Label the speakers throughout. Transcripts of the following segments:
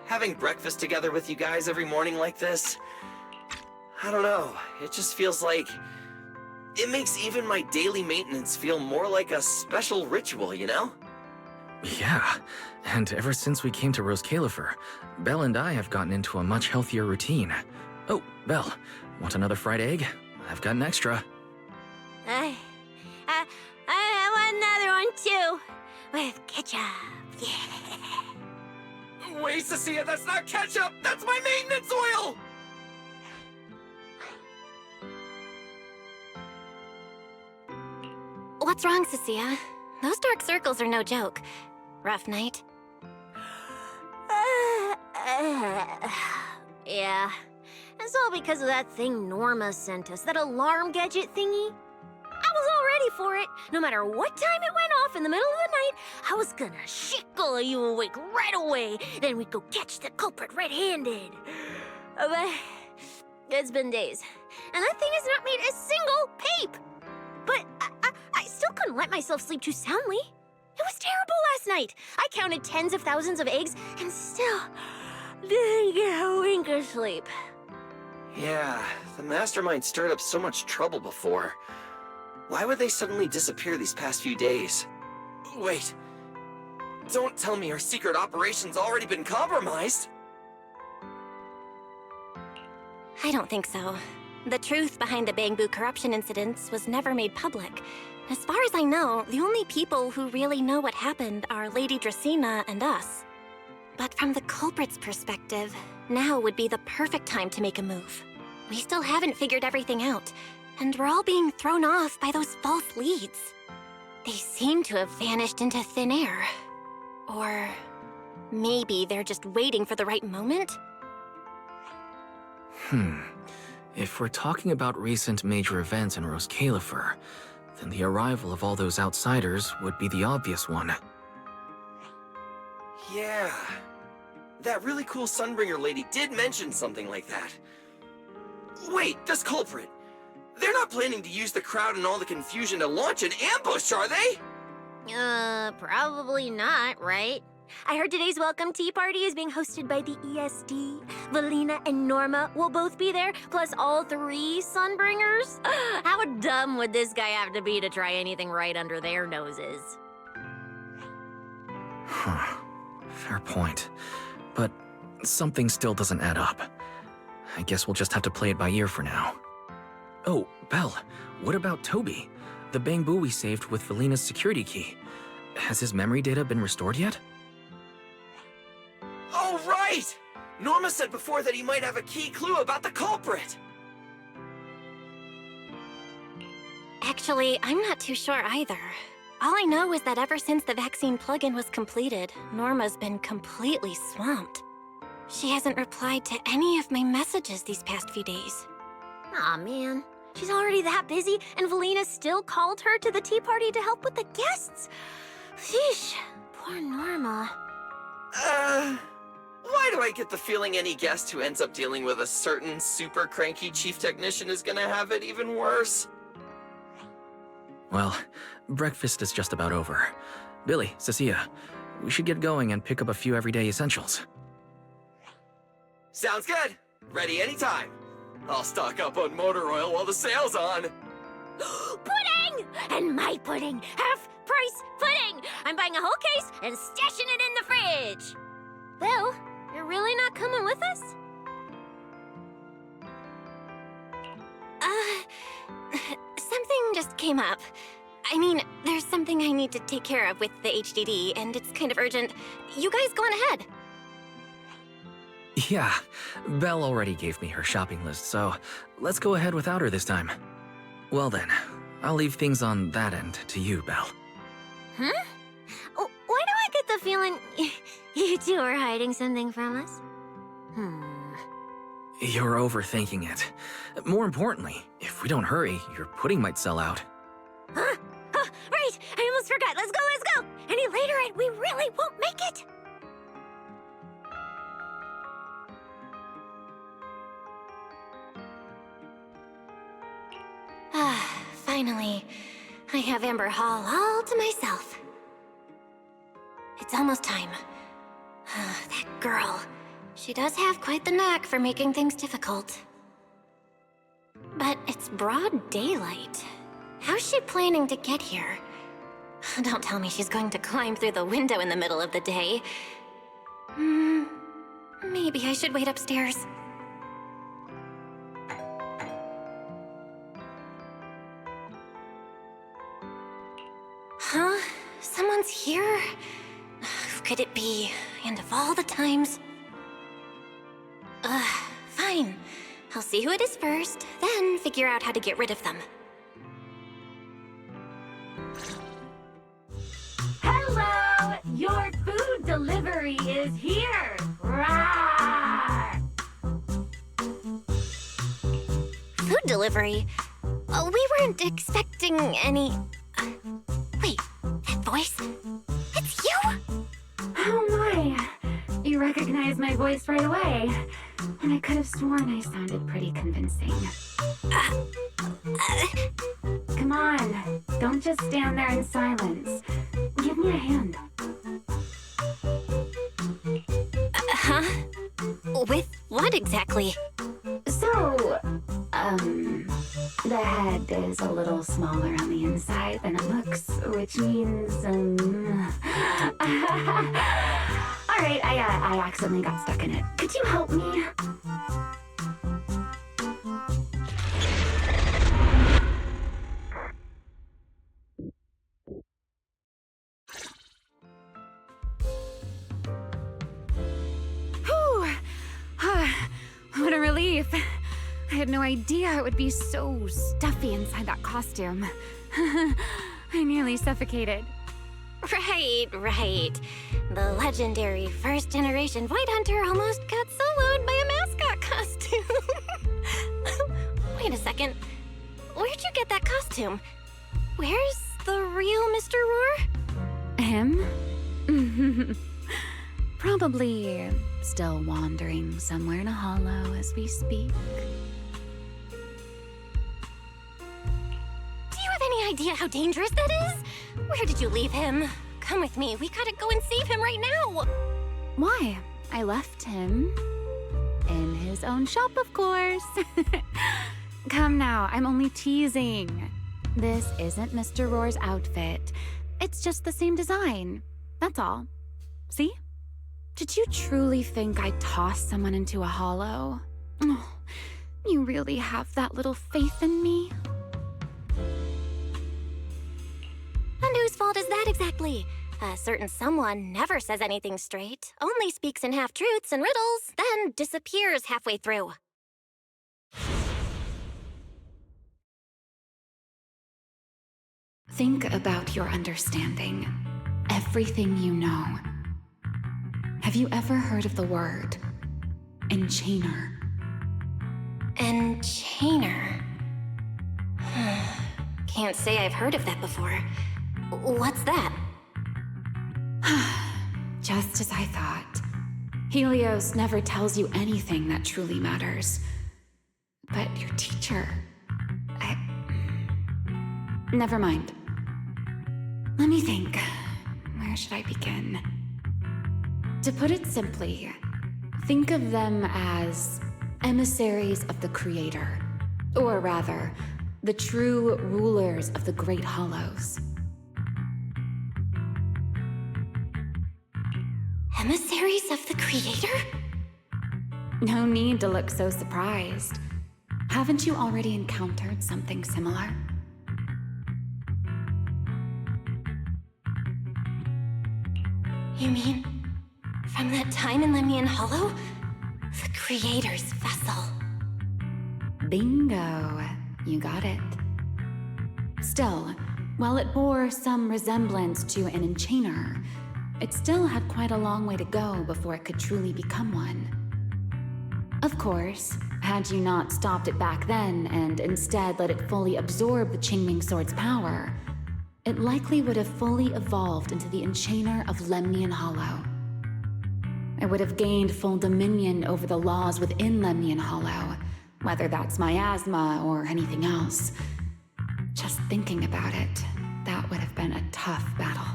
Speaker 1: Having breakfast together with you guys every morning like this, I don't know, it just feels like... It makes even my daily maintenance feel more like a special ritual, you know?
Speaker 2: Yeah, and ever since we came to Roswick, Belle and I have gotten into a much healthier routine. Oh, Belle, want another fried egg? I've got an extra.
Speaker 3: I want another one too, with ketchup. Yeah.
Speaker 1: Wait, Cecilia, that's not ketchup! That's my maintenance oil!
Speaker 3: What's wrong, Cecilia? Those dark circles are no joke. Rough night? Yeah. It's all because of that thing Norma sent us, that alarm gadget thingy. I was all ready for it. No matter what time it went off in the middle of the night, I was gonna shickle you awake right away. Then we'd go catch the culprit red-handed. But it's been days, and that thing has not made a single peep. But I still couldn't let myself sleep too soundly. It was terrible last night. I counted tens of thousands of eggs and still didn't get a wink of sleep.
Speaker 1: Yeah, the mastermind stirred up so much trouble before. Why would they suddenly disappear these past few days? Wait, don't tell me our secret operation's already been compromised?
Speaker 3: I don't think so. The truth behind the Bamboo corruption incidents was never made public. As far as I know, the only people who really know what happened are Lady Dracaene and us. But from the culprit's perspective, now would be the perfect time to make a move. We still haven't figured everything out, and we're all being thrown off by those false leads. They seem to have vanished into thin air. Or maybe they're just waiting for the right moment?
Speaker 2: If we're talking about recent major events in Roswick, then the arrival of all those outsiders would be the obvious one.
Speaker 1: Yeah. That really cool Sunbringer lady did mention something like that. Wait, this culprit! They're not planning to use the crowd and all the confusion to launch an ambush, are they?
Speaker 3: Probably not, right? I heard today's welcome tea party is being hosted by the ESD. Valina and Norma will both be there, plus all 3 Sunbringers. How dumb would this guy have to be to try anything right under their noses?
Speaker 2: Fair point. But something still doesn't add up. I guess we'll just have to play it by ear for now. Oh, Belle, what about Toby? The Bamboo we saved with Valina's security key. Has his memory data been restored yet?
Speaker 1: Oh, right! Norma said before that he might have a key clue about the culprit!
Speaker 3: Actually, I'm not too sure either. All I know is that ever since the vaccine plugin was completed, Norma's been completely swamped. She hasn't replied to any of my messages these past few days. Aw, man. She's already that busy, and Valina still called her to the tea party to help with the guests. Sheesh, poor Norma.
Speaker 1: Why do I get the feeling any guest who ends up dealing with a certain super cranky chief technician is gonna have it even worse?
Speaker 2: Well, breakfast is just about over. Billy, Cecilia, we should get going and pick up a few everyday essentials.
Speaker 1: Sounds good! Ready anytime! I'll stock up on motor oil while the sale's on!
Speaker 3: Pudding! And my pudding! Half-price pudding! I'm buying a whole case and stashing it in the fridge! Belle, you're really not coming with us? Something just came up. I mean, there's something I need to take care of with the HDD, and it's kind of urgent. You guys go on ahead.
Speaker 2: Yeah, Belle already gave me her shopping list, so let's go ahead without her this time. Well then, I'll leave things on that end to you, Belle.
Speaker 3: Huh? Why do I get the feeling you two are hiding something from us?
Speaker 2: You're overthinking it. More importantly, if we don't hurry, your pudding might sell out.
Speaker 3: Huh? Oh, right! I almost forgot. Let's go! Any later and we really won't make it! Finally, I have Amber Hall all to myself. It's almost time. That girl. She does have quite the knack for making things difficult. But it's broad daylight. How's she planning to get here? Don't tell me she's going to climb through the window in the middle of the day. Maybe I should wait upstairs. Huh? Someone's here? Who could it be? And of all the times... Fine. I'll see who it is first, then figure out how to get rid of them.
Speaker 4: Hello! Your food delivery is here! Rawr!
Speaker 3: Food delivery? We weren't expecting any... wait, that voice? It's you?
Speaker 4: Oh my! You recognize my voice right away. And I could have sworn I sounded pretty convincing. Come on, don't just stand there in silence. Give me a hand.
Speaker 3: Huh? With what exactly?
Speaker 4: So, the head is a little smaller on the inside than it looks, which means, Alright, I accidentally got stuck in it. Could you help me?
Speaker 5: Whew! What a relief. I had no idea it would be so stuffy inside that costume. I nearly suffocated.
Speaker 3: Right. The legendary first-generation Void Hunter almost got soloed by a mascot costume. Wait a second. Where'd you get that costume? Where's the real Mr. Roar?
Speaker 5: Him? Probably still wandering somewhere in a hollow as we speak.
Speaker 3: Do you have any idea how dangerous that is? Where did you leave him? Come with me. We gotta go and save him right now.
Speaker 5: Why? I left him in his own shop, of course. Come now, I'm only teasing. This isn't Mr. Roar's outfit. It's just the same design. That's all. See? Did you truly think I'd toss someone into a hollow? Oh, you really have that little faith in me?
Speaker 3: And whose fault is that exactly? A certain someone never says anything straight, only speaks in half-truths and riddles, then disappears halfway through.
Speaker 5: Think about your understanding. Everything you know. Have you ever heard of the word enchainer?
Speaker 3: Enchainer? Can't say I've heard of that before. What's that?
Speaker 5: Just as I thought. Helios never tells you anything that truly matters. But your teacher... Never mind. Let me think. Where should I begin? To put it simply, think of them as emissaries of the Creator. Or rather, the true rulers of the Great Hollows.
Speaker 3: Emissaries of the Creator?
Speaker 5: No need to look so surprised. Haven't you already encountered something similar?
Speaker 3: You mean, from that time in Lemnian Hollow? The Creator's vessel.
Speaker 5: Bingo. You got it. Still, while it bore some resemblance to an enchainer, it still had quite a long way to go before it could truly become one. Of course, had you not stopped it back then and instead let it fully absorb the Qingming Sword's power, it likely would have fully evolved into the Enchainer of Lemnian Hollow. It would have gained full dominion over the laws within Lemnian Hollow, whether that's miasma or anything else. Just thinking about it, that would have been a tough battle.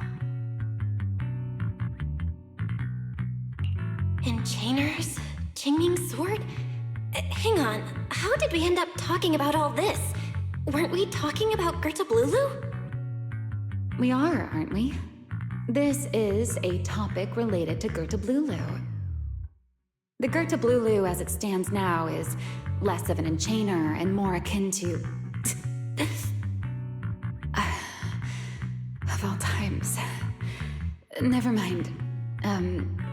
Speaker 3: Enchainers? Qingming's sword? Hang on, how did we end up talking about all this? Weren't we talking about Girtablullu?
Speaker 5: We are, aren't we? This is a topic related to Girtablullu. The Girtablullu as it stands now is less of an enchainer and more akin to... of all times. Never mind.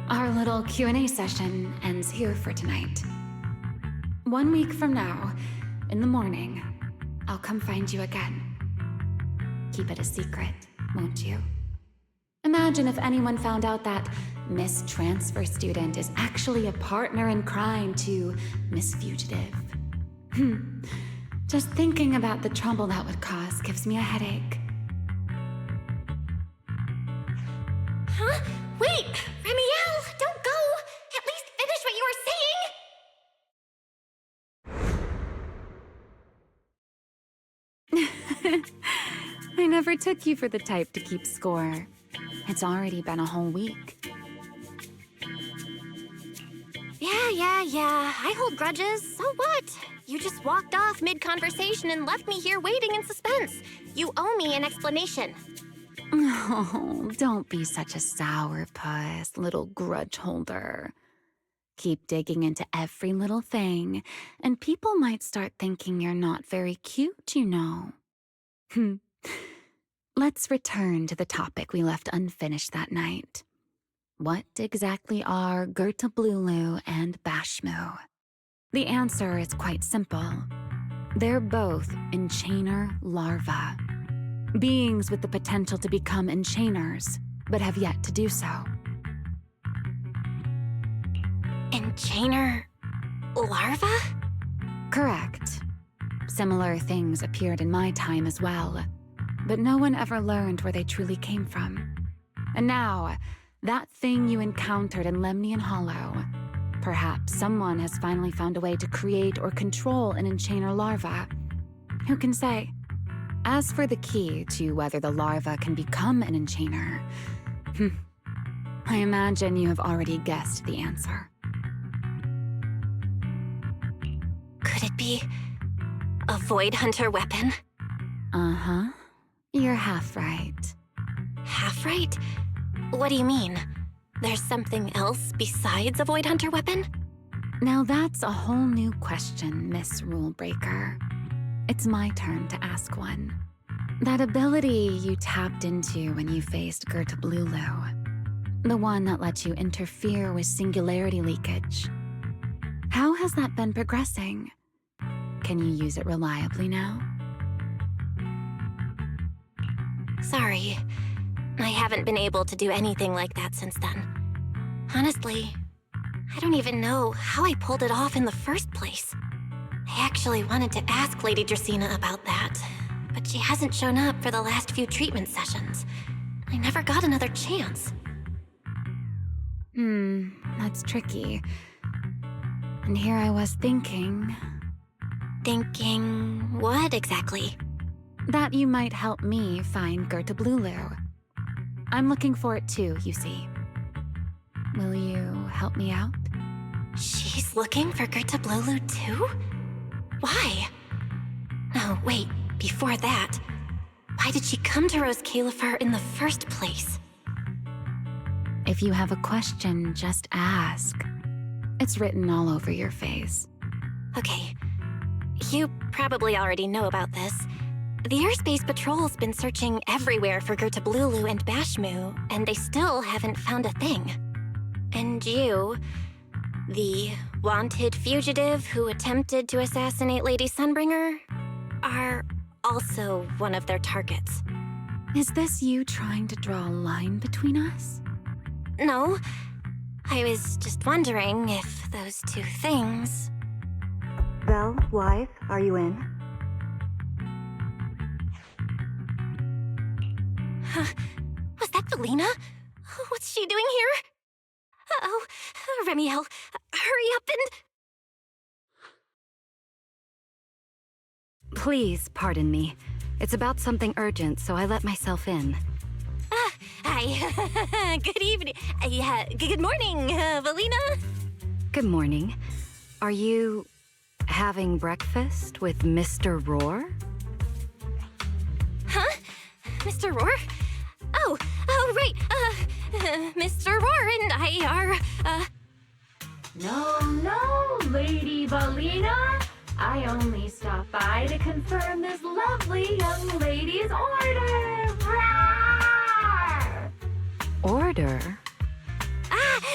Speaker 5: Our little Q&A session ends here for tonight. 1 week from now, in the morning, I'll come find you again. Keep it a secret, won't you? Imagine if anyone found out that Miss Transfer Student is actually a partner in crime to Miss Fugitive. Just thinking about the trouble that would cause gives me a headache.
Speaker 3: Huh? Wait! Remielle! Don't go! At least finish what you were saying!
Speaker 5: I never took you for the type to keep score. It's already been a whole week.
Speaker 3: Yeah. I hold grudges. So what? You just walked off mid-conversation and left me here waiting in suspense. You owe me an explanation.
Speaker 5: Oh, don't be such a sourpuss, little grudge holder. Keep digging into every little thing, and people might start thinking you're not very cute, you know. Let's return to the topic we left unfinished that night. What exactly are Girtablullu and Bashmu? The answer is quite simple. They're both enchainer larvae. Beings with the potential to become enchainers, but have yet to do so.
Speaker 3: Enchainer larva?
Speaker 5: Correct. Similar things appeared in my time as well, but no one ever learned where they truly came from. And now, that thing you encountered in Lemnian Hollow, perhaps someone has finally found a way to create or control an enchainer larva. Who can say? As for the key to whether the larva can become an enchainer, I imagine you have already guessed the answer.
Speaker 3: Could it be a Void Hunter weapon?
Speaker 5: Uh-huh. You're half right.
Speaker 3: Half right? What do you mean? There's something else besides a Void Hunter weapon?
Speaker 5: Now that's a whole new question, Miss Rulebreaker. It's my turn to ask one. That ability you tapped into when you faced Girtablullu, the one that lets you interfere with singularity leakage. How has that been progressing? Can you use it reliably now?
Speaker 3: Sorry. I haven't been able to do anything like that since then. Honestly, I don't even know how I pulled it off in the first place. I actually wanted to ask Lady Dracaene about that, but she hasn't shown up for the last few treatment sessions. I never got another chance.
Speaker 5: That's tricky. And here I was thinking...
Speaker 3: Thinking what exactly?
Speaker 5: That you might help me find Girtablullu. I'm looking for it too, you see. Will you help me out?
Speaker 3: She's looking for Girtablullu too? Why? No, wait, before that. Why did she come to Rose Califer in the first place?
Speaker 5: If you have a question, just ask. It's written all over your face.
Speaker 3: Okay. You probably already know about this. The Airspace Patrol's been searching everywhere for Girtablullu and Bashmu, and they still haven't found a thing. And you, the wanted fugitive who attempted to assassinate Lady Sunbringer, are also one of their targets.
Speaker 5: Is this you trying to draw a line between us?
Speaker 3: No. I was just wondering if those two things...
Speaker 6: Belle, wife, are you in?
Speaker 3: Was that Felina? What's she doing here? Uh-oh. Remielle, hurry up and...
Speaker 6: Please pardon me. It's about something urgent, so I let myself in.
Speaker 3: Hi. Good evening. Good morning, Valina.
Speaker 6: Good morning. Are you having breakfast with Mr. Roar?
Speaker 3: Huh? Mr. Roar? Oh, right. Mr. Roar and I are,
Speaker 4: No, Lady Valina. I only stopped by to confirm this lovely young lady's order. Rawr!
Speaker 6: Order?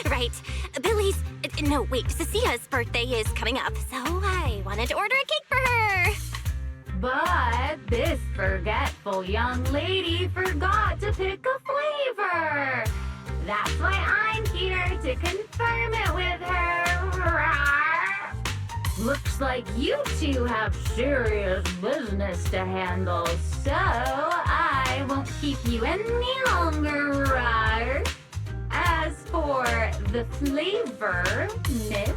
Speaker 3: right. Cecia's birthday is coming up, so I wanted to order a cake for her.
Speaker 4: But this forgetful young lady forgot to pick a flavor. That's why I'm here to confirm it with her. Rawr! Looks like you two have serious business to handle, so I won't keep you any longer. Rawr! As for the flavor, miss,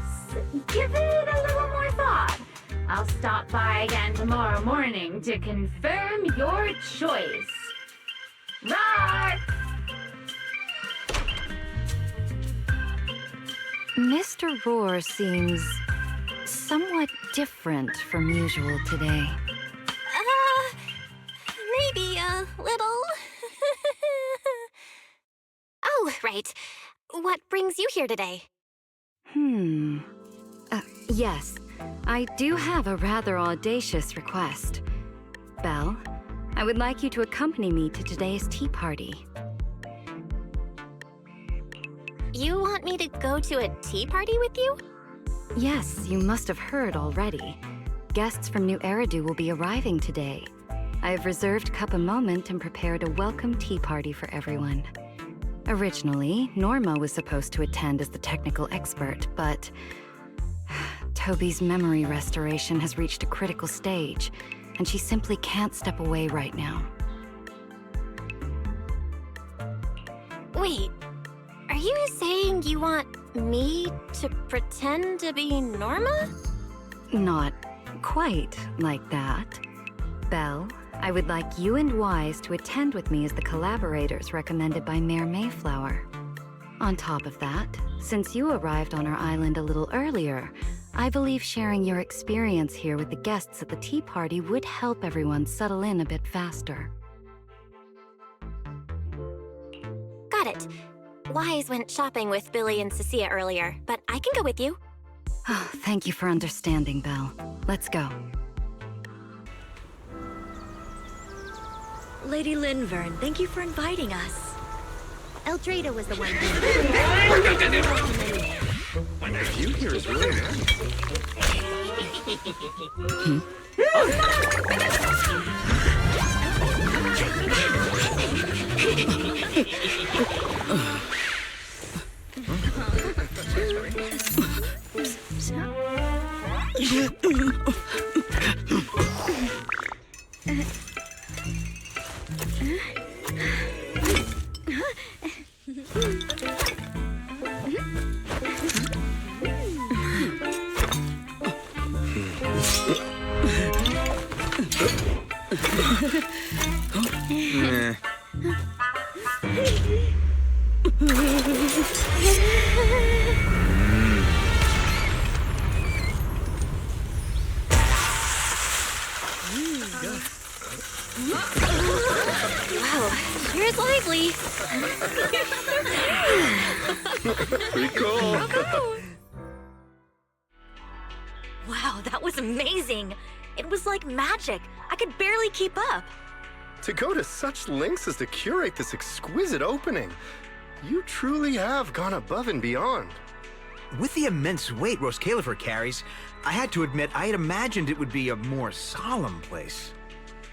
Speaker 4: give it a little more thought. I'll stop by again tomorrow morning to confirm your choice. Rawr!
Speaker 6: Mr. Roar seems somewhat different from usual today.
Speaker 3: Maybe a little. Oh, right. What brings you here today?
Speaker 6: Yes, I do have a rather audacious request. Belle, I would like you to accompany me to today's tea party.
Speaker 3: You want me to go to a tea party with you?
Speaker 6: Yes, you must have heard already. Guests from New Eridu will be arriving today. I have reserved Cup a Moment and prepared a welcome tea party for everyone. Originally, Norma was supposed to attend as the technical expert, but Toby's memory restoration has reached a critical stage, and she simply can't step away right now.
Speaker 3: Wait, are you saying you want me to pretend to be Norma?
Speaker 6: Not quite like that. Belle, I would like you and Wise to attend with me as the collaborators recommended by Mayor Mayflower. On top of that, since you arrived on our island a little earlier, I believe sharing your experience here with the guests at the tea party would help everyone settle in a bit faster.
Speaker 3: Got it. Wise went shopping with Billy and Cecilia earlier, but I can go with you.
Speaker 6: Oh, thank you for understanding, Belle. Let's go.
Speaker 7: Lady Linvern, thank you for inviting us.
Speaker 3: Eldrada was the one who...
Speaker 8: The view here is really nice.
Speaker 3: Wow, sure is lively.
Speaker 8: Pretty cool.
Speaker 7: Wow, that was amazing. It was like magic. I could barely keep up.
Speaker 8: To go to such lengths as to curate this exquisite opening, you truly have gone above and beyond.
Speaker 9: With the immense weight Roscalifer carries, I had to admit I had imagined it would be a more solemn place.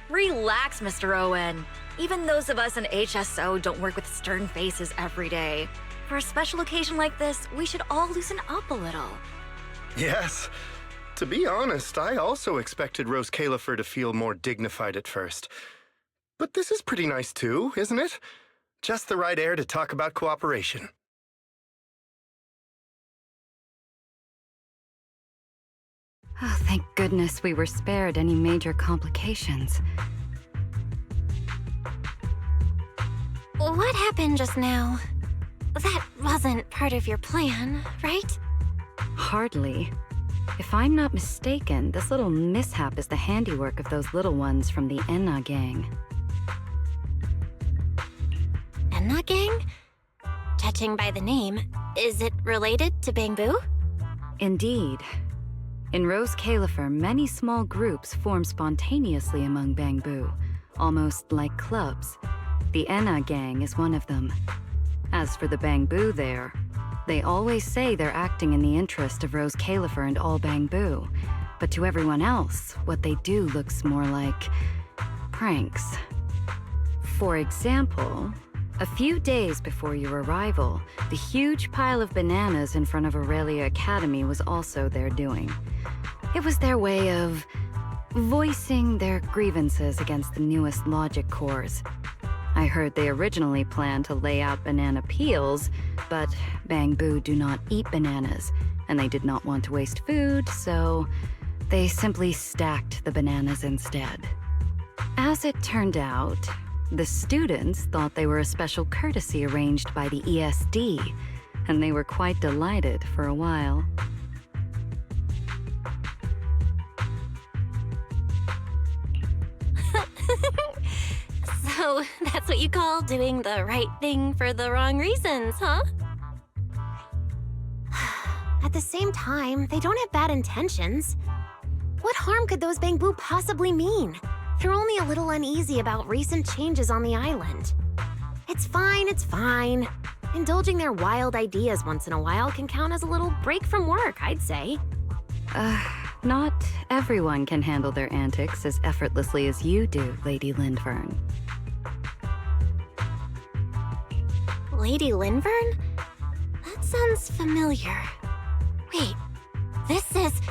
Speaker 7: Relax, Mr. Owen. Even those of us in HSO don't work with stern faces every day. For a special occasion like this, we should all loosen up a little.
Speaker 8: Yes. To be honest, I also expected Roscalifer to feel more dignified at first. But this is pretty nice too, isn't it? Just the right air to talk about cooperation.
Speaker 6: Oh, thank goodness we were spared any major complications.
Speaker 3: what happened just now? That wasn't part of your plan, right?
Speaker 6: Hardly. If I'm not mistaken, this little mishap is the handiwork of those little ones from the Enna gang.
Speaker 3: Enna gang? Judging by the name, is it related to Bangbu?
Speaker 6: Indeed. In Rose Califer, many small groups form spontaneously among Bangbu, almost like clubs. The Enna gang is one of them. As for the Bangbu there, they always say they're acting in the interest of Rose Califer and all Bangbu. But to everyone else, what they do looks more like pranks. For example, a few days before your arrival, the huge pile of bananas in front of Aurelia Academy was also their doing. It was their way of voicing their grievances against the newest logic cores. I heard they originally planned to lay out banana peels, but Bangbu do not eat bananas, and they did not want to waste food, so they simply stacked the bananas instead. As it turned out, the students thought they were a special courtesy arranged by the ESD, and they were quite delighted for a while.
Speaker 3: So, that's what you call doing the right thing for the wrong reasons, huh? At the same time, they don't have bad intentions. What harm could those Bangbu possibly mean? They're only a little uneasy about recent changes on the island. It's fine, it's fine. Indulging their wild ideas once in a while can count as a little break from work, I'd say.
Speaker 6: Not everyone can handle their antics as effortlessly as you do, Lady Lindvern.
Speaker 3: Lady Lindvern? That sounds familiar. Wait, this is...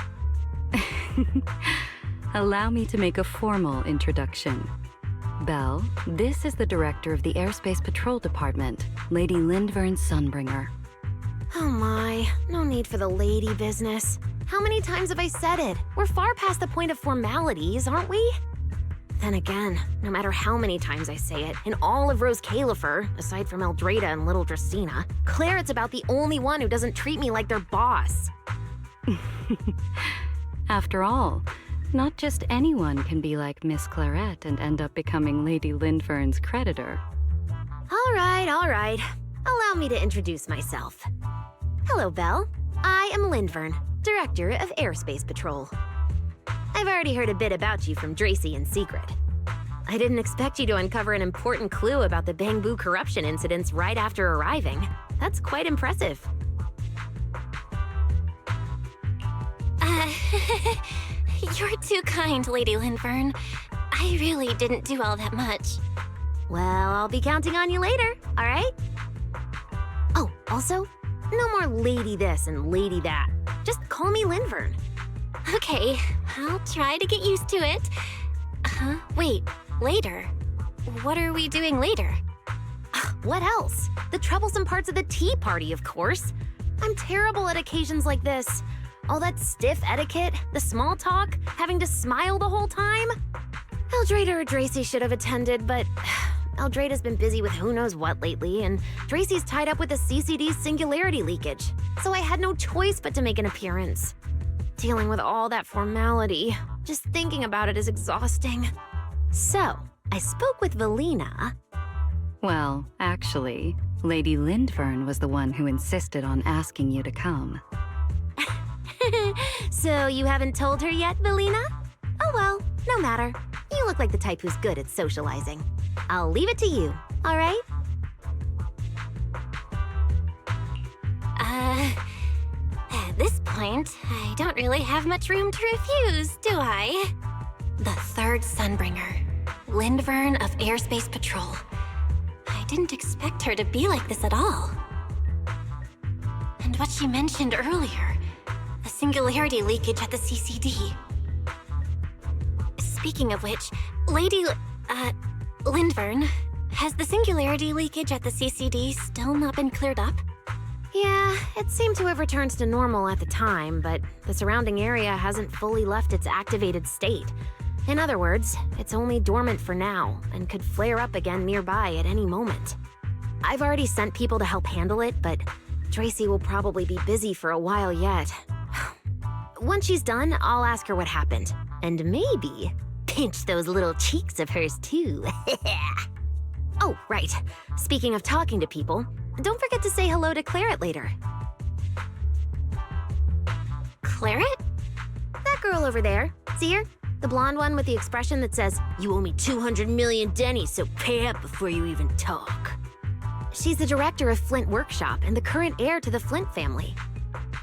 Speaker 6: Allow me to make a formal introduction. Belle, this is the director of the Airspace Patrol Department, Lady Lindvern Sunbringer.
Speaker 3: Oh my, no need for the lady business. How many times have I said it? We're far past the point of formalities, aren't we? Then again, no matter how many times I say it, in all of Rose Califer, aside from Eldrada and little Dracaene, Clarette's about the only one who doesn't treat me like their boss.
Speaker 6: After all, not just anyone can be like Miss Clarette and end up becoming Lady Lindvern's creditor.
Speaker 3: All right. Allow me to introduce myself. Hello, Belle. I am Lindvern, Director of Airspace Patrol. I've already heard a bit about you from Dracaene and Sigrid. I didn't expect you to uncover an important clue about the Bangbu corruption incidents right after arriving. That's quite impressive. You're too kind, Lady Lindvern. I really didn't do all that much. Well, I'll be counting on you later, all right? Oh, also, no more lady this and lady that. Just call me Lindvern. Okay, I'll try to get used to it. Wait, later? What are we doing later? What else? The troublesome parts of the tea party, of course. I'm terrible at occasions like this. All that stiff etiquette, the small talk, having to smile the whole time. Eldrada or Dracaene should have attended, but Eldrada's been busy with who knows what lately, and Dracaene's tied up with the CCD's singularity leakage, so I had no choice but to make an appearance. Dealing with all that formality, just thinking about it is exhausting. So, I spoke with Valina.
Speaker 6: Well, actually, Lady Lindvern was the one who insisted on asking you to come.
Speaker 3: So you haven't told her yet, Valina? Oh well, no matter. You look like the type who's good at socializing. I'll leave it to you, all right? At this point, I don't really have much room to refuse, do I? The third Sunbringer, Lindvern of Airspace Patrol. I didn't expect her to be like this at all. And what she mentioned earlier, the singularity leakage at the CCD. Speaking of which, Lady Lindvern, has the singularity leakage at the CCD still not been cleared up? Yeah, it seemed to have returned to normal at the time, but the surrounding area hasn't fully left its activated state. In other words, it's only dormant for now, and could flare up again nearby at any moment. I've already sent people to help handle it, but Tracy will probably be busy for a while yet. Once she's done, I'll ask her what happened. And maybe pinch those little cheeks of hers too. Oh, right. Speaking of talking to people, don't forget to say hello to Claret later. Claret? That girl over there. See her? The blonde one with the expression that says, "You owe me 200 million dennies, so pay up before you even talk." She's the director of Flint Workshop and the current heir to the Flint family.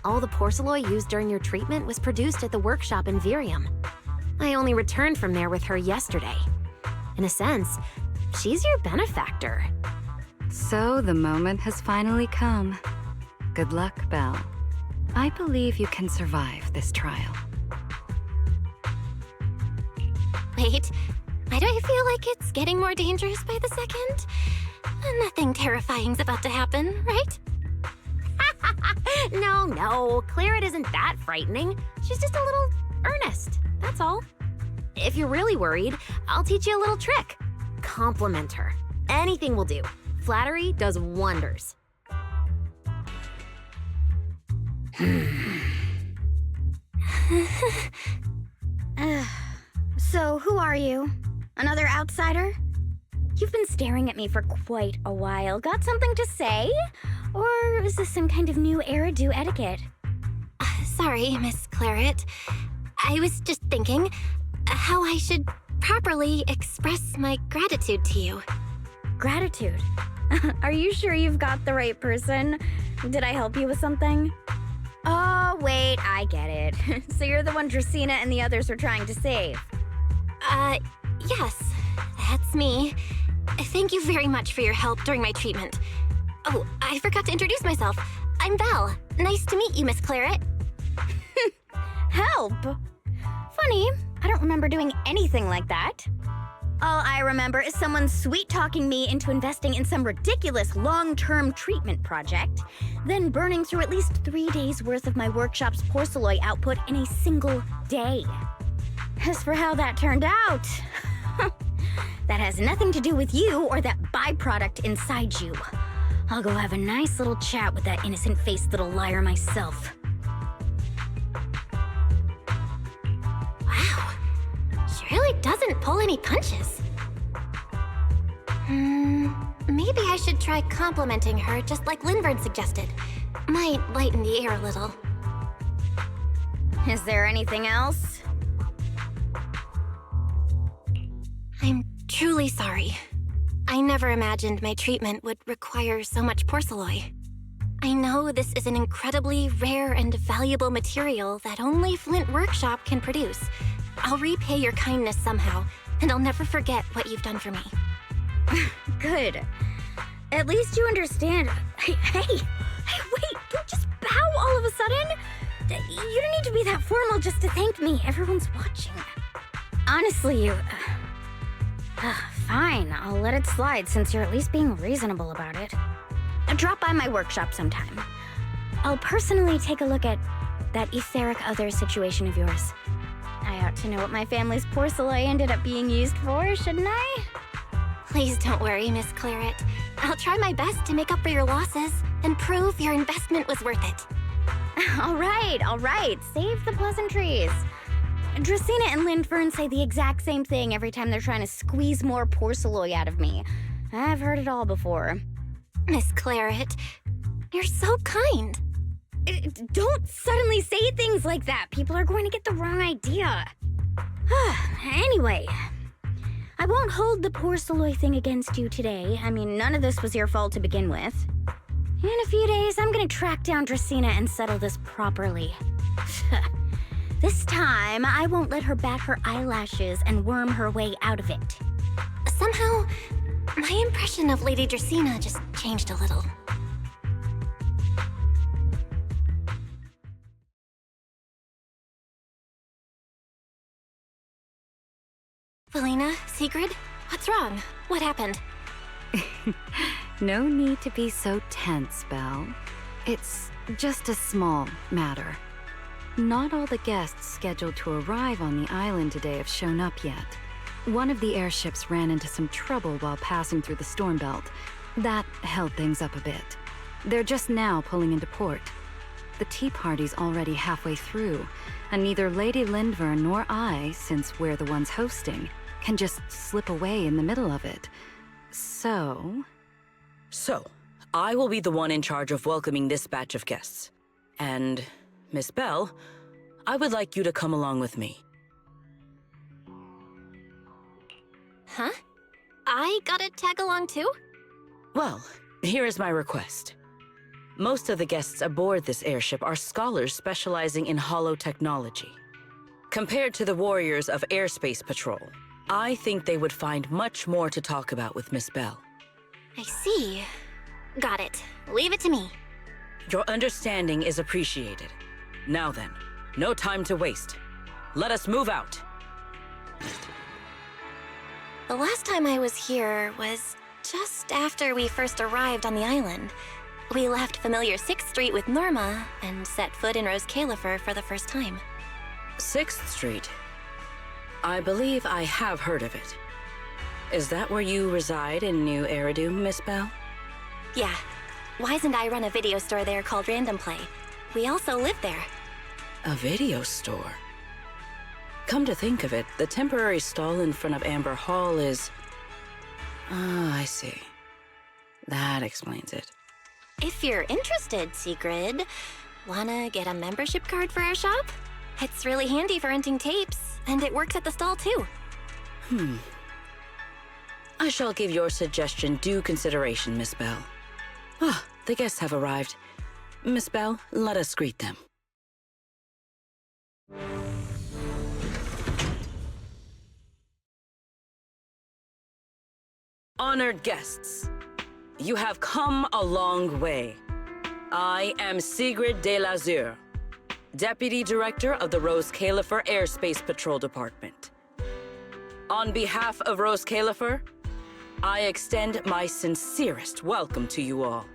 Speaker 3: All the porcelain used during your treatment was produced at the workshop in Virium. I only returned from there with her yesterday. In a sense, she's your benefactor.
Speaker 6: So the moment has finally come. Good luck, Belle. I believe you can survive this trial.
Speaker 3: Wait, why do I feel like it's getting more dangerous by the second? Nothing terrifying's about to happen, right? No, Claret isn't that frightening. She's just a little earnest, that's all. If you're really worried, I'll teach you a little trick. Compliment her. Anything will do. Flattery does wonders.
Speaker 10: So, who are you? Another outsider? You've been staring at me for quite a while. Got something to say? Or is this some kind of new Eridu etiquette?
Speaker 3: Sorry, Miss Claret. I was just thinking how I should properly express my gratitude to you.
Speaker 10: Gratitude? Are you sure you've got the right person? Did I help you with something? Oh, wait, I get it. So you're the one Dracaene and the others are trying to save.
Speaker 3: Yes, that's me. Thank you very much for your help during my treatment. Oh, I forgot to introduce myself. I'm Belle. Nice to meet you, Miss Claret.
Speaker 10: Help? Funny, I don't remember doing anything like that. All I remember is someone sweet-talking me into investing in some ridiculous long-term treatment project, then burning through at least 3 days' worth of my workshop's porcelain output in a single day. As for how that turned out, that has nothing to do with you or that byproduct inside you. I'll go have a nice little chat with that innocent-faced little liar myself.
Speaker 3: Wow, she really doesn't pull any punches. Maybe I should try complimenting her just like Linvern suggested. Might lighten the air a little.
Speaker 10: Is there anything else?
Speaker 3: I'm truly sorry. I never imagined my treatment would require so much porcelain. I know this is an incredibly rare and valuable material that only Flint Workshop can produce. I'll repay your kindness somehow, and I'll never forget what you've done for me.
Speaker 10: Good. At least you understand. Hey, wait, don't just bow all of a sudden. You don't need to be that formal just to thank me. Everyone's watching. Honestly, you... fine, I'll let it slide since you're at least being reasonable about it. Drop by my workshop sometime. I'll personally take a look at that etheric other situation of yours. I ought to know what my family's porcelain ended up being used for, shouldn't I?
Speaker 3: Please don't worry, Miss Claret. I'll try my best to make up for your losses and prove your investment was worth it.
Speaker 10: All right. Save the pleasantries. Dracaene and Linvern say the exact same thing every time they're trying to squeeze more porcelain out of me. I've heard it all before.
Speaker 3: Miss Claret, you're so kind.
Speaker 10: Don't suddenly say things like that. People are going to get the wrong idea. Anyway, I won't hold the porcelain thing against you today. I mean, none of this was your fault to begin with. In a few days, I'm gonna track down Dracaene and settle this properly. This time, I won't let her bat her eyelashes and worm her way out of it.
Speaker 3: Somehow, my impression of Lady Dracaene just changed a little. Felina, Sigrid, what's wrong? What happened?
Speaker 6: No need to be so tense, Belle. It's just a small matter. Not all the guests scheduled to arrive on the island today have shown up yet. One of the airships ran into some trouble while passing through the storm belt, That held things up a bit. They're just now pulling into port. The tea party's already halfway through, and neither Lady Lindver nor I, since we're the ones hosting, can just slip away in the middle of it. So,
Speaker 11: I will be the one in charge of welcoming this batch of guests. And, Miss Belle, I would like you to come along with me.
Speaker 3: Huh? I gotta tag along too?
Speaker 11: Well, here is my request. Most of the guests aboard this airship are scholars specializing in holo technology. Compared to the warriors of Airspace Patrol, I think they would find much more to talk about with Miss Belle.
Speaker 3: I see. Got it. Leave it to me.
Speaker 11: Your understanding is appreciated. Now then, no time to waste. Let us move out.
Speaker 3: The last time I was here was just after we first arrived on the island. We left familiar 6th Street with Norma and set foot in Roswick for the first time.
Speaker 11: 6th Street. I believe I have heard of it. Is that where you reside in New Eridu, Miss Belle?
Speaker 3: Yeah. Wise and I run a video store there called Random Play. We also live there.
Speaker 11: A video store? Come to think of it, the temporary stall in front of Amber Hall is... Ah, I see. That explains it.
Speaker 3: If you're interested, Sigrid, wanna get a membership card for our shop? It's really handy for renting tapes, and it works at the stall too.
Speaker 11: I shall give your suggestion due consideration, Miss Belle. Ah, the guests have arrived. Miss Belle, let us greet them. Honored guests, you have come a long way. I am Sigrid de Lazure, Deputy Director of the Roswick Airspace Patrol Department. On behalf of Roswick, I extend my sincerest welcome to you all.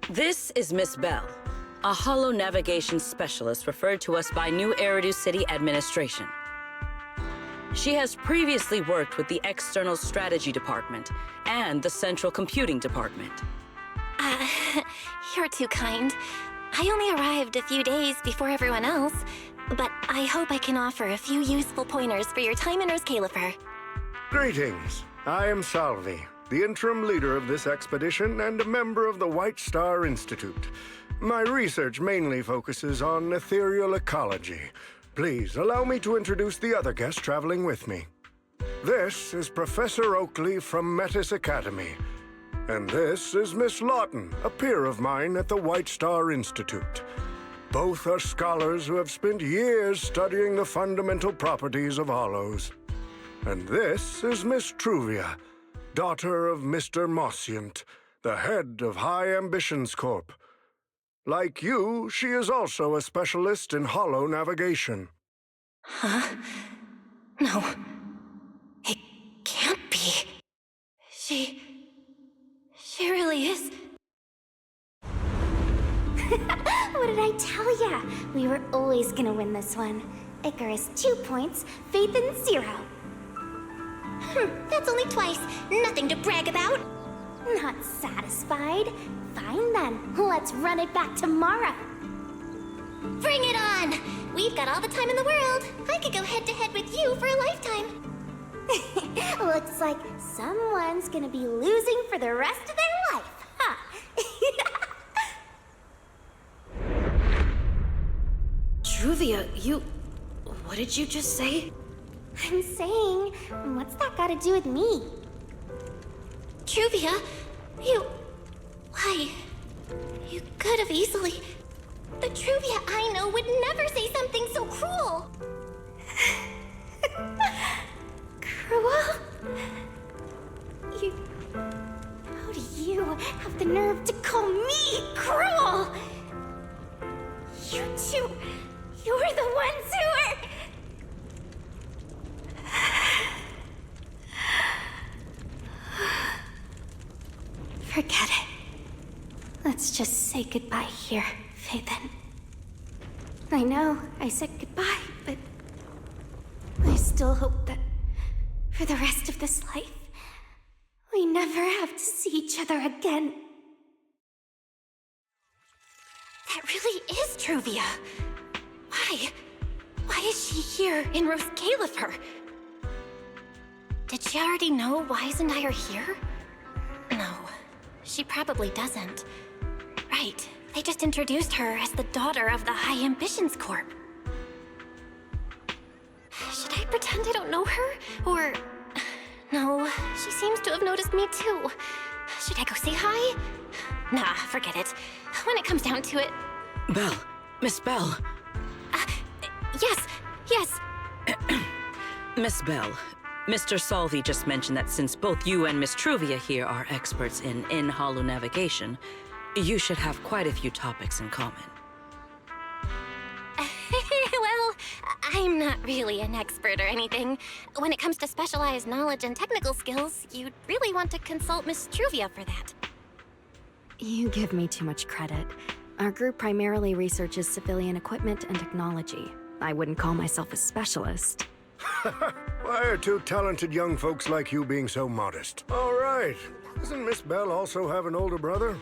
Speaker 11: This is Miss Belle, a holo navigation specialist referred to us by New Eridu City Administration. She has previously worked with the External Strategy Department and the Central Computing Department.
Speaker 3: You're too kind. I only arrived a few days before everyone else, but I hope I can offer a few useful pointers for your time in Roswick.
Speaker 8: Greetings. I am Salvi, the interim leader of this expedition and a member of the White Star Institute. My research mainly focuses on ethereal ecology. Please allow me to introduce the other guest traveling with me. This is Professor Oakley from Metis Academy. And this is Miss Lawton, a peer of mine at the White Star Institute. Both are scholars who have spent years studying the fundamental properties of hollows. And this is Miss Truvia, daughter of Mr. Mossient, the head of High Ambitions Corp. Like you, she is also a specialist in holo navigation.
Speaker 3: Huh? No. It can't be. She really is.
Speaker 12: What did I tell ya? We were always gonna win this one. Icarus 2 points, Phaethon 0.
Speaker 10: That's only twice. Nothing to brag about.
Speaker 12: Not satisfied? Fine then, let's run it back tomorrow.
Speaker 10: Bring it on! We've got all the time in the world. I could go head-to-head with you for a lifetime.
Speaker 12: Looks like someone's gonna be losing for the rest of their life, huh?
Speaker 3: Truvia, what did you just say?
Speaker 12: I'm saying, what's that got to do with me?
Speaker 10: Truvia, why? You could have easily... The Truvia I know would never say something so cruel.
Speaker 12: Cruel? How do you have the nerve to call me cruel? You two, you're the ones who are... Forget it. Let's just say goodbye here, Phaethon. I know I said goodbye, but I still hope that for the rest of this life, We never have to see each other again. That really is Truvia. Why? Why is she here in Roswick? Did she already know Wise and I are here? No, she probably doesn't. Right, they just introduced her as the daughter of the High Ambitions Corp. Should I pretend I don't know her? Or... No, she seems to have noticed me too. Should I go say hi? Nah, forget it. When it comes down to it...
Speaker 11: Belle. Miss Belle.
Speaker 12: Yes.
Speaker 11: Miss Belle, Mr. Salvi just mentioned that since both you and Miss Truvia here are experts in hollow navigation, you should have quite a few topics in common.
Speaker 12: Well, I'm not really an expert or anything. When it comes to specialized knowledge and technical skills, you'd really want to consult Miss Truvia for that.
Speaker 6: You give me too much credit. Our group primarily researches civilian equipment and technology. I wouldn't call myself a specialist.
Speaker 13: Why are two talented young folks like you being so modest? All right. Doesn't Miss Belle also have an older brother?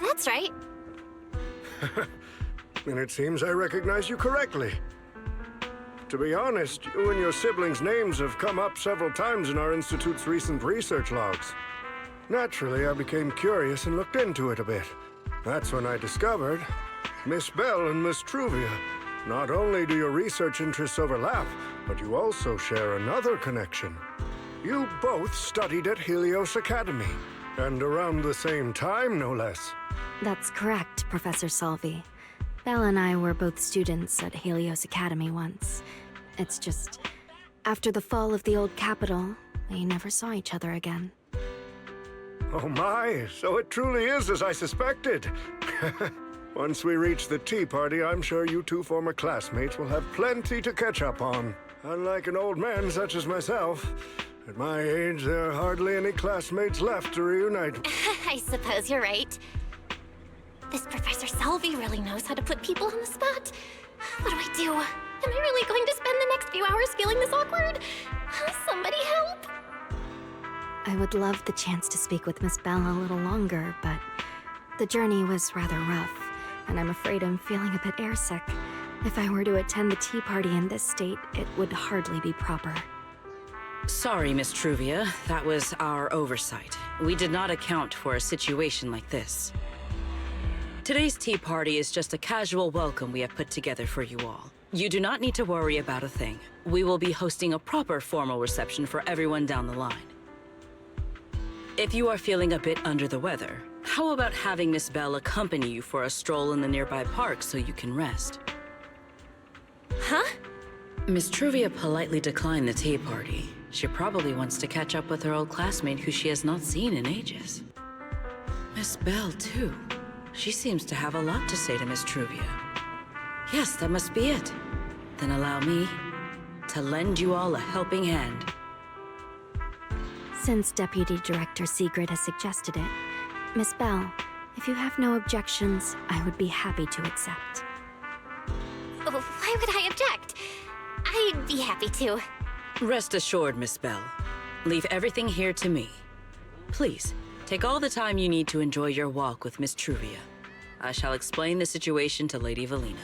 Speaker 12: That's right.
Speaker 13: Then it seems I recognize you correctly. To be honest, you and your siblings' names have come up several times in our Institute's recent research logs. Naturally, I became curious and looked into it a bit. That's when I discovered Miss Belle and Miss Truvia. Not only do your research interests overlap, but you also share another connection. You both studied at Helios Academy, and around the same time, no less.
Speaker 6: That's correct, Professor Salvi. Belle and I were both students at Helios Academy once. It's just, after the fall of the old capital, we never saw each other again.
Speaker 13: Oh my, so it truly is as I suspected. Once we reach the tea party, I'm sure you two former classmates will have plenty to catch up on. Unlike an old man such as myself, at my age, there are hardly any classmates left to reunite.
Speaker 12: I suppose you're right. This Professor Salvi really knows how to put people on the spot. What do I do? Am I really going to spend the next few hours feeling this awkward? Somebody help!
Speaker 6: I would love the chance to speak with Miss Belle a little longer, but the journey was rather rough, and I'm afraid I'm feeling a bit airsick. If I were to attend the tea party in this state, it would hardly be proper.
Speaker 11: Sorry, Miss Truvia. That was our oversight. We did not account for a situation like this. Today's tea party is just a casual welcome we have put together for you all. You do not need to worry about a thing. We will be hosting a proper formal reception for everyone down the line. If you are feeling a bit under the weather, how about having Miss Belle accompany you for a stroll in the nearby park so you can rest?
Speaker 12: Huh?
Speaker 11: Miss Truvia politely declined the tea party. She probably wants to catch up with her old classmate who she has not seen in ages. Miss Belle, too. She seems to have a lot to say to Miss Truvia. Yes, that must be it. Then allow me to lend you all a helping hand.
Speaker 6: Since Deputy Director Sigrid has suggested it, Miss Belle, if you have no objections, I would be happy to accept.
Speaker 12: Why would I object? I'd be happy to.
Speaker 11: Rest assured, Miss Belle. Leave everything here to me. Please, take all the time you need to enjoy your walk with Miss Truvia. I shall explain the situation to Lady Valina.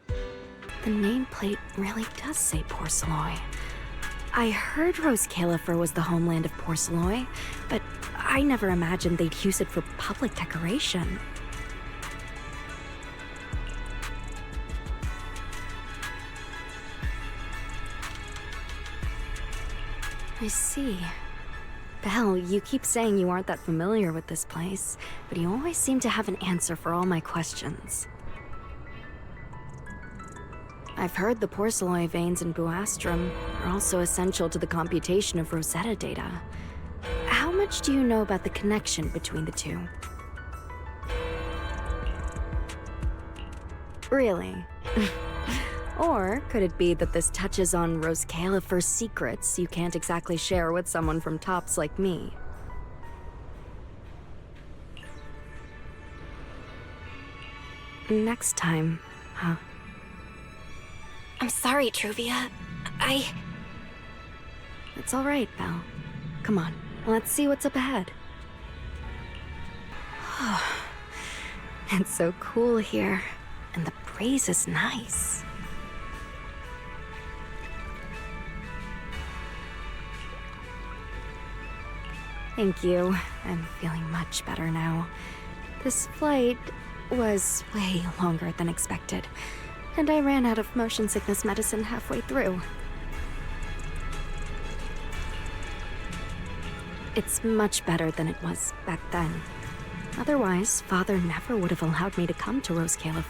Speaker 6: The nameplate really does say Porceloy. I heard Roswick was the homeland of Porceloy, but I never imagined they'd use it for public decoration. I see. Belle, you keep saying you aren't that familiar with this place, but you always seem to have an answer for all my questions. I've heard the Porceloy veins in Buastrum are also essential to the computation of Rosetta data. How much do you know about the connection between the two? Really? Or could it be that this touches on Roswick's secrets you can't exactly share with someone from Tops like me? Next time, huh?
Speaker 12: I'm sorry, Truvia.
Speaker 6: It's all right, Belle. Come on, let's see what's up ahead. It's so cool here, and the breeze is nice. Thank you. I'm feeling much better now. This flight was way longer than expected, and I ran out of motion sickness medicine halfway through. It's much better than it was back then. Otherwise, Father never would have allowed me to come to Roswick.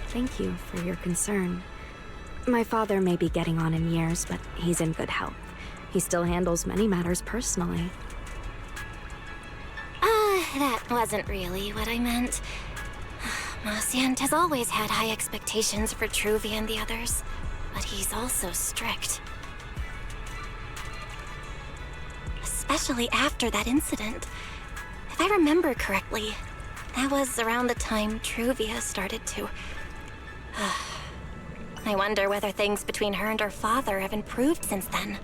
Speaker 6: Thank you for your concern. My father may be getting on in years, but he's in good health. He still handles many matters personally.
Speaker 12: That wasn't really what I meant. Marciant has always had high expectations for Truvia and the others, but he's also strict. Especially after that incident. If I remember correctly, that was around the time Truvia started to... I wonder whether things between her and her father have improved since then.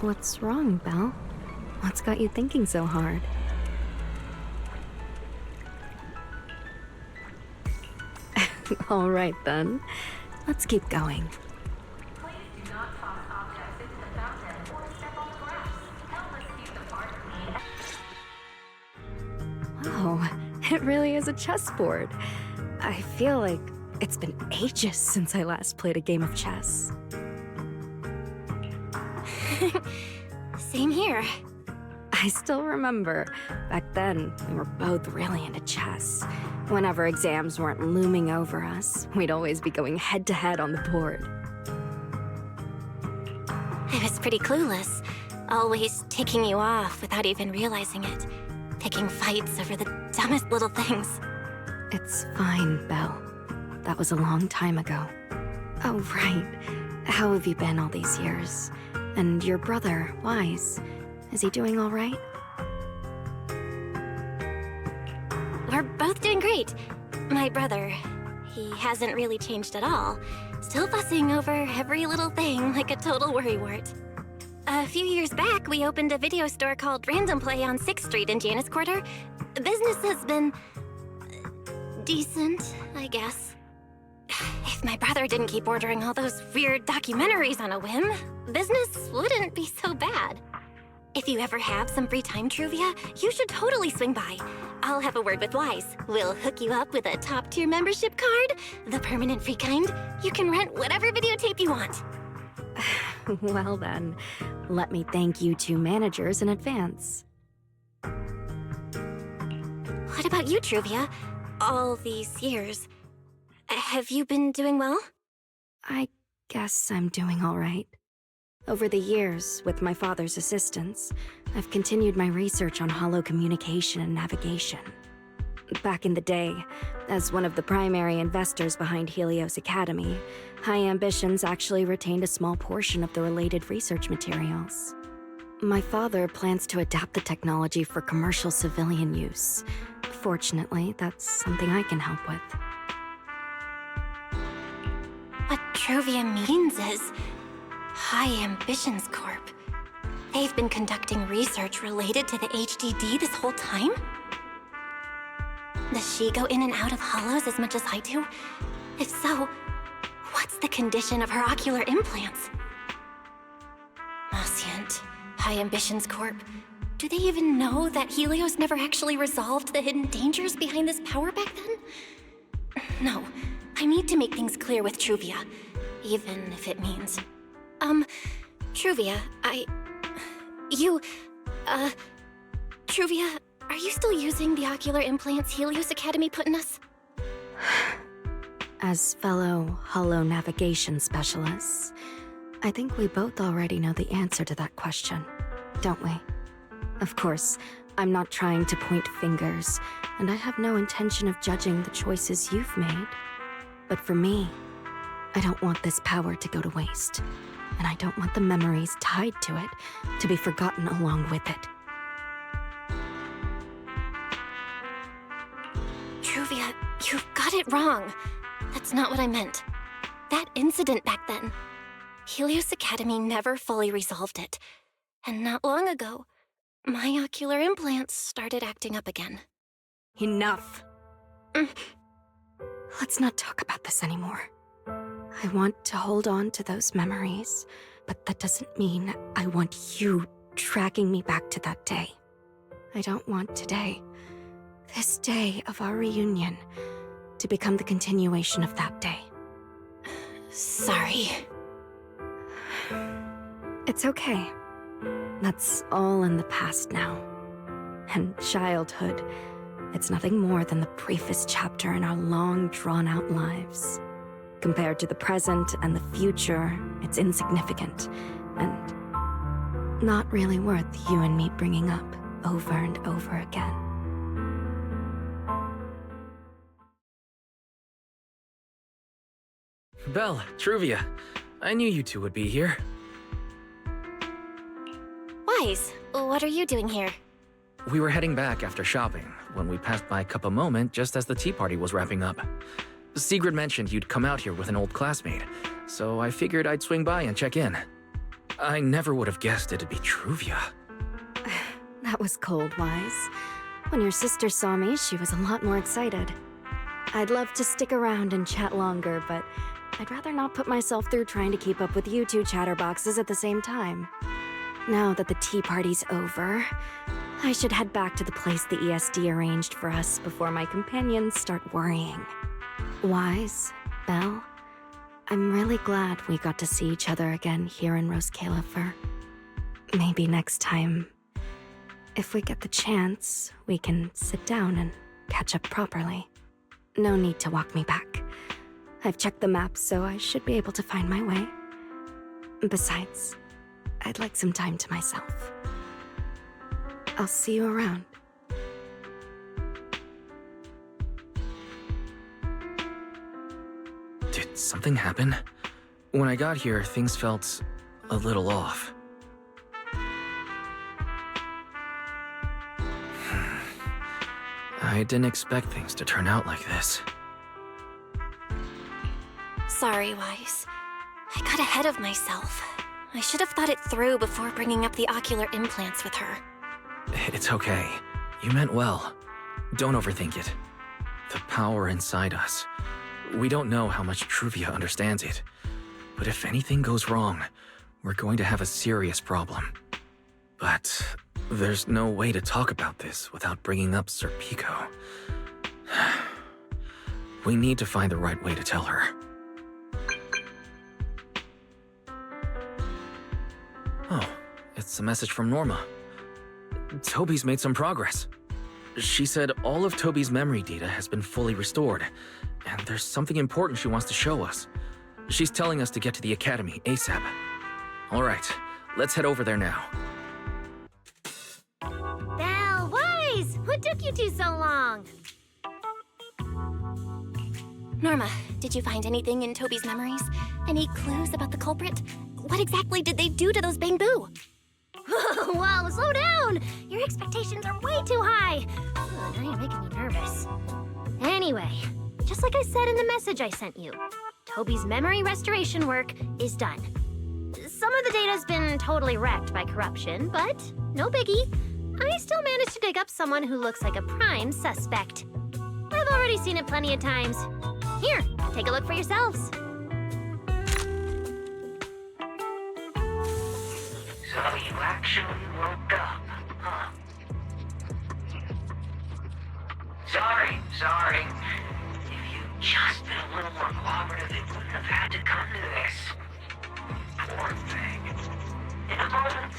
Speaker 6: What's wrong, Belle? What's got you thinking so hard? All right, then. Let's keep going.
Speaker 4: Please do not toss objects into the fountain or step on the grass. Help us keep the party.
Speaker 6: Oh, it really is a chessboard. I feel like it's been ages since I last played a game of chess.
Speaker 12: Same here.
Speaker 6: I still remember. Back then, we were both really into chess. Whenever exams weren't looming over us, we'd always be going head-to-head on the board.
Speaker 12: I was pretty clueless, always ticking you off without even realizing it. Picking fights over the dumbest little things.
Speaker 6: It's fine, Belle. That was a long time ago. Oh, right. How have you been all these years? And your brother, Wise, is he doing all right?
Speaker 12: We're both doing great. My brother, he hasn't really changed at all. Still fussing over every little thing like a total worrywart. A few years back, we opened a video store called Random Play on 6th Street in Janus Quarter. Business has been... decent, I guess. If my brother didn't keep ordering all those weird documentaries on a whim, business wouldn't be so bad. If you ever have some free time, Truvia, you should totally swing by. I'll have a word with Wise. We'll hook you up with a top-tier membership card, the permanent free kind. You can rent whatever videotape you want.
Speaker 6: Well then, let me thank you two managers in advance.
Speaker 12: What about you, Truvia? All these years, have you been doing well?
Speaker 6: I guess I'm doing all right. Over the years, with my father's assistance, I've continued my research on holo communication and navigation. Back in the day, as one of the primary investors behind Helios Academy, High Ambitions actually retained a small portion of the related research materials. My father plans to adapt the technology for commercial civilian use. Fortunately, that's something I can help with.
Speaker 12: What Truvia means is High Ambitions Corp. They've been conducting research related to the HDD this whole time? Does she go in and out of hollows as much as I do? If so, what's the condition of her ocular implants? Marciant, High Ambitions Corp. Do they even know that Helios never actually resolved the hidden dangers behind this power back then? No, I need to make things clear with Truvia, even if it means... Truvia, Truvia, are you still using the ocular implants Helios Academy put in us?
Speaker 6: As fellow holo navigation specialists, I think we both already know the answer to that question, don't we? Of course, I'm not trying to point fingers, and I have no intention of judging the choices you've made. But for me, I don't want this power to go to waste, and I don't want the memories tied to it to be forgotten along with it.
Speaker 12: Truvia, you've got it wrong. That's not what I meant. That incident back then. Helios Academy never fully resolved it. And not long ago, my ocular implants started acting up again.
Speaker 14: Enough. Let's not talk about this anymore. I want to hold on to those memories, but that doesn't mean I want you tracking me back to that day. I don't want today, this day of our reunion, to become the continuation of that day.
Speaker 12: Sorry.
Speaker 14: It's okay. That's all in the past now. And childhood, it's nothing more than the briefest chapter in our long, drawn-out lives. Compared to the present and the future, it's insignificant, and not really worth you and me bringing up over and over again.
Speaker 2: Belle, Truvia, I knew you two would be here.
Speaker 12: Wise, what are you doing here?
Speaker 2: We were heading back after shopping when we passed by Cup a Moment just as the tea party was wrapping up. Sigrid mentioned you'd come out here with an old classmate, so I figured I'd swing by and check in. I never would have guessed it'd be Truvia.
Speaker 14: That was cold, Wise. When your sister saw me, she was a lot more excited. I'd love to stick around and chat longer, but I'd rather not put myself through trying to keep up with you two chatterboxes at the same time. Now that the tea party's over, I should head back to the place the ESD arranged for us before my companions start worrying. Wise, Belle, I'm really glad we got to see each other again here in Roswick. Maybe next time, if we get the chance, we can sit down and catch up properly. No need to walk me back. I've checked the map, so I should be able to find my way. Besides, I'd like some time to myself. I'll see you around.
Speaker 2: Did something happen? When I got here, things felt a little off. I didn't expect things to turn out like this.
Speaker 12: Sorry, Wise. I got ahead of myself. I should have thought it through before bringing up the ocular implants with her.
Speaker 2: It's okay. You meant well. Don't overthink it. The power inside us. We don't know how much Truvia understands it. But if anything goes wrong, we're going to have a serious problem. But there's no way to talk about this without bringing up Serpico. We need to find the right way to tell her. Oh, it's a message from Norma. Toby's made some progress. She said all of Toby's memory data has been fully restored, and there's something important she wants to show us. She's telling us to get to the academy ASAP. All right, let's head over there now.
Speaker 3: Belle, Wise! What took you two so long?
Speaker 12: Norma, did you find anything in Toby's memories? Any clues about the culprit? What exactly did they do to those bamboo?
Speaker 3: Whoa, slow down! Your expectations are way too high. Now you're making me nervous. Anyway, just like I said in the message I sent you, Toby's memory restoration work is done. Some of the data's been totally wrecked by corruption, but no biggie. I still managed to dig up someone who looks like a prime suspect. I've already seen it plenty of times. Here, take a look for yourselves.
Speaker 15: So you actually woke up, huh? Sorry. If you'd just been a little more cooperative, it wouldn't have had to come to this. Poor thing. In a moment,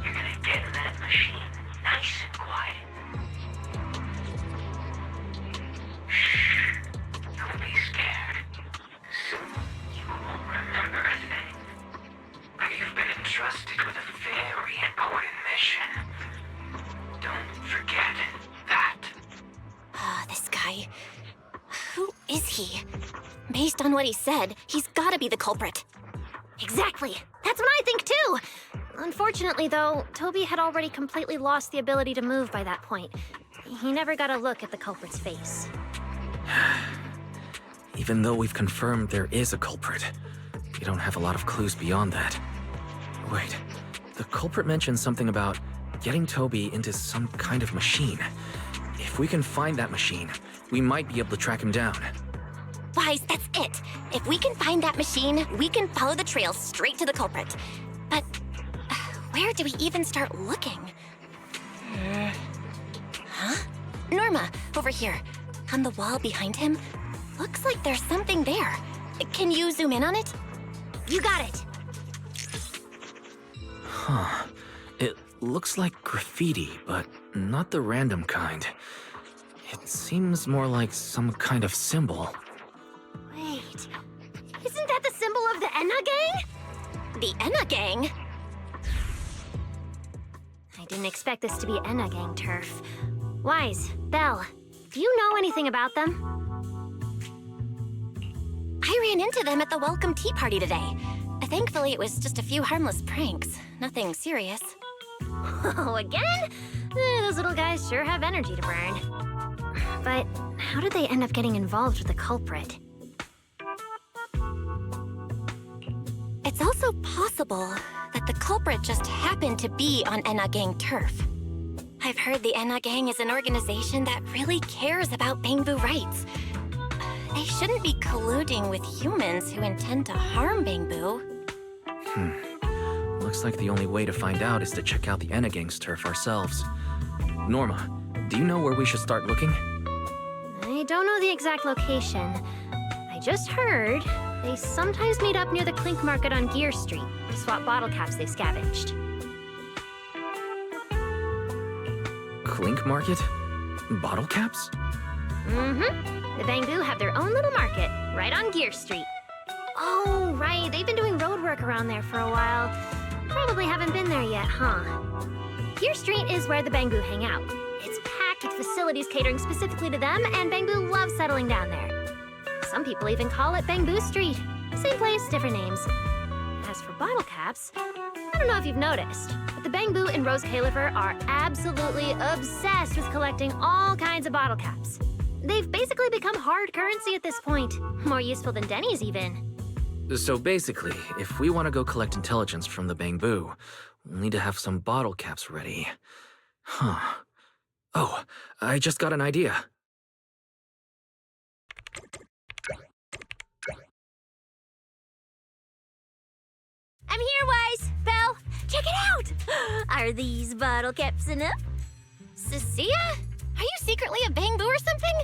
Speaker 15: you're gonna get in that machine, nice and quiet. Shh. Don't be scared. Soon you won't remember a thing. You've been entrusted with a very important mission. Don't forget that.
Speaker 12: This guy. Who is he? Based on what he said, he's gotta be the culprit.
Speaker 3: Exactly. That's what I think too. Unfortunately, though, Toby had already completely lost the ability to move by that point. He never got a look at the culprit's face.
Speaker 2: Even though we've confirmed there is a culprit, we don't have a lot of clues beyond that. Wait, the culprit mentioned something about getting Toby into some kind of machine. If we can find that machine, we might be able to track him down.
Speaker 12: Wise, that's it. If we can find that machine, we can follow the trail straight to the culprit. But where do we even start looking? Huh? Norma, over here. On the wall behind him. Looks like there's something there. Can you zoom in on it? You got it.
Speaker 2: Huh. It looks like graffiti, but not the random kind. It seems more like some kind of symbol.
Speaker 3: Wait, isn't that the symbol of the Enna gang?
Speaker 12: The Enna gang?
Speaker 3: I didn't expect this to be Enna gang turf. Wise, Belle, do you know anything about them?
Speaker 12: I ran into them at the welcome tea party today. Thankfully, it was just a few harmless pranks. Nothing serious.
Speaker 3: Oh, again? Those little guys sure have energy to burn. But how did they end up getting involved with the culprit?
Speaker 12: It's also possible that the culprit just happened to be on Enna gang turf. I've heard the Enna gang is an organization that really cares about Bangbu rights. They shouldn't be colluding with humans who intend to harm Bangbu.
Speaker 2: Looks like the only way to find out is to check out the Enna gang's turf ourselves. Norma, do you know where we should start looking?
Speaker 3: I don't know the exact location. I just heard they sometimes meet up near the Clink Market on Gear Street to swap bottle caps they've scavenged.
Speaker 2: Clink Market? Bottle caps?
Speaker 3: Mm-hmm. The Bangbu have their own little market, right on Gear Street. Oh, right. They've been doing road work around there for a while. Probably haven't been there yet, huh? Gear Street is where the Bangbu hang out. It's packed with facilities catering specifically to them, and Bangbu loves settling down there. Some people even call it Bangbu Street. Same place, different names. As for bottle caps, I don't know if you've noticed, but the Bangbu in Rose Califer are absolutely obsessed with collecting all kinds of bottle caps. They've basically become hard currency at this point. More useful than Denny's, even.
Speaker 2: So basically, if we want to go collect intelligence from the Bangbu, we'll need to have some bottle caps ready. Huh. Oh, I just got an idea.
Speaker 3: I'm here, Wise. Belle, check it out! Are these bottle caps enough?
Speaker 12: Cecilia? Are you secretly a Bangbu or something?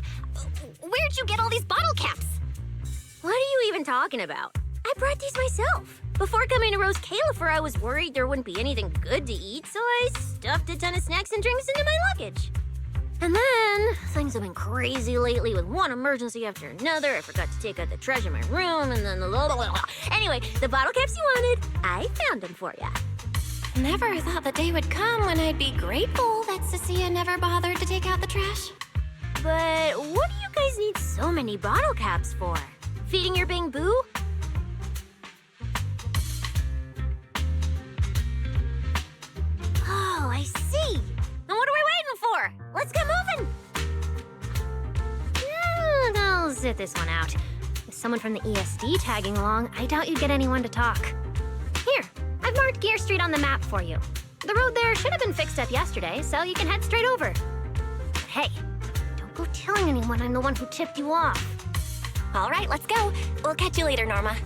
Speaker 12: Where'd you get all these bottle caps?
Speaker 3: What are you even talking about? I brought these myself. Before coming to Rose Califer, I was worried there wouldn't be anything good to eat, so I stuffed a ton of snacks and drinks into my luggage. And then, things have been crazy lately with one emergency after another. I forgot to take out the trash in my room, and then Anyway, the bottle caps you wanted, I found them for ya.
Speaker 12: Never thought the day would come when I'd be grateful that Cecilia never bothered to take out the trash.
Speaker 3: But what do you guys need so many bottle caps for? Feeding your Bangbu? Oh, I see. Then what are we waiting for? Let's get moving. I'll sit this one out. With someone from the ESD tagging along, I doubt you'd get anyone to talk. Here, I've marked Gear Street on the map for you. The road there should have been fixed up yesterday, so you can head straight over. But hey, don't go telling anyone I'm the one who tipped you off.
Speaker 12: All right, let's go. We'll catch you later, Norma.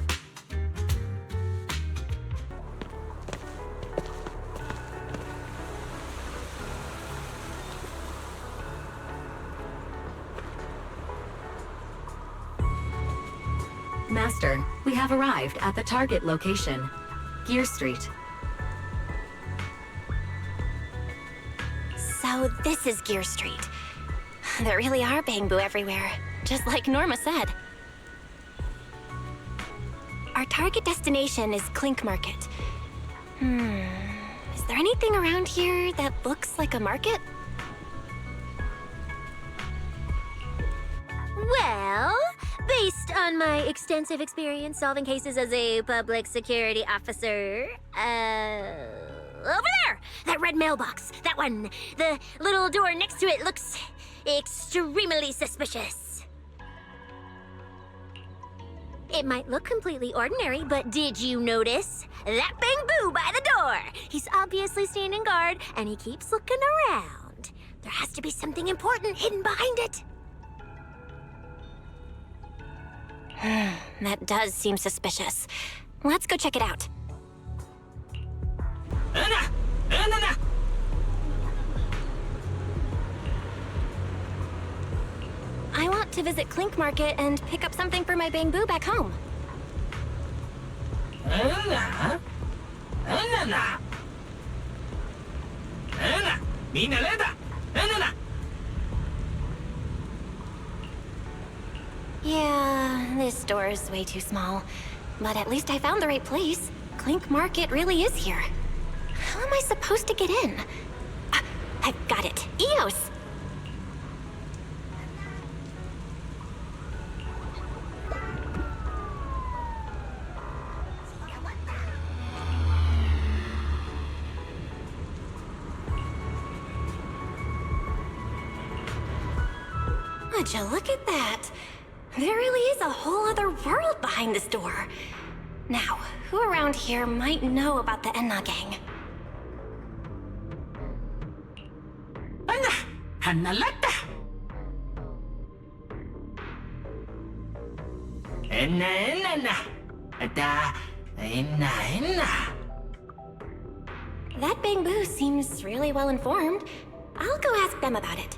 Speaker 5: Master, we have arrived at the target location, Gear Street.
Speaker 12: So this is Gear Street. There really are Bangbu everywhere, just like Norma said. Our target destination is Clink Market. Is there anything around here that looks like a market?
Speaker 3: Well, based on my extensive experience solving cases as a public security officer, over there! That red mailbox, that one. The little door next to it looks extremely suspicious. It might look completely ordinary, but did you notice? That bamboo by the door! He's obviously standing guard, and he keeps looking around. There has to be something important hidden behind it.
Speaker 12: That does seem suspicious. Let's go check it out. I want to visit Clink Market and pick up something for my bamboo back home. Yeah, this store is way too small. But at least I found the right place. Clink Market really is here. How am I supposed to get in? I've got it. Eos! Would you look at that? There really is a whole other world behind this door. Now, who around here might know about the Enna gang? That bamboo seems really well informed. I'll go ask them about it.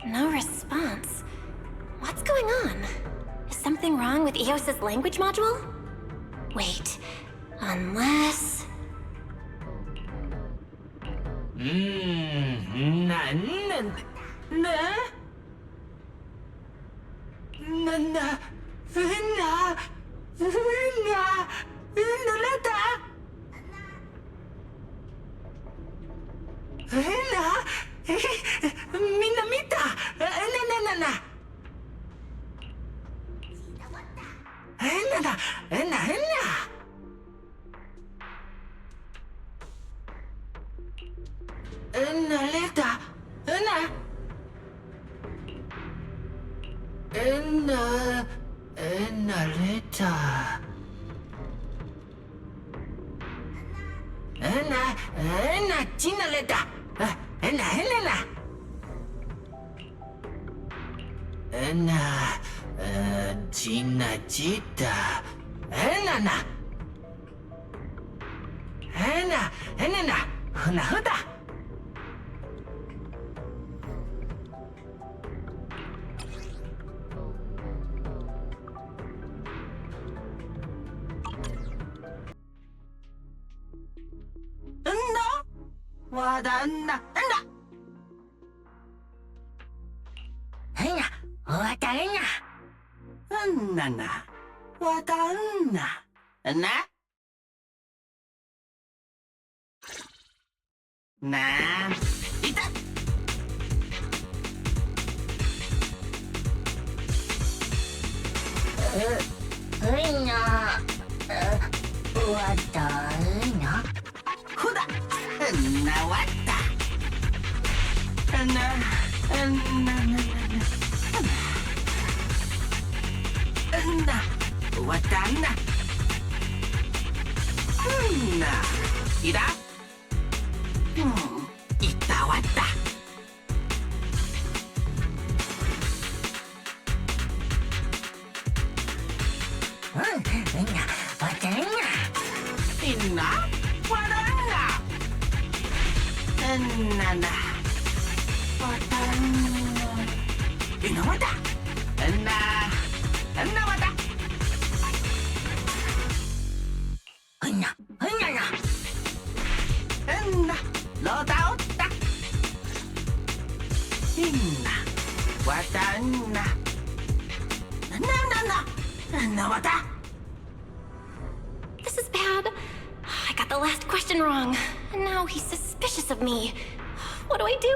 Speaker 12: No response. What's going on? Is something wrong with Eos's language module? Wait, unless... This is bad. I got the last question wrong. And now he's suspicious of me. What do I do?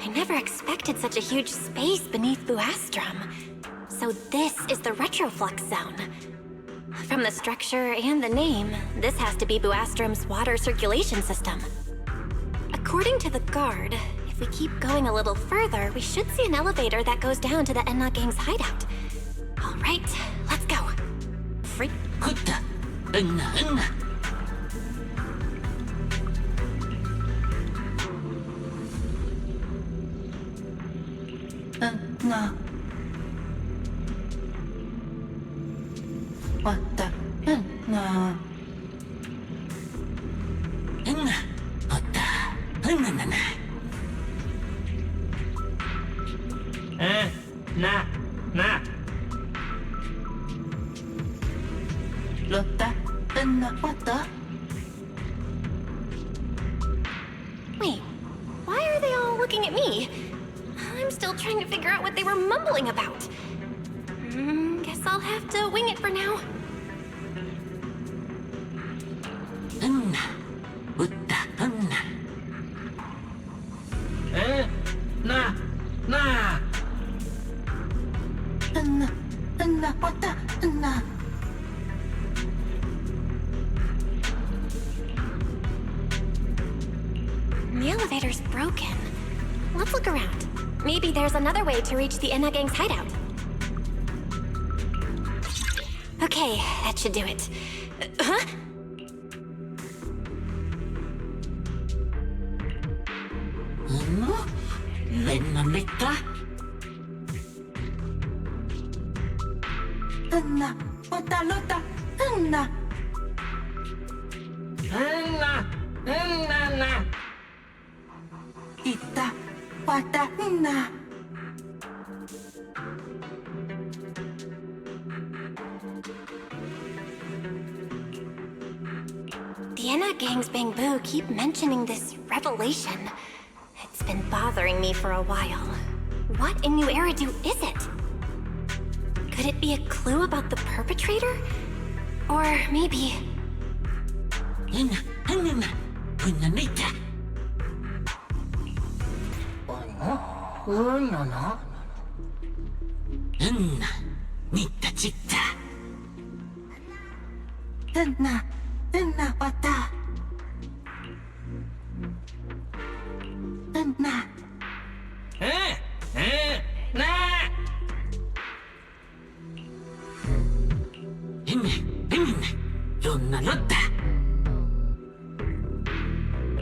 Speaker 12: I never expected such a huge space beneath Buastrum. So this is the retroflux zone. From the structure and the name, this has to be Buastrum's water circulation system. According to the guard, if we keep going a little further, we should see an elevator that goes down to the Enna Gang's hideout. All right, let's go. Wait, why are they all looking at me? I'm still trying to figure out what they were mumbling about. Guess I'll have to wing it for now. The elevator's broken. Let's look around. Maybe there's another way to reach the Enna Gang's hideout. Okay, that should do it. Huh? The Enna Gang's Bangbu keep mentioning this revelation. It's been bothering me for a while. What in New Eridu is it? Could it be a clue about the perpetrator? Or maybe...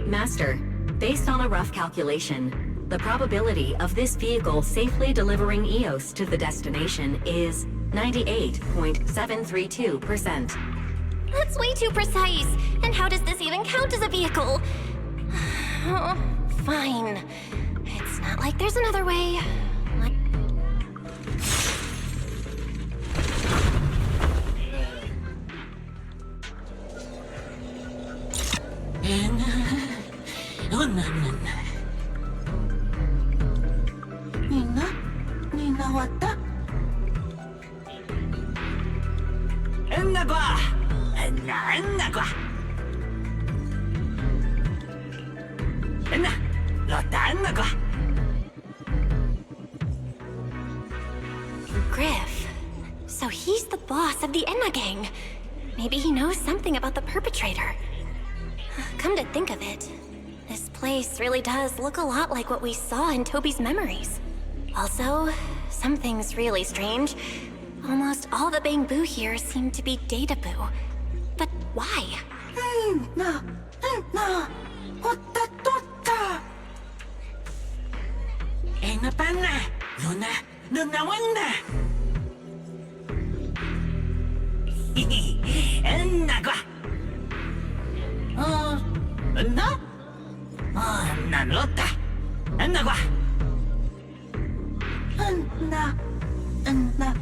Speaker 16: Master, based on a rough calculation, the probability of this vehicle safely delivering Eos to the destination is 98.732%.
Speaker 12: That's way too precise! And how does this even count as a vehicle? Oh, fine. It's not like there's another way. Griff. So he's the boss of the Enna Gang. Maybe he knows something about the perpetrator. Come to think of it, this place really does look a lot like what we saw in Toby's memories. Also, something's really strange. Almost all the Bangbu here seem to be Databu. But why?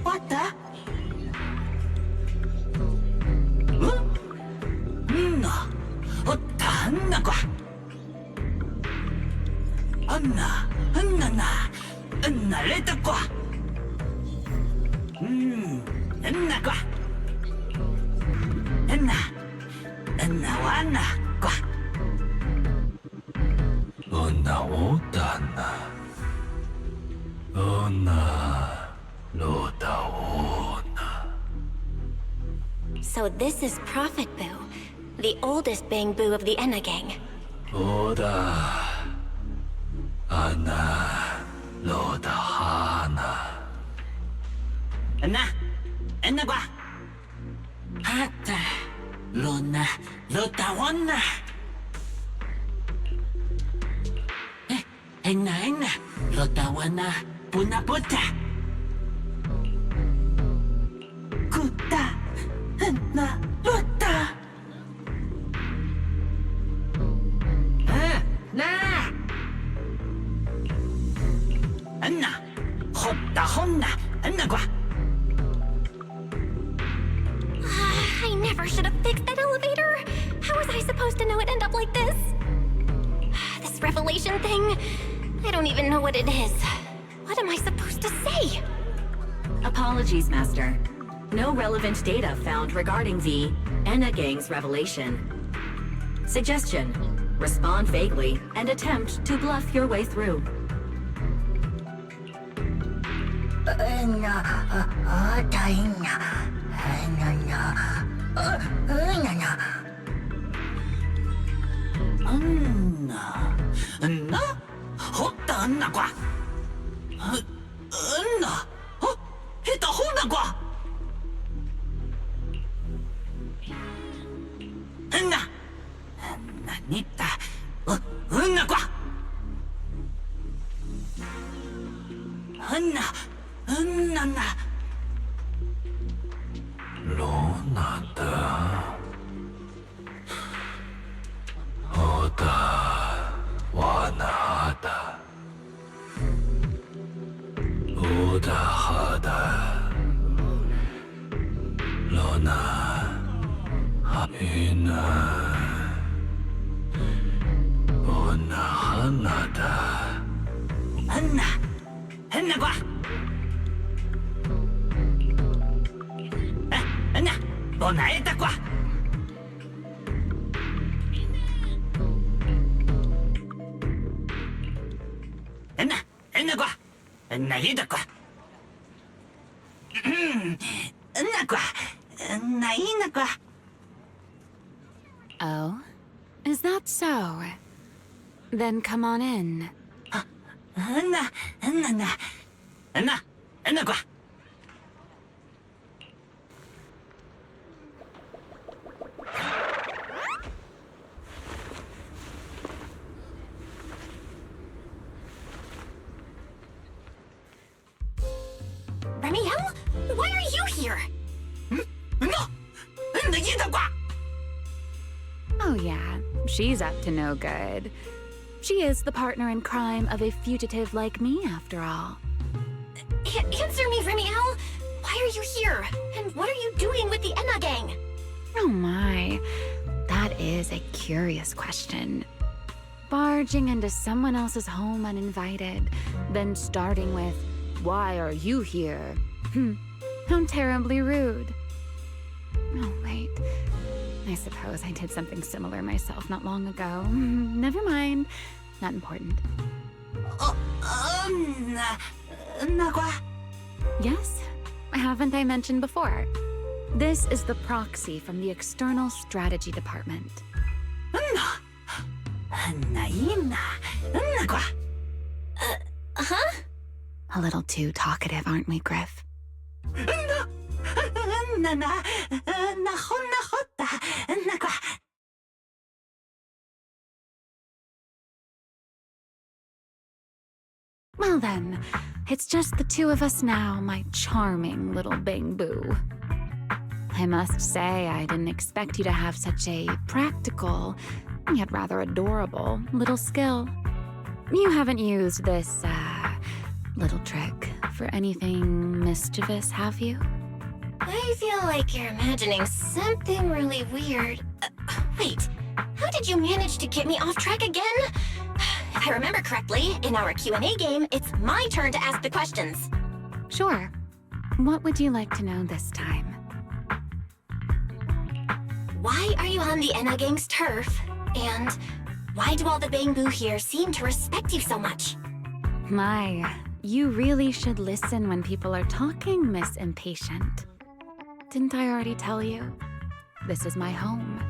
Speaker 15: what the?
Speaker 12: So this is Prophet Boo, the oldest Bang Boo of the Enna gang. I never should have fixed that elevator. How was I supposed to know it'd end up like this? This revelation thing, I don't even know what it is. What am I supposed to say?
Speaker 16: Apologies, Master. No relevant data found regarding the Enna Gang's revelation. Suggestion: respond vaguely and attempt to bluff your way through.
Speaker 5: Oh? Is that so? Then come on in.
Speaker 12: Remielle? Why are you here?
Speaker 5: Oh yeah, she's up to no good. She is the partner in crime of a fugitive like me, after all.
Speaker 12: Answer me, Remielle! Why are you here? And what are you doing with the Enna gang?
Speaker 5: Oh my, that is a curious question. Barging into someone else's home uninvited, then starting with, "Why are you here?" How terribly rude. Oh, wait. I suppose I did something similar myself not long ago. Never mind. Not important. Yes? Haven't I mentioned before? This is the proxy from the External Strategy Department.
Speaker 12: Huh?
Speaker 5: A little too talkative, aren't we, Griff? Well then, it's just the two of us now, my charming little Bang Boo. I must say, I didn't expect you to have such a practical, yet rather adorable, little skill. You haven't used this, little trick for anything mischievous, have you?
Speaker 12: I feel like you're imagining something really weird. Wait, how did you manage to get me off track again? If I remember correctly, in our Q&A game, it's my turn to ask the questions.
Speaker 5: Sure. What would you like to know this time?
Speaker 12: Why are you on the Enna Gang's turf? And why do all the Bangbu here seem to respect you so much?
Speaker 5: My, you really should listen when people are talking, Miss Impatient. Didn't I already tell you? This is my home.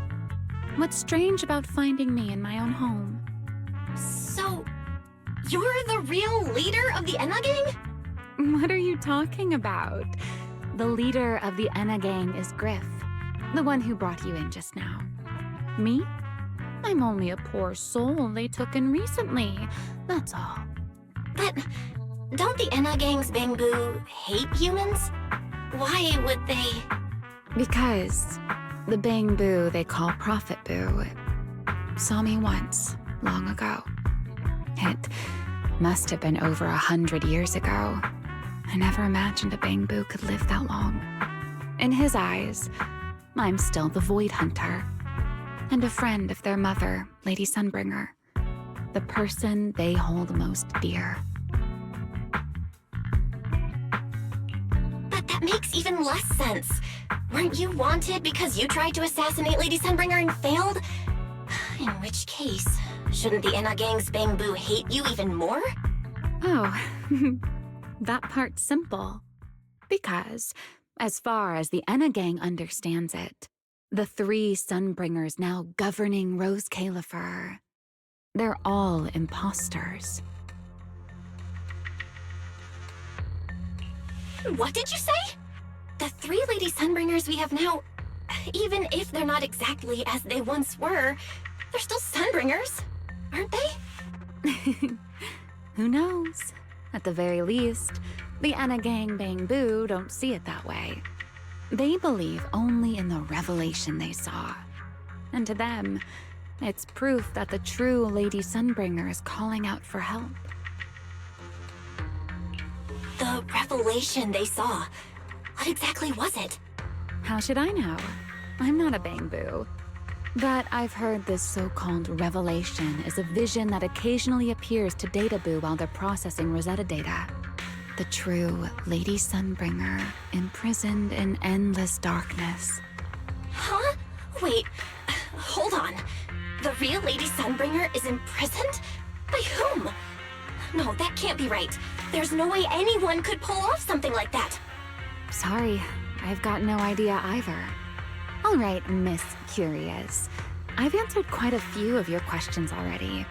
Speaker 5: What's strange about finding me in my own home?
Speaker 12: So, you're the real leader of the Enna Gang?
Speaker 5: What are you talking about? The leader of the Enna Gang is Griff, the one who brought you in just now. Me? I'm only a poor soul they took in recently, that's all.
Speaker 12: But don't the Enna Gang's Bangbu hate humans? Why would they?
Speaker 5: Because the Bangbu they call Prophet Boo saw me once, long ago. It must have been over 100 years ago. I never imagined a Bangbu could live that long. In his eyes, I'm still the Void Hunter, and a friend of their mother, Lady Sunbringer, the person they hold most dear.
Speaker 12: But that makes even less sense. Weren't you wanted because you tried to assassinate Lady Sunbringer and failed? In which case, shouldn't the Enna Gang's Bangbu hate you even more?
Speaker 5: Oh, that part's simple. Because, as far as the Enna Gang understands it, the 3 Sunbringers now governing Rose Califer, they're all imposters.
Speaker 12: What did you say? The 3 Lady Sunbringers we have now, even if they're not exactly as they once were, they're still Sunbringers, aren't they?
Speaker 5: Who knows? At the very least, the Enna Gang Bangbu don't see it that way. They believe only in the revelation they saw. And to them, it's proof that the true Lady Sunbringer is calling out for help.
Speaker 12: The revelation they saw, what exactly was it?
Speaker 5: How should I know? I'm not a Bangbu. But I've heard this so-called revelation is a vision that occasionally appears to Databoo while they're processing Rosetta data. The true Lady Sunbringer, imprisoned in endless darkness.
Speaker 12: Huh? Wait, hold on. The real Lady Sunbringer is imprisoned? By whom? No, that can't be right. There's no way anyone could pull off something like that.
Speaker 5: Sorry, I've got no idea either. All right, Miss Curious. I've answered quite a few of your questions already.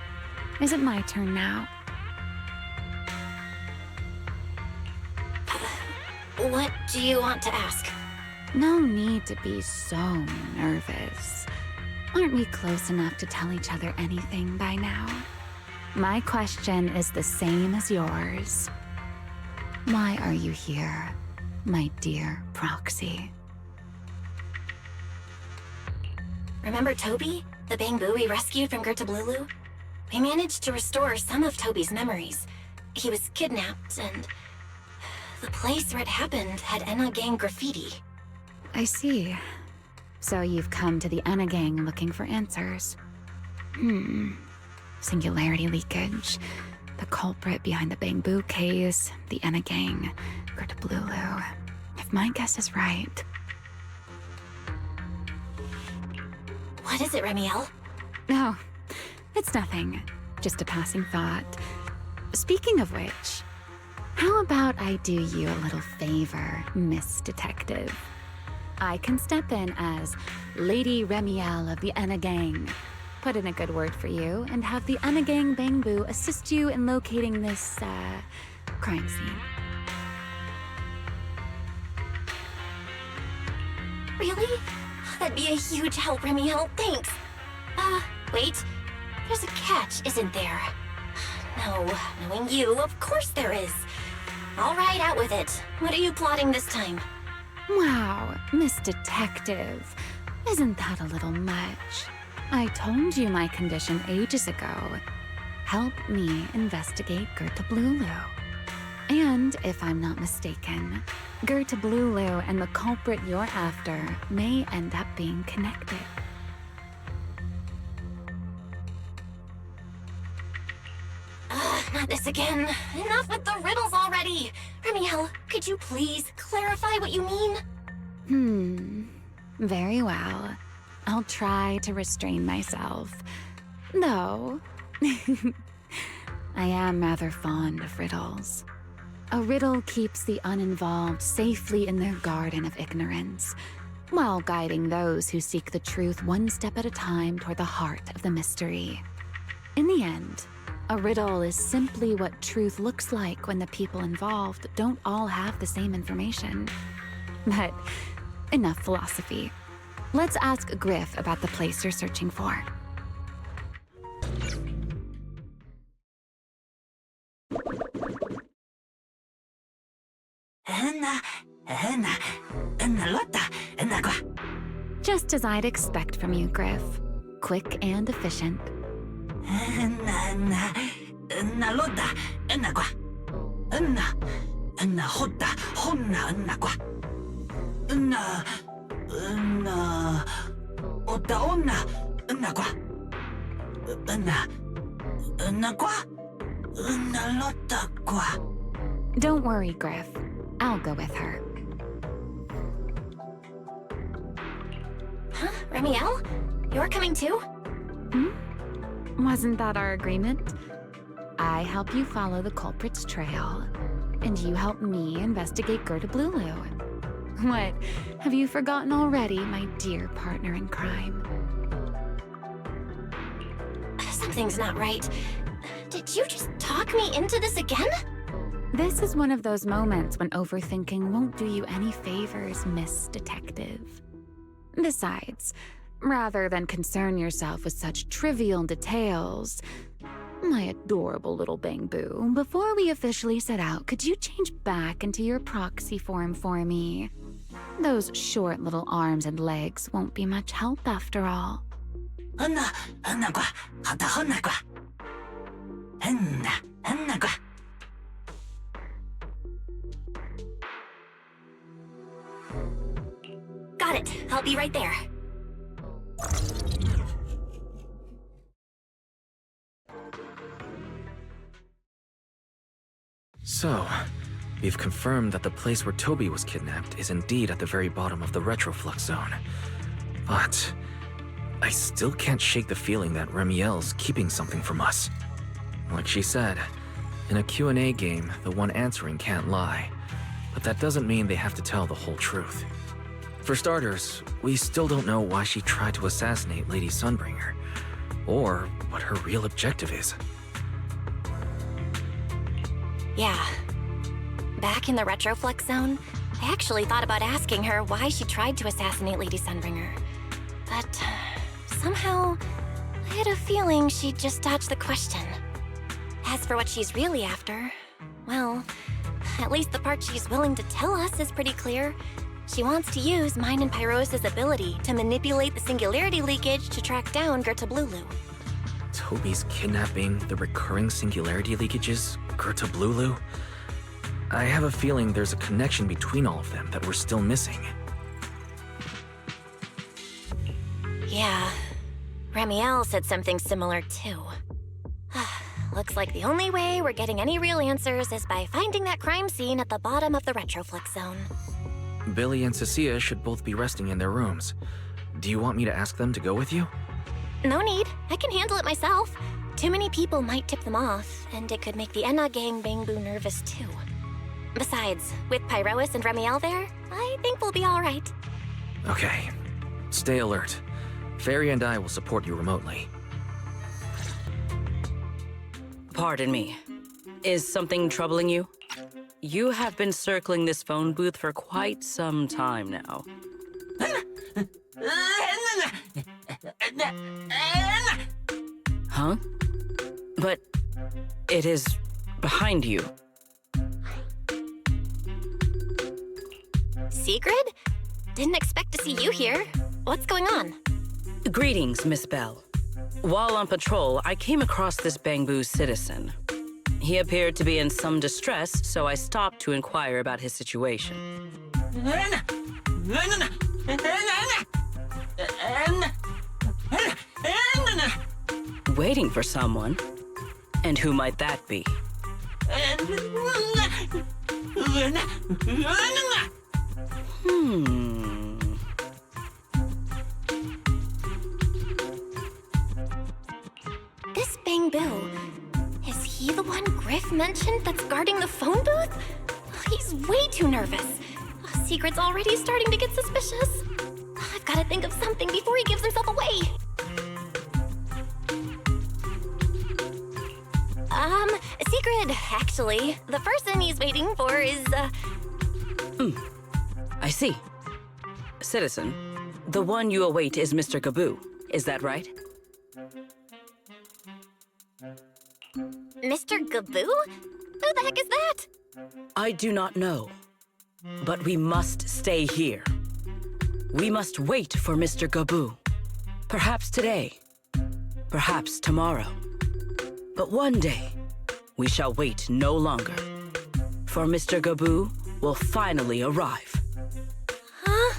Speaker 5: Is it my turn now?
Speaker 12: What do you want to ask?
Speaker 5: No need to be so nervous. Aren't we close enough to tell each other anything by now? My question is the same as yours. Why are you here, my dear Proxy?
Speaker 12: Remember Toby, the Bangbu we rescued from Girtablullu? We managed to restore some of Toby's memories. He was kidnapped, and the place where it happened had Enna Gang graffiti.
Speaker 5: I see. So you've come to the Enna Gang looking for answers. Singularity leakage, the culprit behind the Bangbu case, the Enna Gang, Girtablullu. If my guess is right.
Speaker 12: What is it, Remielle?
Speaker 5: No, it's nothing. Just a passing thought. Speaking of which, how about I do you a little favor, Miss Detective? I can step in as Lady Remielle of the Enna Gang, put in a good word for you, and have the Enna Gang Bangbu assist you in locating this, crime scene.
Speaker 12: Really? That'd be a huge help, Remielle. Thanks. Wait. There's a catch, isn't there? No, knowing you, of course there is. All right, out with it. What are you plotting this time?
Speaker 5: Wow, Miss Detective. Isn't that a little much? I told you my condition ages ago. Help me investigate Girtablullu. And if I'm not mistaken, Girtablullu and the culprit you're after may end up being connected.
Speaker 12: Not this again. Enough with the riddles already. Remielle, could you please clarify what you mean?
Speaker 5: Very well. I'll try to restrain myself. Though, I am rather fond of riddles. A riddle keeps the uninvolved safely in their garden of ignorance, while guiding those who seek the truth one step at a time toward the heart of the mystery. In the end, a riddle is simply what truth looks like when the people involved don't all have the same information. But enough philosophy. Let's ask Griff about the place you're searching for. Just as I'd expect from you, Griff. Quick and efficient. Don't worry, Griff. I'll go with her.
Speaker 12: Huh? Remielle? You're coming too?
Speaker 5: Wasn't that our agreement? I help you follow the culprit's trail, and you help me investigate Girtablullu. What, have you forgotten already, my dear partner in crime?
Speaker 12: Something's not right. Did you just talk me into this again?
Speaker 5: This is one of those moments when overthinking won't do you any favors, Miss Detective. Besides, rather than concern yourself with such trivial details, my adorable little Bangbu, before we officially set out, could you change back into your proxy form for me? Those short little arms and legs won't be much help after all.
Speaker 12: Got it. I'll be right there.
Speaker 2: So, we've confirmed that the place where Toby was kidnapped is indeed at the very bottom of the retroflux zone. But I still can't shake the feeling that Remielle's keeping something from us. Like she said, in a Q&A game, the one answering can't lie. But that doesn't mean they have to tell the whole truth. For starters, we still don't know why she tried to assassinate Lady Sunbringer, or what her real objective is.
Speaker 12: Yeah. Back in the retroflux zone, I actually thought about asking her why she tried to assassinate Lady Sunbringer. But somehow, I had a feeling she'd just dodge the question. As for what she's really after, well, at least the part she's willing to tell us is pretty clear. She wants to use mine and Pyros' ability to manipulate the singularity leakage to track down Girtablullu.
Speaker 2: Toby's kidnapping, the recurring singularity leakages, Girtablullu? I have a feeling there's a connection between all of them that we're still missing.
Speaker 12: Yeah. Remielle said something similar too. Looks like the only way we're getting any real answers is by finding that crime scene at the bottom of the retroflux zone.
Speaker 2: Billy and Cecilia should both be resting in their rooms. Do you want me to ask them to go with you?
Speaker 12: No need. I can handle it myself. Too many people might tip them off, and it could make the Enna gang Bangbu nervous too. Besides, with Pyrois and Remielle there, I think we'll be all right.
Speaker 2: Okay. Stay alert. Fairy and I will support you remotely.
Speaker 11: Pardon me. Is something troubling you? You have been circling this phone booth for quite some time now. Huh? But it is behind you.
Speaker 12: Sigrid? Didn't expect to see you here. What's going on?
Speaker 11: Greetings, Miss Belle. While on patrol, I came across this Bangbu citizen. He appeared to be in some distress, so I stopped to inquire about his situation. Waiting for someone? And who might that be?
Speaker 12: This Bang Bill, is he the one Griff mentioned that's guarding the phone booth? He's way too nervous. Sigrid's already starting to get suspicious. I've got to think of something before he gives himself away. Sigrid, actually. The person he's waiting for is,
Speaker 11: I see. Citizen, the one you await is Mr. Gaboo. Is that right?
Speaker 12: Mr. Gaboo? Who the heck is that?
Speaker 11: I do not know. But we must stay here. We must wait for Mr. Gaboo. Perhaps today. Perhaps tomorrow. But one day, we shall wait no longer. For Mr. Gaboo will finally arrive.
Speaker 12: Huh?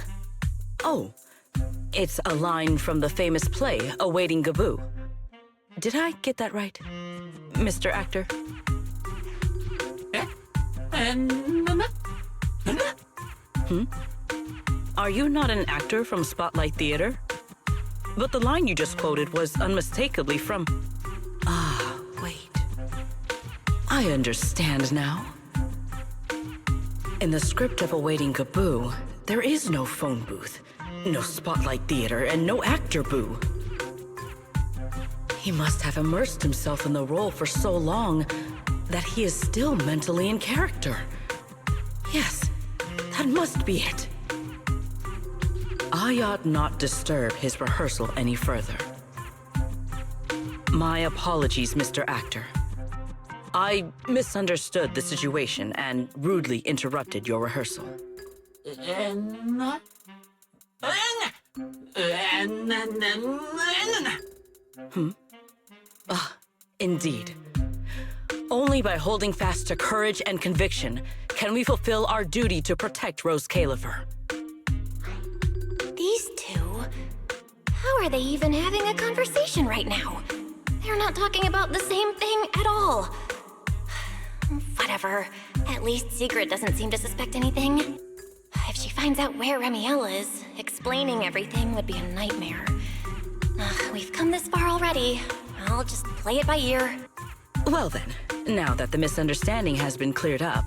Speaker 11: Oh, it's a line from the famous play, Awaiting Gaboo. Did I get that right, Mr. Actor? Are you not an actor from Spotlight Theater? But the line you just quoted was unmistakably from... Ah, wait. I understand now. In the script of Awaiting Gaboo, there is no phone booth, no Spotlight Theater, and no actor boo. He must have immersed himself in the role for so long that he is still mentally in character. Yes, that must be it. I ought not disturb his rehearsal any further. My apologies, Mr. Actor. I misunderstood the situation and rudely interrupted your rehearsal. Indeed. Only by holding fast to courage and conviction can we fulfill our duty to protect Rose Califer.
Speaker 12: These two? How are they even having a conversation right now? They're not talking about the same thing at all. Whatever. At least Sigrid doesn't seem to suspect anything. If she finds out where Remielle is, explaining everything would be a nightmare. We've come this far already. I'll just play it by ear.
Speaker 11: Well then, now that the misunderstanding has been cleared up,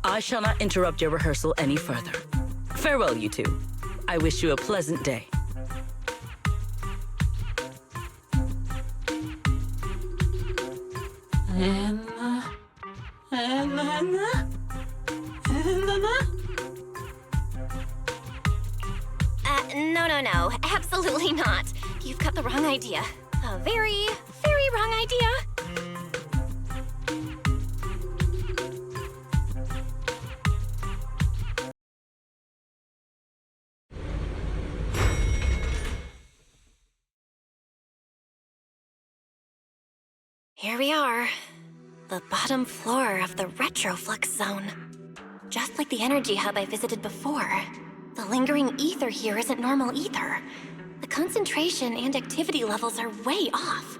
Speaker 11: I shall not interrupt your rehearsal any further. Farewell, you two. I wish you a pleasant day.
Speaker 12: No. Absolutely not. You've got the wrong idea. A very, very wrong idea. Here we are. The bottom floor of the Retroflux Zone. Just like the energy hub I visited before. The lingering ether here isn't normal either. The concentration and activity levels are way off.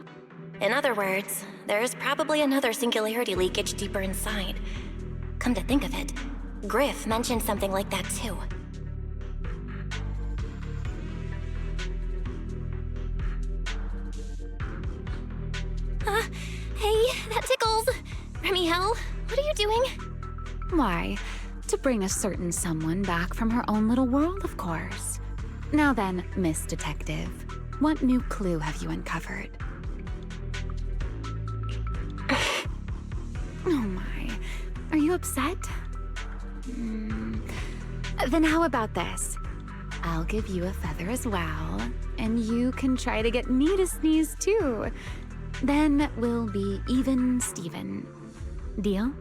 Speaker 12: In other words, there's probably another singularity leakage deeper inside. Come to think of it, Griff mentioned something like that too. Hey, that tickles. Remielle, what are you doing?
Speaker 5: Why, to bring a certain someone back from her own little world, of course. Now then, Miss Detective, what new clue have you uncovered? Oh my, are you upset? Then how about this? I'll give you a feather as well, and you can try to get me to sneeze too. Then we'll be even Steven. Deal?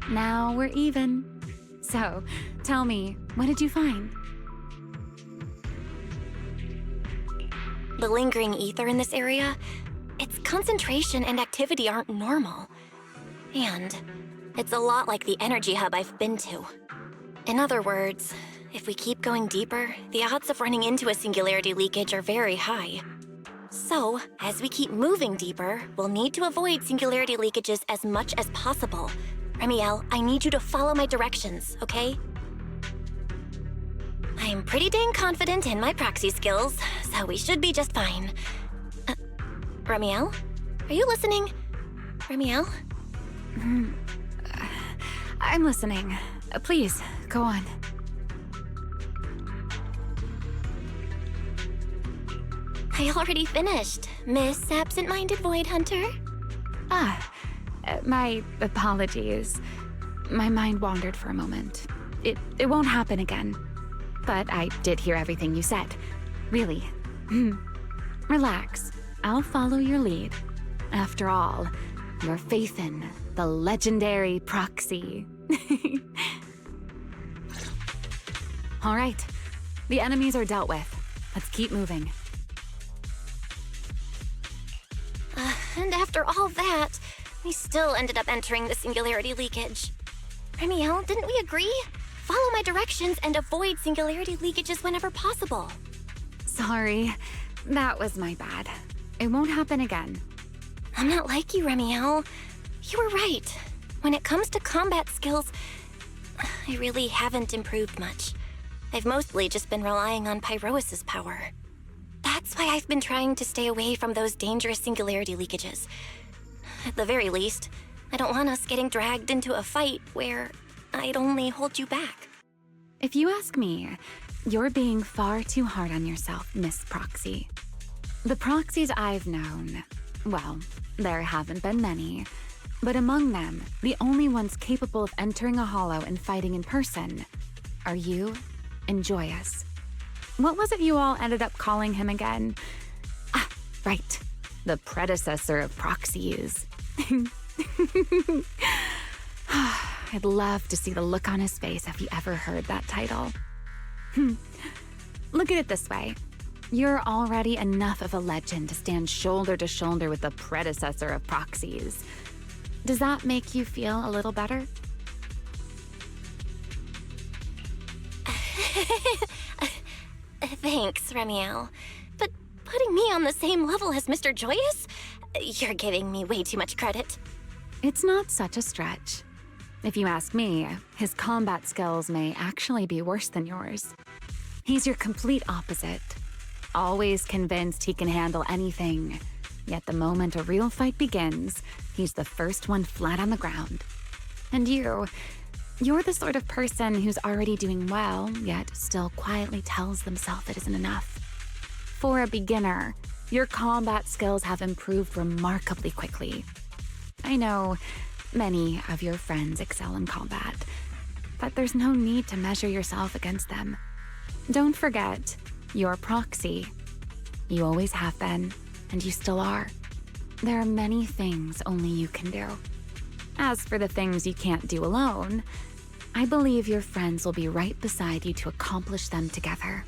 Speaker 5: Now we're even. So, tell me, what did you find?
Speaker 12: The lingering ether in this area, its concentration and activity aren't normal. And it's a lot like the energy hub I've been to. In other words, if we keep going deeper, the odds of running into a singularity leakage are very high. So, as we keep moving deeper, we'll need to avoid singularity leakages as much as possible. Remielle, I need you to follow my directions, okay? I'm pretty dang confident in my proxy skills, so we should be just fine. Remielle? Are you listening? Remielle?
Speaker 5: I'm listening. Please, go on.
Speaker 12: I already finished, Miss Absent-Minded Void Hunter.
Speaker 5: My apologies. My mind wandered for a moment. It won't happen again. But I did hear everything you said. Really. Relax. I'll follow your lead. After all, your faith in the legendary proxy. All right. The enemies are dealt with. Let's keep moving.
Speaker 12: And after all that, we still ended up entering the singularity leakage. Remielle, didn't we agree? Follow my directions and avoid singularity leakages whenever possible.
Speaker 5: Sorry. That was my bad. It won't happen again.
Speaker 12: I'm not like you, Remielle. You were right. When it comes to combat skills, I really haven't improved much. I've mostly just been relying on Pyrois's power. That's why I've been trying to stay away from those dangerous singularity leakages. At the very least, I don't want us getting dragged into a fight where I'd only hold you back.
Speaker 5: If you ask me, you're being far too hard on yourself, Miss Proxy. The proxies I've known, well, there haven't been many, but among them, the only ones capable of entering a hollow and fighting in person are you and Joyous. What was it you all ended up calling him again? Ah, right. The predecessor of proxies. I'd love to see the look on his face if he ever heard that title. Look at it this way. You're already enough of a legend to stand shoulder to shoulder with the predecessor of proxies. Does that make you feel a little better?
Speaker 12: Thanks, Remielle. But putting me on the same level as Mr. Joyous? You're giving me way too much credit.
Speaker 5: It's not such a stretch. If you ask me, his combat skills may actually be worse than yours. He's your complete opposite. Always convinced he can handle anything. Yet the moment a real fight begins, he's the first one flat on the ground. And you're the sort of person who's already doing well, yet still quietly tells themselves it isn't enough. For a beginner, your combat skills have improved remarkably quickly. I know many of your friends excel in combat, but there's no need to measure yourself against them. Don't forget, you're proxy. You always have been, and you still are. There are many things only you can do. As for the things you can't do alone, I believe your friends will be right beside you to accomplish them together.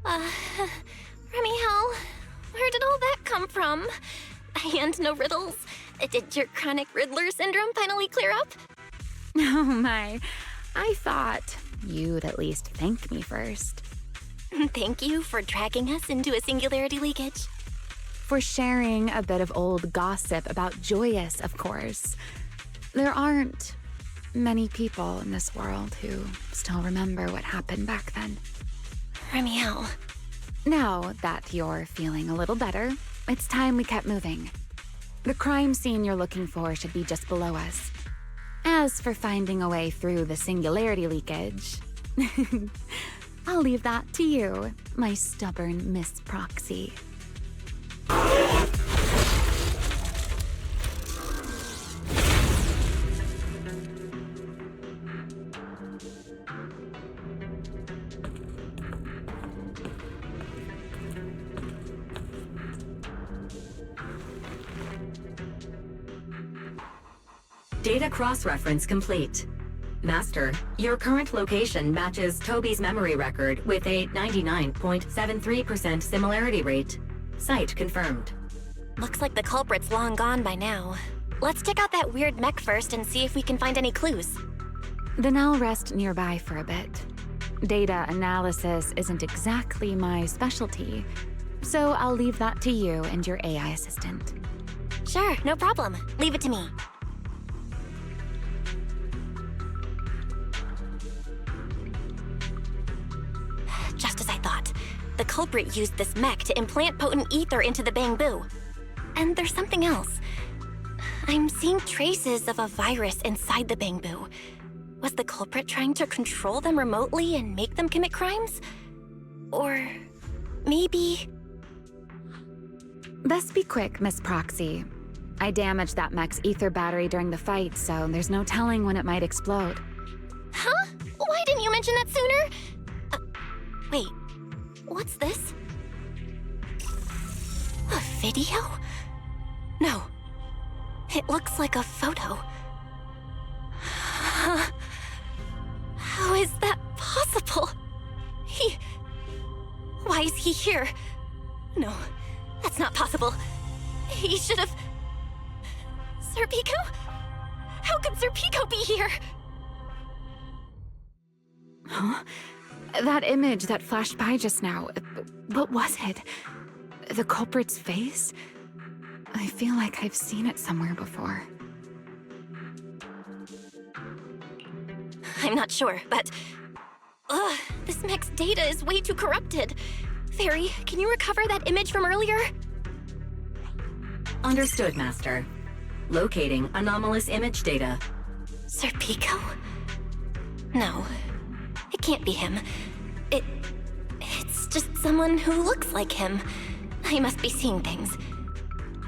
Speaker 12: Remielle, where did all that come from? And no riddles? Did your chronic Riddler syndrome finally clear up?
Speaker 5: Oh my, I thought you'd at least thank me first.
Speaker 12: Thank you for dragging us into a singularity leakage.
Speaker 5: For sharing a bit of old gossip about Joyous, of course. There aren't many people in this world who still remember what happened back then.
Speaker 12: Remielle.
Speaker 5: Now that you're feeling a little better, it's time we kept moving. The crime scene you're looking for should be just below us. As for finding a way through the singularity leakage, I'll leave that to you, my stubborn Miss Proxy.
Speaker 16: Data cross-reference complete. Master, your current location matches Toby's memory record with a 99.73% similarity rate. Site confirmed.
Speaker 12: Looks like the culprit's long gone by now. Let's check out that weird mech first and see if we can find any clues.
Speaker 5: Then I'll rest nearby for a bit. Data analysis isn't exactly my specialty, so I'll leave that to you and your AI assistant.
Speaker 12: Sure, no problem. Leave it to me. Just as I thought. The culprit used this mech to implant potent ether into the bamboo. And there's something else. I'm seeing traces of a virus inside the bamboo. Was the culprit trying to control them remotely and make them commit crimes? Or maybe...
Speaker 5: Best be quick, Miss Proxy. I damaged that mech's ether battery during the fight, so there's no telling when it might explode.
Speaker 12: Huh? Why didn't you mention that sooner? Wait, what's this? A video? No. It looks like a photo. How is that possible? Why is he here? No, that's not possible. He should have... Serpico? How could Serpico be here?
Speaker 5: Huh? That image that flashed by just now, what was it? The culprit's face? I feel like I've seen it somewhere before.
Speaker 12: I'm not sure, but... this mech's data is way too corrupted. Fairy, can you recover that image from earlier?
Speaker 16: Understood, Master. Locating anomalous image data.
Speaker 12: Serpico? No, it can't be him. It's just someone who looks like him. I must be seeing things.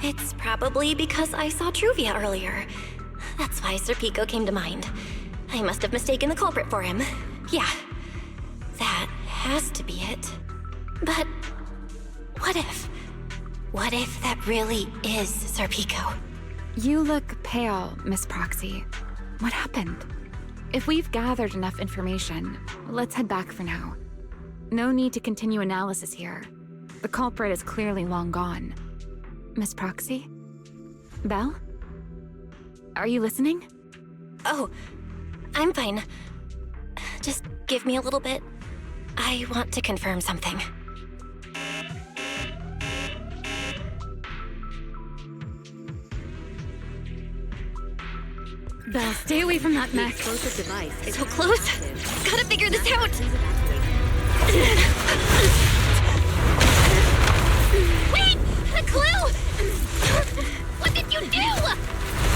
Speaker 12: It's probably because I saw Truvia earlier. That's why Serpico came to mind. I must have mistaken the culprit for him. Yeah, that has to be it. But what if? What if that really is Serpico?
Speaker 5: You look pale, Miss Proxy. What happened? If we've gathered enough information, let's head back for now. No need to continue analysis here. The culprit is clearly long gone. Miss Proxy? Belle? Are you listening?
Speaker 12: Oh, I'm fine. Just give me a little bit. I want to confirm something.
Speaker 5: Belle, stay away from that mess.
Speaker 16: Explosive device is
Speaker 12: So close! Gotta figure this out! Wait! A clue! What did you do?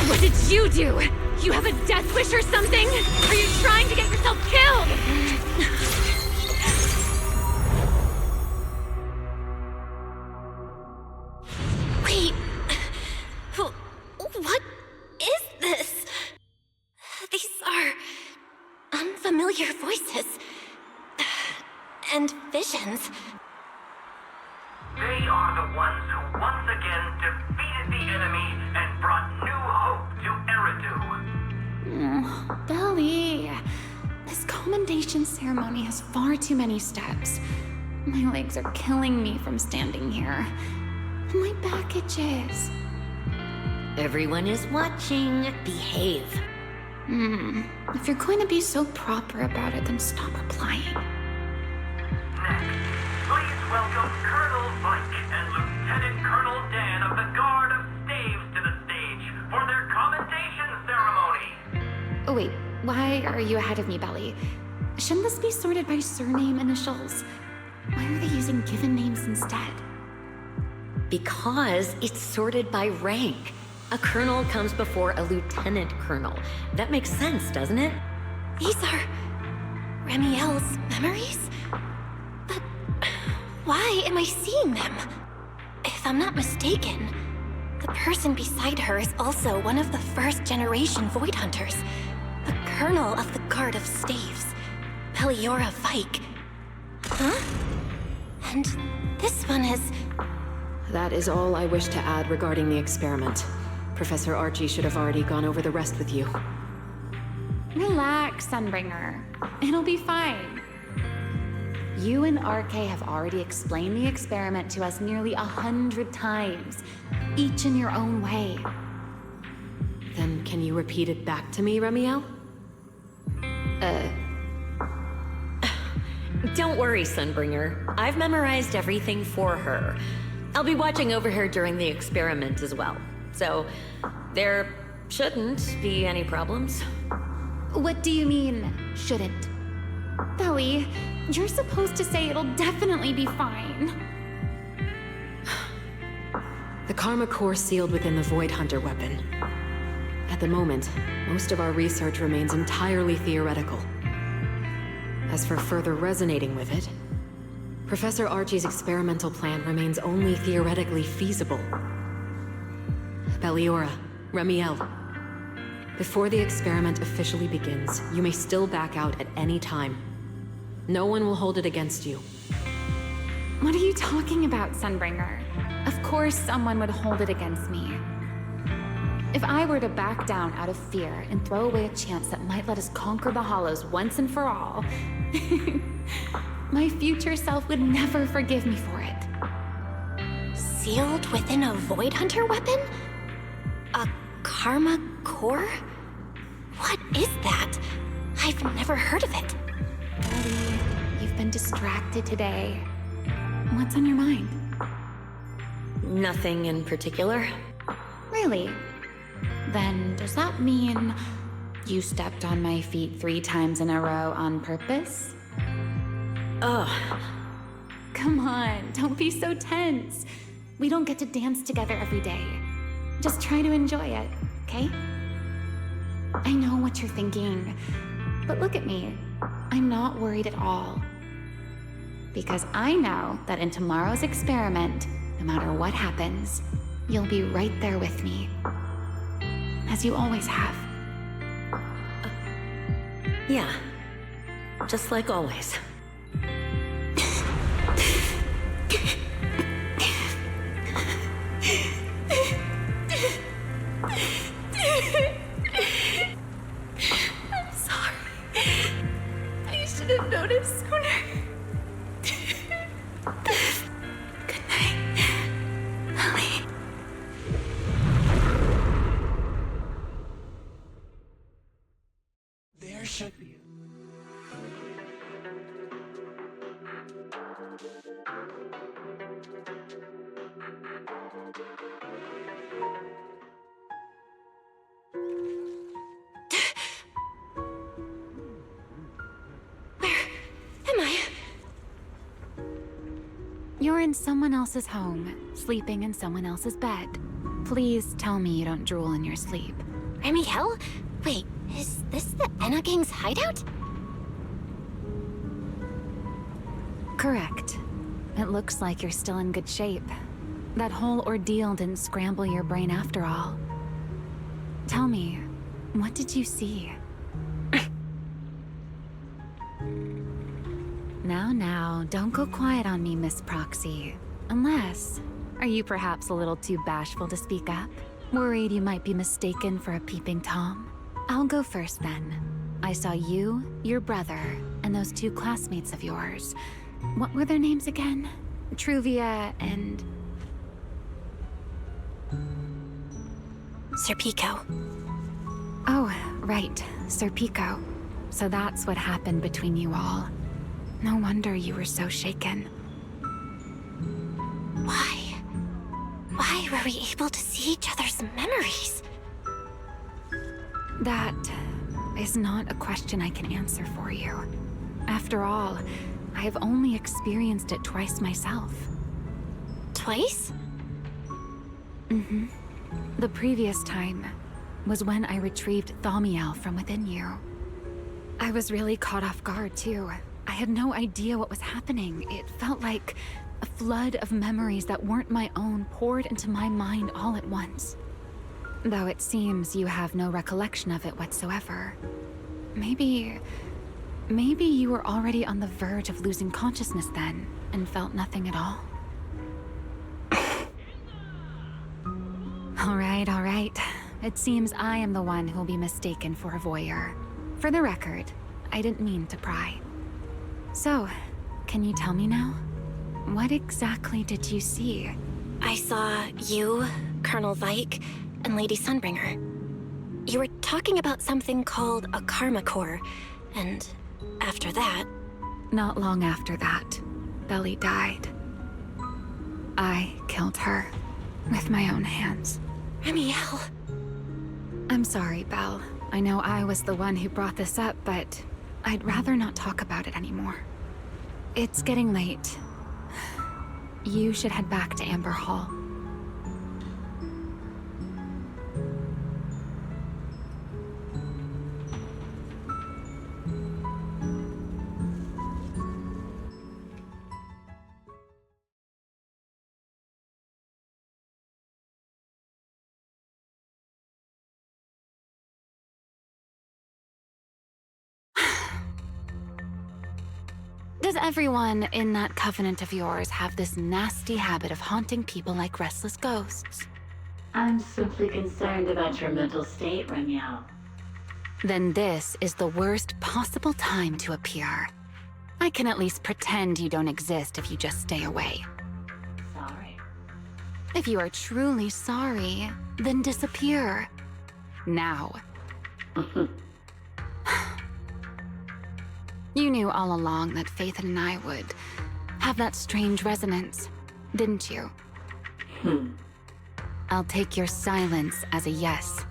Speaker 5: What did you do? You have a death wish or something? Are you trying to get yourself killed?
Speaker 12: Wait. What is this? These are unfamiliar voices. And visions.
Speaker 15: They are the ones who once again defeated the enemy and brought new hope to Eridu.
Speaker 5: Belly, this commendation ceremony has far too many steps. My legs are killing me from standing here. My back itches.
Speaker 16: Everyone is watching.
Speaker 12: Behave.
Speaker 5: If you're going to be so proper about it, then stop replying.
Speaker 15: Next, please welcome Colonel Vike and Lieutenant Colonel Dan of the Guard of Staves to the stage for their commendation ceremony.
Speaker 5: Oh wait, why are you ahead of me, Belly? Shouldn't this be sorted by surname initials? Why are they using given names instead?
Speaker 16: Because it's sorted by rank. A colonel comes before a lieutenant colonel. That makes sense, doesn't it?
Speaker 12: These are Remielle's memories? But why am I seeing them? If I'm not mistaken, the person beside her is also one of the first-generation Void Hunters, a colonel of the Guard of Staves, Peliora Vike. Huh? And this one is...
Speaker 17: That is all I wish to add regarding the experiment. Professor Archie should have already gone over the rest with you.
Speaker 5: Relax, Sunbringer. It'll be fine. You and RK have already explained the experiment to us nearly 100 times, each in your own way.
Speaker 17: Then can you repeat it back to me, Remielle?
Speaker 16: Don't worry, Sunbringer. I've memorized everything for her. I'll be watching over her during the experiment as well. So, there shouldn't be any problems.
Speaker 5: What do you mean, shouldn't? Belle, you're supposed to say it'll definitely be fine.
Speaker 17: The Karma core sealed within the Void Hunter weapon. At the moment, most of our research remains entirely theoretical. As for further resonating with it, Professor Archie's experimental plan remains only theoretically feasible. Belliora, Remielle, before the experiment officially begins, you may still back out at any time. No one will hold it against you.
Speaker 5: What are you talking about, Sunbringer? Of course someone would hold it against me. If I were to back down out of fear and throw away a chance that might let us conquer the Hollows once and for all, my future self would never forgive me for it.
Speaker 12: Sealed within a Void Hunter weapon? A Karma core? What is that? I've never heard of it.
Speaker 5: Belle, you've been distracted today. What's on your mind?
Speaker 16: Nothing in particular.
Speaker 5: Really? Then does that mean you stepped on my feet 3 times in a row on purpose?
Speaker 16: Ugh.
Speaker 5: Come on, don't be so tense. We don't get to dance together every day. Just try to enjoy it, okay? I know what you're thinking, but look at me. I'm not worried at all. Because I know that in tomorrow's experiment, no matter what happens, you'll be right there with me. As you always have.
Speaker 16: Yeah. Just like always.
Speaker 5: I'm sorry. I should have noticed sooner. Good night, Belle.
Speaker 15: There should be.
Speaker 5: You're in someone else's home, sleeping in someone else's bed. Please tell me you don't drool in your sleep.
Speaker 12: Remielle? Wait, is this the Enna Gang's hideout?
Speaker 5: Correct. It looks like you're still in good shape. That whole ordeal didn't scramble your brain after all. Tell me, what did you see? Now, don't go quiet on me, Miss Proxy. Unless, are you perhaps a little too bashful to speak up? Worried you might be mistaken for a peeping Tom? I'll go first then. I saw you, your brother, and those 2 classmates of yours. What were their names again? Truvia and...
Speaker 12: Serpico.
Speaker 5: Oh, right, Serpico. So that's what happened between you all. No wonder you were so shaken.
Speaker 12: Why were we able to see each other's memories?
Speaker 5: That is not a question I can answer for you. After all, I have only experienced it twice myself.
Speaker 12: Twice?
Speaker 5: Mm-hmm. The previous time was when I retrieved Thaumiel from within you. I was really caught off guard, too. I had no idea what was happening. It felt like a flood of memories that weren't my own poured into my mind all at once. Though it seems you have no recollection of it whatsoever. Maybe you were already on the verge of losing consciousness then, and felt nothing at all. All right. It seems I am the one who'll be mistaken for a voyeur. For the record, I didn't mean to pry. So, can you tell me now? What exactly did you see?
Speaker 12: I saw you, Colonel Vike, and Lady Sunbringer. You were talking about something called a karma core, and after that...
Speaker 5: Not long after that, Belle died. I killed her with my own hands.
Speaker 12: Remielle.
Speaker 5: I'm sorry, Belle. I know I was the one who brought this up, but I'd rather not talk about it anymore. It's getting late. You should head back to Amber Hall. Does everyone in that covenant of yours have this nasty habit of haunting people like restless ghosts?
Speaker 16: I'm simply concerned about your mental state, Remielle.
Speaker 5: Then this is the worst possible time to appear. I can at least pretend you don't exist if you just stay away.
Speaker 16: Sorry.
Speaker 5: If you are truly sorry, then disappear. Now. You knew all along that Faith and I would have that strange resonance, didn't you? I'll take your silence as a yes.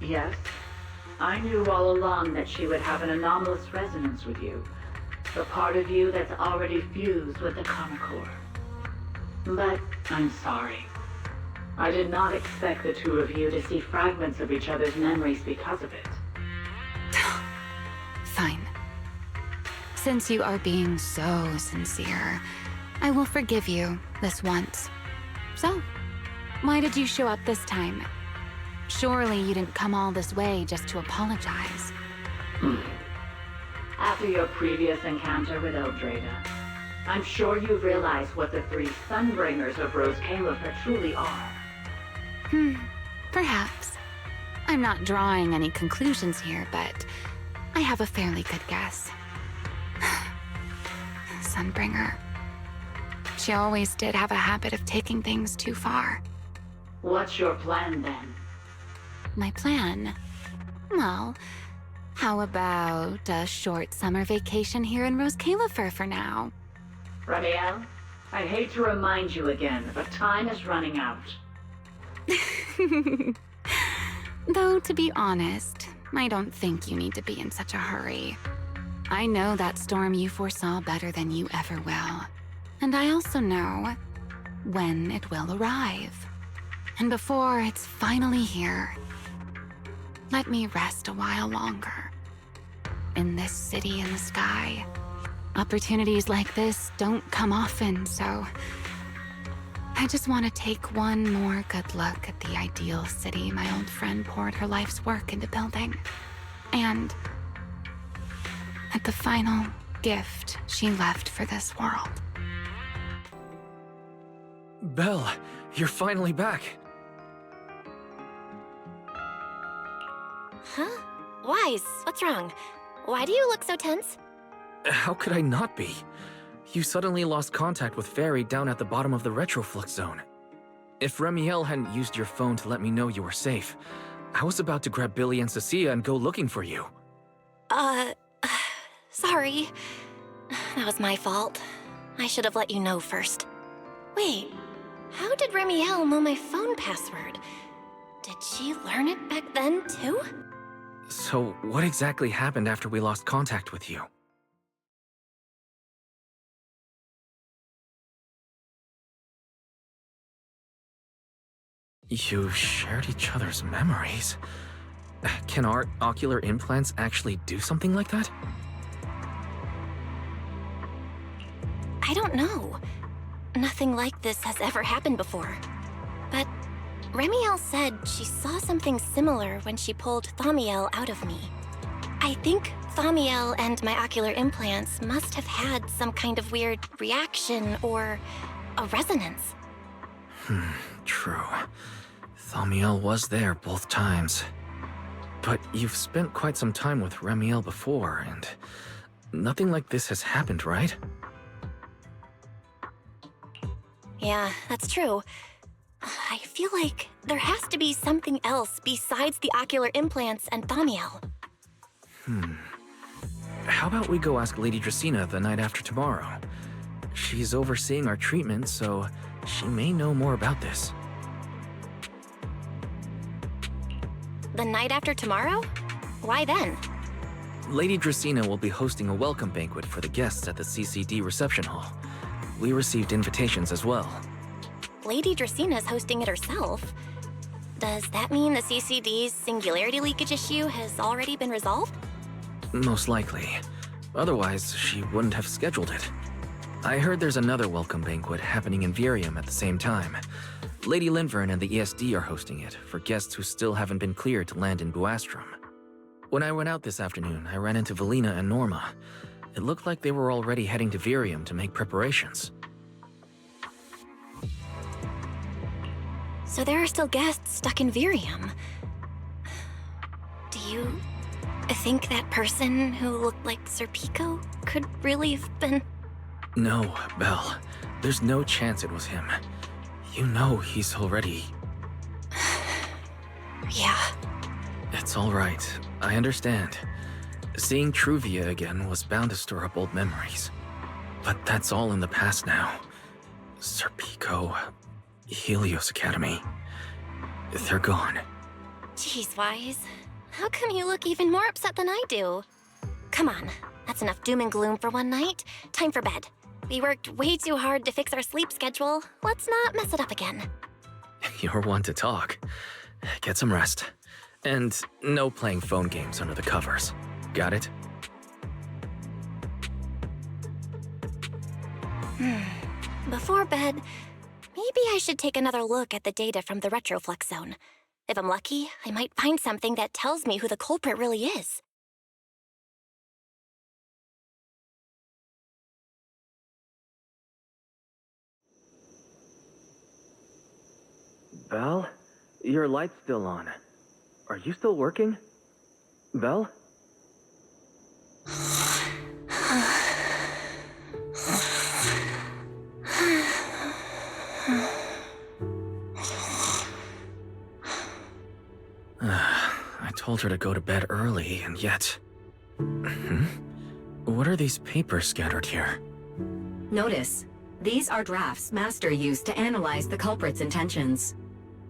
Speaker 16: Yes. I knew all along that she would have an anomalous resonance with you. The part of you that's already fused with the karma core. But I'm sorry. I did not expect the two of you to see fragments of each other's memories because of it.
Speaker 5: Fine. Since you are being so sincere, I will forgive you this once. So, why did you show up this time? Surely you didn't come all this way just to apologize.
Speaker 16: After your previous encounter with Eldrada, I'm sure you've realized what the three Sunbringers of Roswick truly are.
Speaker 5: Perhaps. I'm not drawing any conclusions here, but I have a fairly good guess. Sunbringer. She always did have a habit of taking things too far.
Speaker 16: What's your plan, then?
Speaker 5: My plan? Well, how about a short summer vacation here in Roswick for now?
Speaker 16: Remielle, I hate to remind you again, but time is running out.
Speaker 5: Though, to be honest, I don't think you need to be in such a hurry. I know that storm you foresaw better than you ever will. And I also know when it will arrive. And before it's finally here, let me rest a while longer. In this city in the sky, opportunities like this don't come often, so I just want to take one more good look at the ideal city my old friend poured her life's work into building. And at the final gift she left for this world.
Speaker 2: Belle, you're finally back.
Speaker 12: Huh? Wise, what's wrong? Why do you look so tense?
Speaker 2: How could I not be? You suddenly lost contact with Fairy down at the bottom of the retroflux zone. If Remielle hadn't used your phone to let me know you were safe, I was about to grab Billy and Cecilia and go looking for you.
Speaker 12: Sorry. That was my fault. I should have let you know first. Wait, how did Remielle know my phone password? Did she learn it back then, too?
Speaker 2: So, what exactly happened after we lost contact with you? You shared each other's memories. Can our ocular implants actually do something like that?
Speaker 12: I don't know. Nothing like this has ever happened before. But Remielle said she saw something similar when she pulled Thaumiel out of me. I think Thaumiel and my ocular implants must have had some kind of weird reaction or a resonance.
Speaker 2: True. Thaumiel was there both times. But you've spent quite some time with Remielle before, and nothing like this has happened, right?
Speaker 12: Yeah, that's true. I feel like there has to be something else besides the ocular implants and Thaumiel.
Speaker 2: How about we go ask Lady Dracaene the night after tomorrow? She's overseeing our treatment, so she may know more about this.
Speaker 12: The night after tomorrow? Why then?
Speaker 2: Lady Dracaene will be hosting a welcome banquet for the guests at the CCD reception hall. We received invitations as well.
Speaker 12: Lady Dracaene is hosting it herself. Does that mean the CCD's singularity leakage issue has already been resolved?
Speaker 2: Most likely. Otherwise, she wouldn't have scheduled it. I heard there's another welcome banquet happening in Virium at the same time. Lady Linvern and the ESD are hosting it for guests who still haven't been cleared to land in Buastrom. When I went out this afternoon, I ran into Valina and Norma. It looked like they were already heading to Virium to make preparations.
Speaker 12: So there are still guests stuck in Virium. Do you think that person who looked like Serpico could really have been...
Speaker 2: No, Belle. There's no chance it was him. You know he's already...
Speaker 12: Yeah.
Speaker 2: It's all right. I understand. Seeing Truvia again was bound to stir up old memories. But that's all in the past now. Serpico, Helios Academy. They're gone.
Speaker 12: Jeez, Wise. How come you look even more upset than I do? Come on, that's enough doom and gloom for one night. Time for bed. We worked way too hard to fix our sleep schedule. Let's not mess it up again.
Speaker 2: You're one to talk. Get some rest. And no playing phone games under the covers. Got it?
Speaker 12: Before bed, maybe I should take another look at the data from the Retroflex zone. If I'm lucky, I might find something that tells me who the culprit really is.
Speaker 2: Belle? Your light's still on. Are you still working? Belle? I told her to go to bed early, and yet... What are these papers scattered here?
Speaker 16: Notice, these are drafts Master used to analyze the culprit's intentions.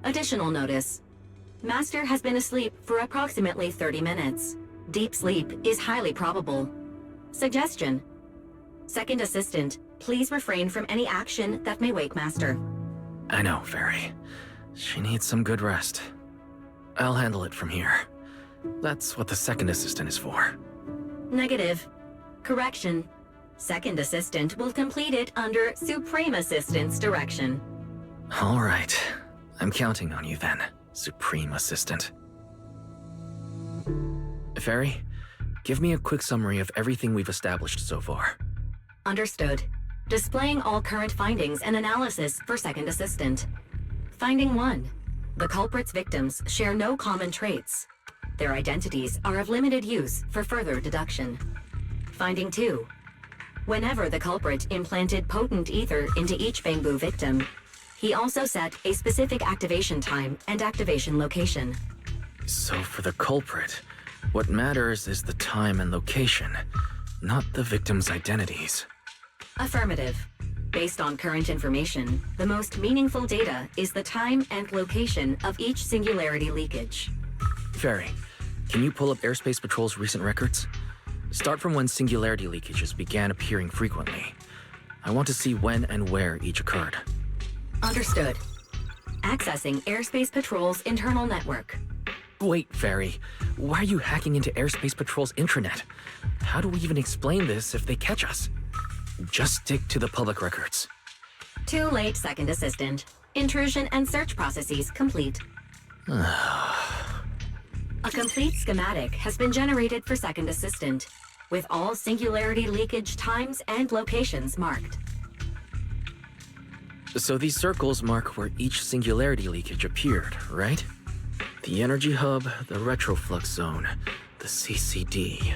Speaker 16: Additional notice, Master has been asleep for approximately 30 minutes. Deep sleep is highly probable. Suggestion. Second Assistant, please refrain from any action that may wake Master.
Speaker 2: I know, Fairy. She needs some good rest. I'll handle it from here. That's what the Second Assistant is for.
Speaker 16: Negative. Correction. Second Assistant will complete it under Supreme Assistant's direction.
Speaker 2: All right. I'm counting on you then, Supreme Assistant. Fairy, give me a quick summary of everything we've established so far.
Speaker 16: Understood. Displaying all current findings and analysis for Second Assistant. Finding 1. The culprit's victims share no common traits. Their identities are of limited use for further deduction. Finding 2. Whenever the culprit implanted potent ether into each Bangbu victim, he also set a specific activation time and activation location.
Speaker 2: So for the culprit, what matters is the time and location, not the victims' identities.
Speaker 16: Affirmative. Based on current information, the most meaningful data is the time and location of each singularity leakage.
Speaker 2: Fairy, can you pull up Airspace Patrol's recent records? Start from when singularity leakages began appearing frequently. I want to see when and where each occurred.
Speaker 16: Understood. Accessing Airspace Patrol's internal network.
Speaker 2: Wait, Fairy. Why are you hacking into Airspace Patrol's intranet? How do we even explain this if they catch us? Just stick to the public records.
Speaker 16: Too late, Second Assistant. Intrusion and search processes complete. A complete schematic has been generated for Second Assistant, with all singularity leakage times and locations marked.
Speaker 2: So these circles mark where each singularity leakage appeared, right? The energy hub, the retroflux zone, the CCD.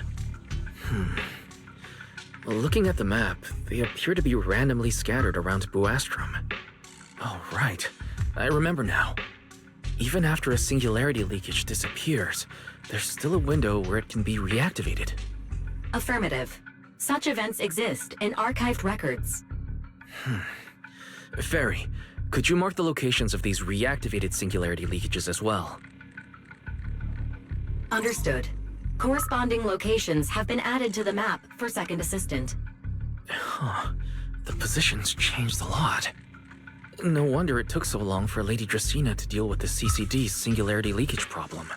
Speaker 2: Well, looking at the map, they appear to be randomly scattered around Buastrom. Oh, right. I remember now. Even after a singularity leakage disappears, there's still a window where it can be reactivated.
Speaker 16: Affirmative. Such events exist in archived records.
Speaker 2: Fairy, could you mark the locations of these reactivated singularity leakages as well?
Speaker 16: Understood. Corresponding locations have been added to the map for Second Assistant.
Speaker 2: Huh. The positions changed a lot. No wonder it took so long for Lady Dracaene to deal with the CCD's singularity leakage problem.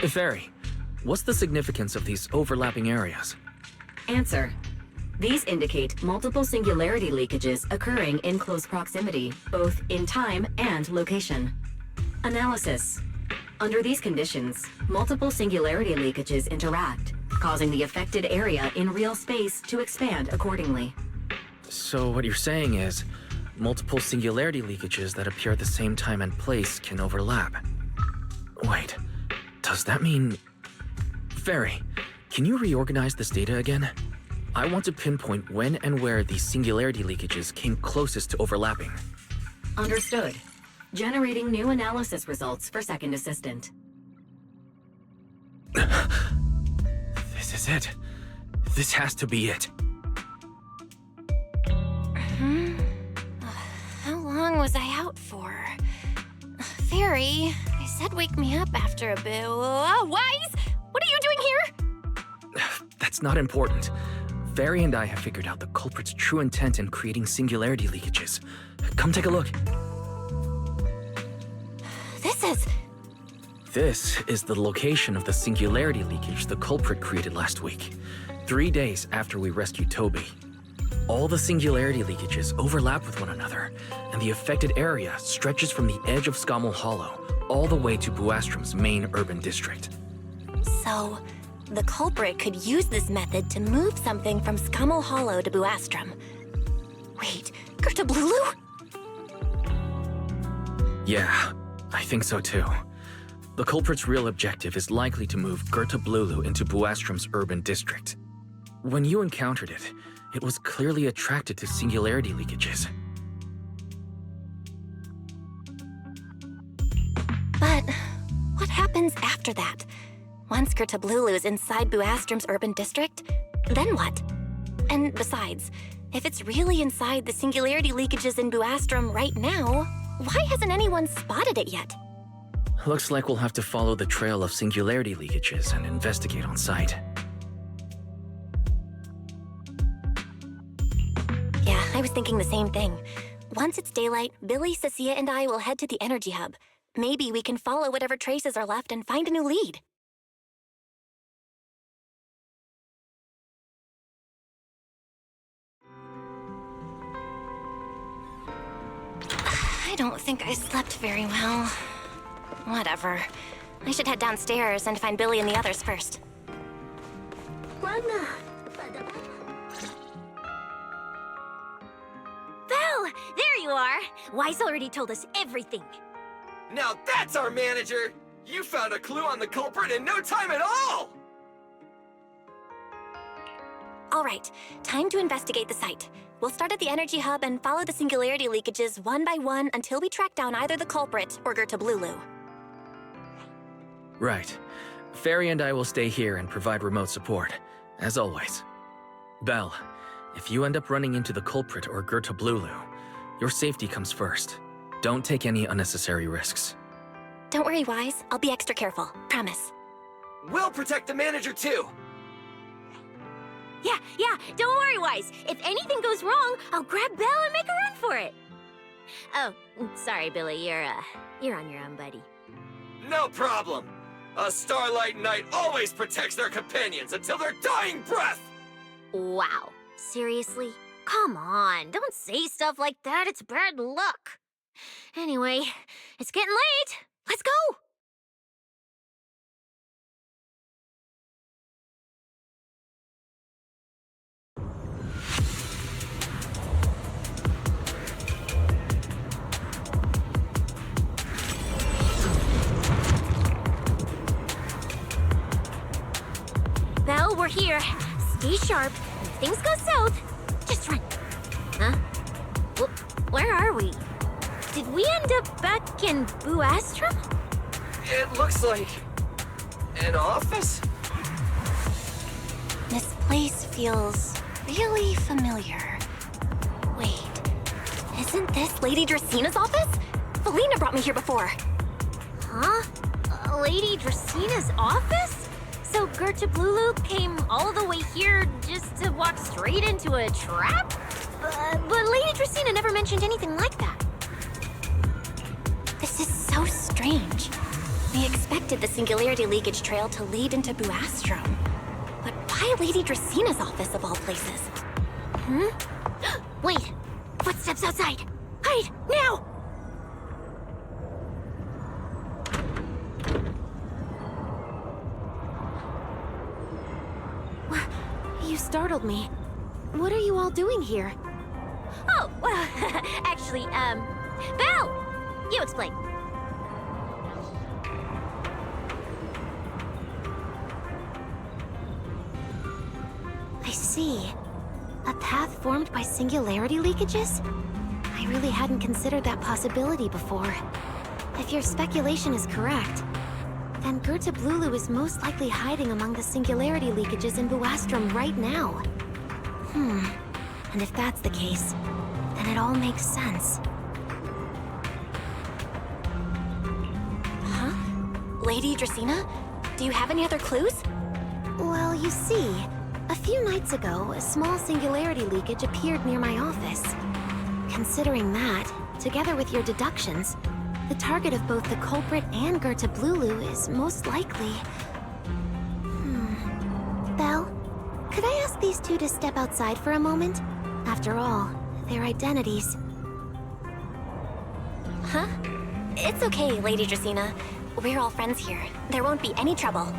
Speaker 2: Fairy, what's the significance of these overlapping areas?
Speaker 16: Answer. These indicate multiple singularity leakages occurring in close proximity, both in time and location. Analysis. Under these conditions, multiple singularity leakages interact, causing the affected area in real space to expand accordingly.
Speaker 2: So what you're saying is, multiple singularity leakages that appear at the same time and place can overlap. Wait, does that mean... Fairy, can you reorganize this data again? I want to pinpoint when and where these singularity leakages came closest to overlapping.
Speaker 16: Understood. Generating new analysis results for Second Assistant.
Speaker 2: This is it. This has to be it.
Speaker 12: How long was I out for? Fairy, I said wake me up after a bit. Wise? What are you doing here?
Speaker 2: That's not important. Fairy and I have figured out the culprit's true intent in creating singularity leakages. Come take a look. This is the location of the singularity leakage the culprit created last week, 3 days after we rescued Toby. All the singularity leakages overlap with one another, and the affected area stretches from the edge of Scommel Hollow all the way to Buastrom's main urban district.
Speaker 12: So, the culprit could use this method to move something from Scommel Hollow to Buastrom. Wait, Girtablullu?
Speaker 2: Yeah, I think so too. The culprit's real objective is likely to move Girtablullu into Buastrom's urban district. When you encountered it, it was clearly attracted to singularity leakages.
Speaker 12: But what happens after that? Once Girtablullu is inside Buastrom's urban district, then what? And besides, if it's really inside the singularity leakages in Buastrom right now, why hasn't anyone spotted it yet?
Speaker 2: Looks like we'll have to follow the trail of singularity leakages and investigate on site.
Speaker 12: Yeah, I was thinking the same thing. Once it's daylight, Billy, Cecilia, and I will head to the energy hub. Maybe we can follow whatever traces are left and find a new lead. I don't think I slept very well. Whatever. I should head downstairs and find Billy and the others first. Belle! There you are! Wise already told us everything.
Speaker 1: Now that's our manager! You found a clue on the culprit in no time at all!
Speaker 12: All right, time to investigate the site. We'll start at the energy hub and follow the singularity leakages one by one until we track down either the culprit or Girtablullu.
Speaker 2: Right. Fairy and I will stay here and provide remote support, as always. Belle, if you end up running into the culprit or Girtablullu, your safety comes first. Don't take any unnecessary risks.
Speaker 12: Don't worry, Wise. I'll be extra careful. Promise.
Speaker 1: We'll protect the manager too!
Speaker 12: Yeah, don't worry, Wise. If anything goes wrong, I'll grab Belle and make a run for it. Oh, sorry, Billy. You're on your own, buddy.
Speaker 1: No problem! A Starlight Knight always protects their companions until their dying breath!
Speaker 12: Wow. Seriously? Come on, don't say stuff like that. It's bad luck. Anyway, it's getting late. Let's go!
Speaker 3: stay sharp. And if things go south, just run. Huh? Where are we? Did we end up back in Buastrum?
Speaker 1: It looks like an office?
Speaker 12: This place feels really familiar. Wait, isn't this Lady Dracaene's office? Felina brought me here before.
Speaker 3: Huh? Lady Dracaene's office? So Girtablullu came all the way here just to walk straight into a trap? But Lady Dracaene never mentioned anything like that.
Speaker 12: This is so strange. We expected the Singularity Leakage Trail to lead into Buastrum. But why Lady Dracaene's office of all places?
Speaker 3: Wait! Footsteps outside! Hide! Now! You startled me. What are you all doing here? Oh, well, actually, Belle! You explain. I see. A path formed by singularity leakages? I really hadn't considered that possibility before. If your speculation is correct, then Girtablullu is most likely hiding among the singularity leakages in Buastrum right now. And if that's the case, then it all makes sense.
Speaker 12: Huh? Lady Dracaene? Do you have any other clues?
Speaker 3: Well, you see, a few nights ago, a small singularity leakage appeared near my office. Considering that, together with your deductions, the target of both the culprit and Girtablullu is most likely... Belle, could I ask these two to step outside for a moment? After all, their identities...
Speaker 12: Huh? It's okay, Lady Dracaene. We're all friends here. There won't be any trouble.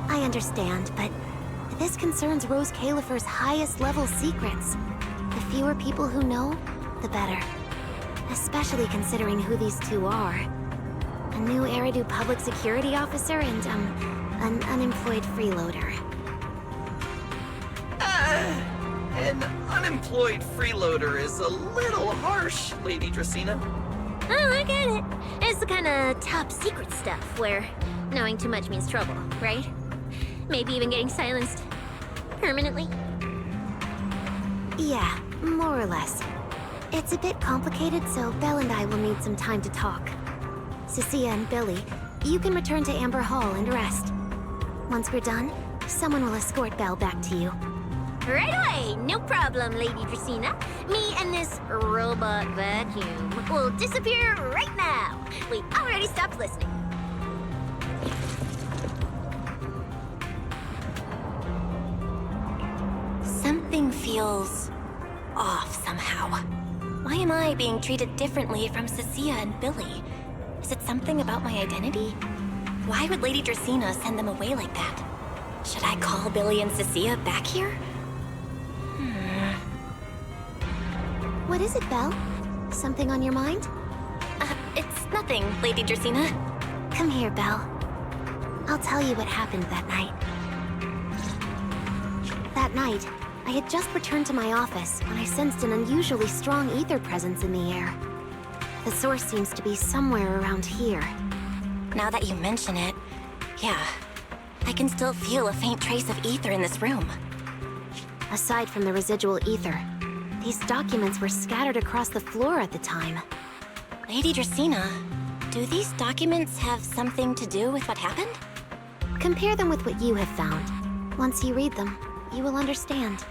Speaker 3: I understand, but this concerns Rose Califer's highest level secrets. The fewer people who know, the better. Especially considering who these two are. A new Eridu public security officer and, an unemployed freeloader.
Speaker 1: An unemployed freeloader is a little harsh, Lady Dracaene.
Speaker 3: Oh, I get it. It's the kind of top secret stuff where knowing too much means trouble, right? Maybe even getting silenced permanently? Yeah, more or less. It's a bit complicated, so Belle and I will need some time to talk. Cecilia and Billy, you can return to Amber Hall and rest. Once we're done, someone will escort Belle back to you. Right away! No problem, Lady Dracaene. Me and this robot vacuum will disappear right now. We already stopped listening.
Speaker 12: Something feels off somehow. Why am I being treated differently from Cecilia and Billy? Is it something about my identity? Why would Lady Dracaene send them away like that? Should I call Billy and Cecilia back here?
Speaker 3: What is it, Belle? Something on your mind?
Speaker 12: It's nothing, Lady Dracaene.
Speaker 3: Come here, Belle. I'll tell you what happened that night. That night, I had just returned to my office when I sensed an unusually strong ether presence in the air. The source seems to be somewhere around here.
Speaker 12: Now that you mention it, yeah. I can still feel a faint trace of ether in this room.
Speaker 3: Aside from the residual ether, these documents were scattered across the floor at the time.
Speaker 12: Lady Dracaene, do these documents have something to do with what happened?
Speaker 3: Compare them with what you have found. Once you read them, you will understand.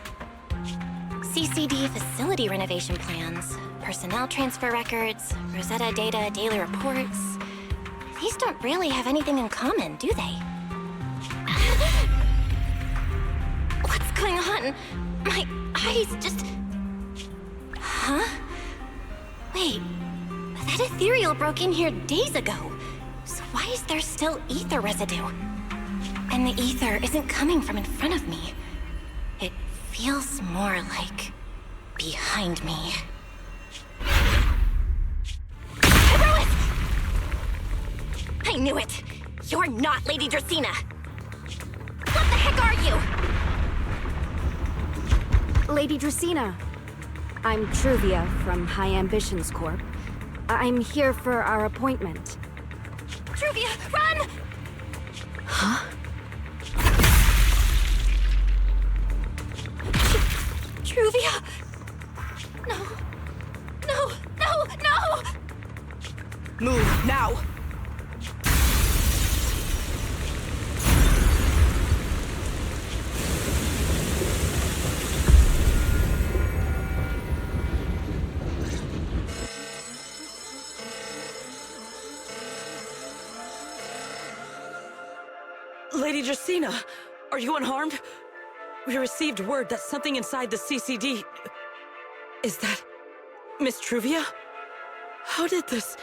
Speaker 12: CCD facility renovation plans, personnel transfer records, Rosetta data, daily reports. These don't really have anything in common, do they? What's going on? My eyes just... Huh? Wait, that ethereal broke in here days ago. So why is there still ether residue? And the ether isn't coming from in front of me. It feels more like behind me. Everyone! I knew it! You're not Lady Dracaene! What the heck are you?
Speaker 14: Lady Dracaene. I'm Truvia from High Ambitions Corp. I'm here for our appointment.
Speaker 12: Truvia, run!
Speaker 14: Huh?
Speaker 12: Truvia! No. No, no, no!
Speaker 11: Move, now! Lady Dracaene, are you unharmed? We received word that something inside the CCD... Is that... Miss Truvia? How did this...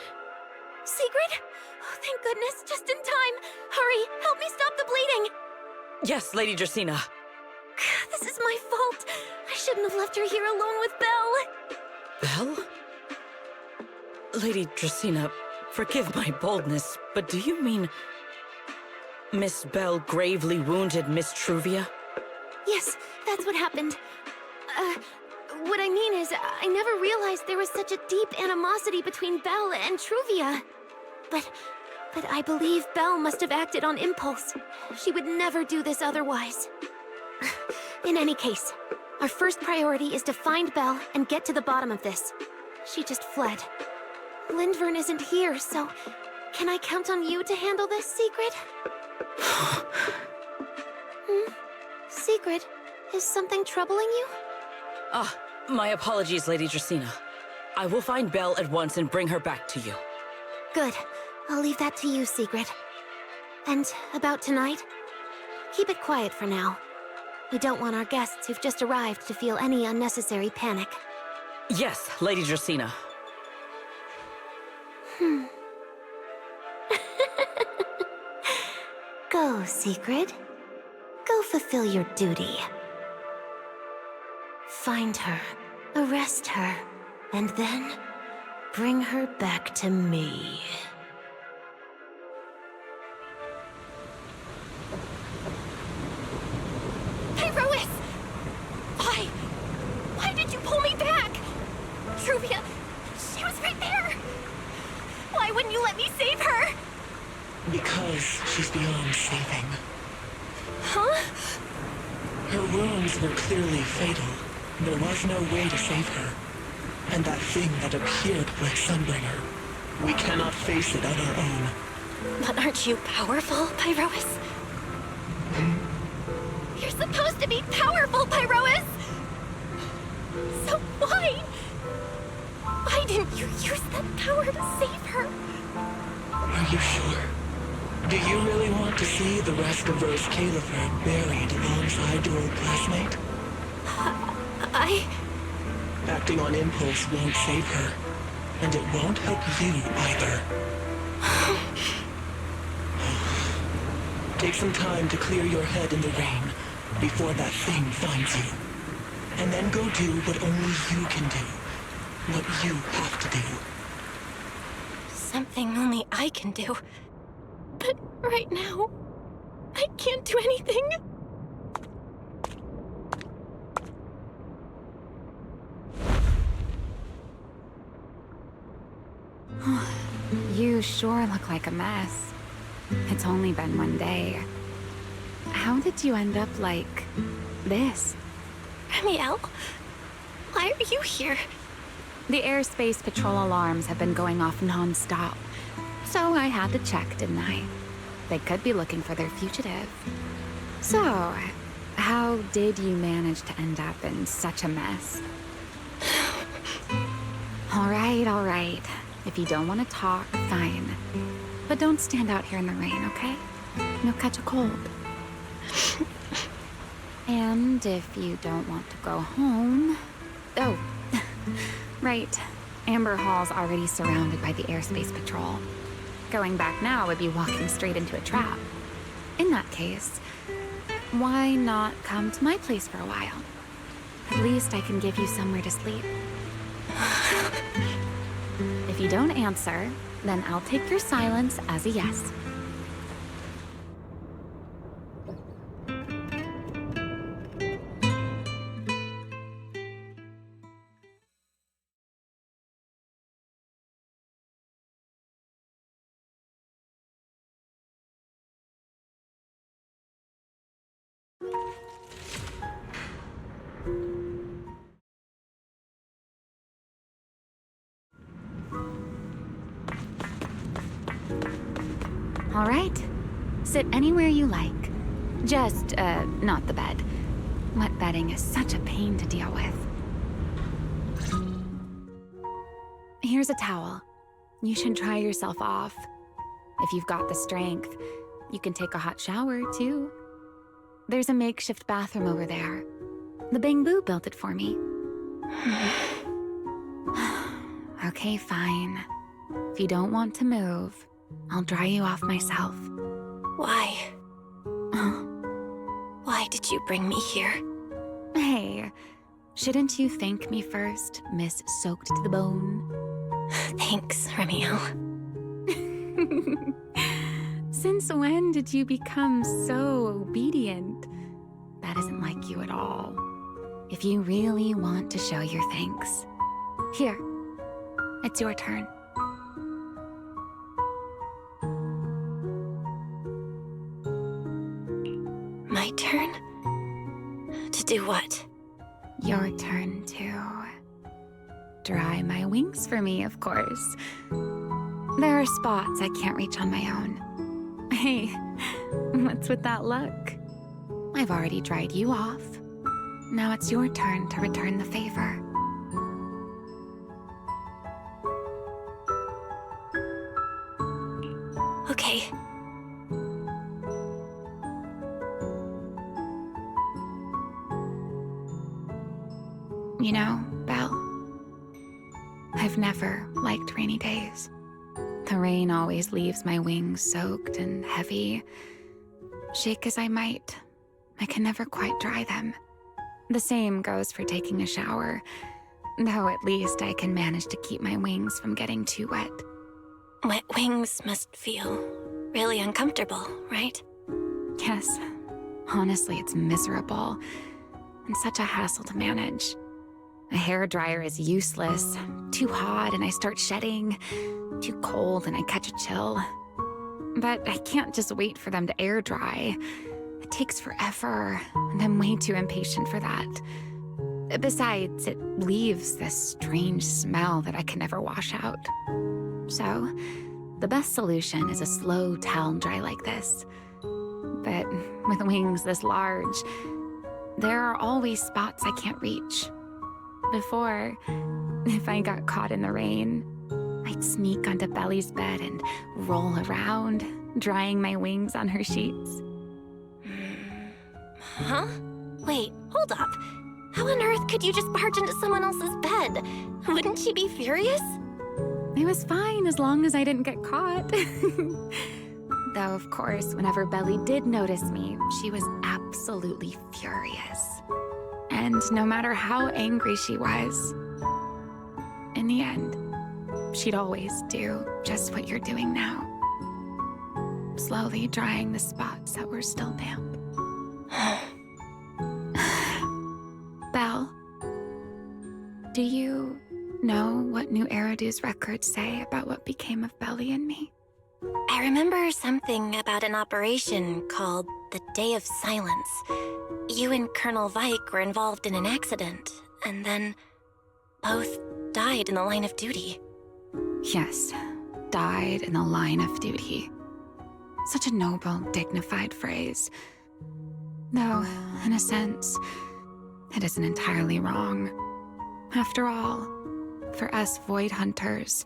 Speaker 12: Sigrid? Oh, thank goodness, just in time. Hurry, help me stop the bleeding.
Speaker 11: Yes, Lady Dracaene.
Speaker 12: This is my fault. I shouldn't have left her here alone with Belle.
Speaker 11: Belle? Lady Dracaene, forgive my boldness, but do you mean... Miss Belle gravely wounded Miss Truvia?
Speaker 12: Yes, that's what happened. What I mean is, I never realized there was such a deep animosity between Belle and Truvia. But I believe Belle must have acted on impulse. She would never do this otherwise. In any case, our first priority is to find Belle and get to the bottom of this. She just fled. Lindvern isn't here, so can I count on you to handle this, Sigrid? Sigrid, is something troubling you?
Speaker 11: Ah, my apologies, Lady Dracaene. I will find Belle at once and bring her back to you.
Speaker 12: Good. I'll leave that to you, Sigrid. And about tonight? Keep it quiet for now. We don't want our guests who've just arrived to feel any unnecessary panic.
Speaker 11: Yes, Lady Dracaene.
Speaker 12: Go, Sigrid. Go fulfill your duty. Find her, arrest her, and then bring her back to me. Pyrois! Why? Why did you pull me back? Truvia, she was right there! Why wouldn't you let me save her?
Speaker 18: Because she's beyond saving.
Speaker 12: Huh?
Speaker 18: Her wounds were clearly fatal. There was no way to save her. And that thing that appeared like Sunbringer, we cannot face it on our own.
Speaker 12: But aren't you powerful, Pyrois? You're supposed to be powerful, Pyrois! So why? Why didn't you use that power to save her?
Speaker 18: Are you sure? Do you really want to see the rest of Rose Califer buried alongside your old classmate? Acting on impulse won't save her, and it won't help you either. Take some time to clear your head in the rain before that thing finds you. And then go do what only you can do. What you have to do.
Speaker 12: Something only I can do. But right now, I can't do anything.
Speaker 5: You sure look like a mess. It's only been one day. How did you end up like this?
Speaker 12: Remielle? Why are you here?
Speaker 5: The airspace patrol alarms have been going off non-stop. So I had to check, didn't I? They could be looking for their fugitive. So, how did you manage to end up in such a mess? All right. If you don't want to talk, fine. But don't stand out here in the rain, okay? You'll catch a cold. And if you don't want to go home... Oh, right. Amber Hall's already surrounded by the airspace patrol. Going back now would be walking straight into a trap. In that case, why not come to my place for a while? At least I can give you somewhere to sleep. If you don't answer, then I'll take your silence as a yes. All right. Sit anywhere you like. Just, not the bed. Wet bedding is such a pain to deal with. Here's a towel. You should dry yourself off. If you've got the strength, you can take a hot shower, too. There's a makeshift bathroom over there. The Bangbu built it for me. Okay, fine. If you don't want to move, I'll dry you off myself.
Speaker 12: Why? Why did you bring me here?
Speaker 5: Hey, shouldn't you thank me first, Miss Soaked to the Bone?
Speaker 12: Thanks, Remielle.
Speaker 5: Since when did you become so obedient? That isn't like you at all. If you really want to show your thanks, here, it's your turn.
Speaker 12: My turn? To do what?
Speaker 5: Your turn to dry my wings for me, of course. There are spots I can't reach on my own. Hey, what's with that look? I've already dried you off. Now it's your turn to return the favor.
Speaker 12: Okay.
Speaker 5: You know, Belle, I've never liked rainy days. The rain always leaves my wings soaked and heavy. Shake as I might, I can never quite dry them. The same goes for taking a shower, though at least I can manage to keep my wings from getting too wet.
Speaker 12: Wet wings must feel really uncomfortable, right?
Speaker 5: Yes. Honestly, it's miserable and such a hassle to manage. A hairdryer is useless. Too hot and I start shedding. Too cold and I catch a chill. But I can't just wait for them to air dry. It takes forever, and I'm way too impatient for that. Besides, it leaves this strange smell that I can never wash out. So, the best solution is a slow towel dry like this. But with wings this large, there are always spots I can't reach. Before, if I got caught in the rain, I'd sneak onto Belle's bed and roll around, drying my wings on her sheets.
Speaker 12: Huh? Wait, hold up. How on earth could you just barge into someone else's bed? Wouldn't she be furious?
Speaker 5: It was fine as long as I didn't get caught. Though, of course, whenever Belle did notice me, she was absolutely furious. And no matter how angry she was, in the end, she'd always do just what you're doing now. Slowly drying the spots that were still damp. Belle, do you know what New Eridu's records say about what became of Belle and me?
Speaker 12: I remember something about an operation called the Day of Silence. You and Colonel Vike were involved in an accident, and then both died in the line of duty.
Speaker 5: Yes, died in the line of duty. Such a noble, dignified phrase. Though, in a sense, it isn't entirely wrong. After all, for us Void Hunters,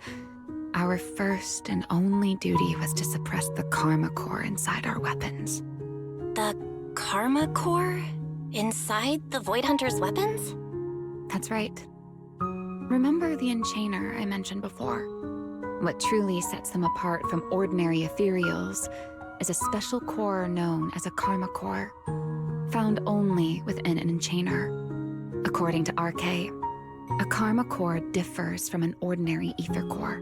Speaker 5: our first and only duty was to suppress the Karma Core inside our weapons.
Speaker 12: The Karma Core? Inside the Void Hunter's weapons?
Speaker 5: That's right. Remember the Enchainer I mentioned before? What truly sets them apart from ordinary ethereals is a special core known as a Karma Core, found only within an Enchainer. According to RK, a Karma Core differs from an ordinary Ether Core.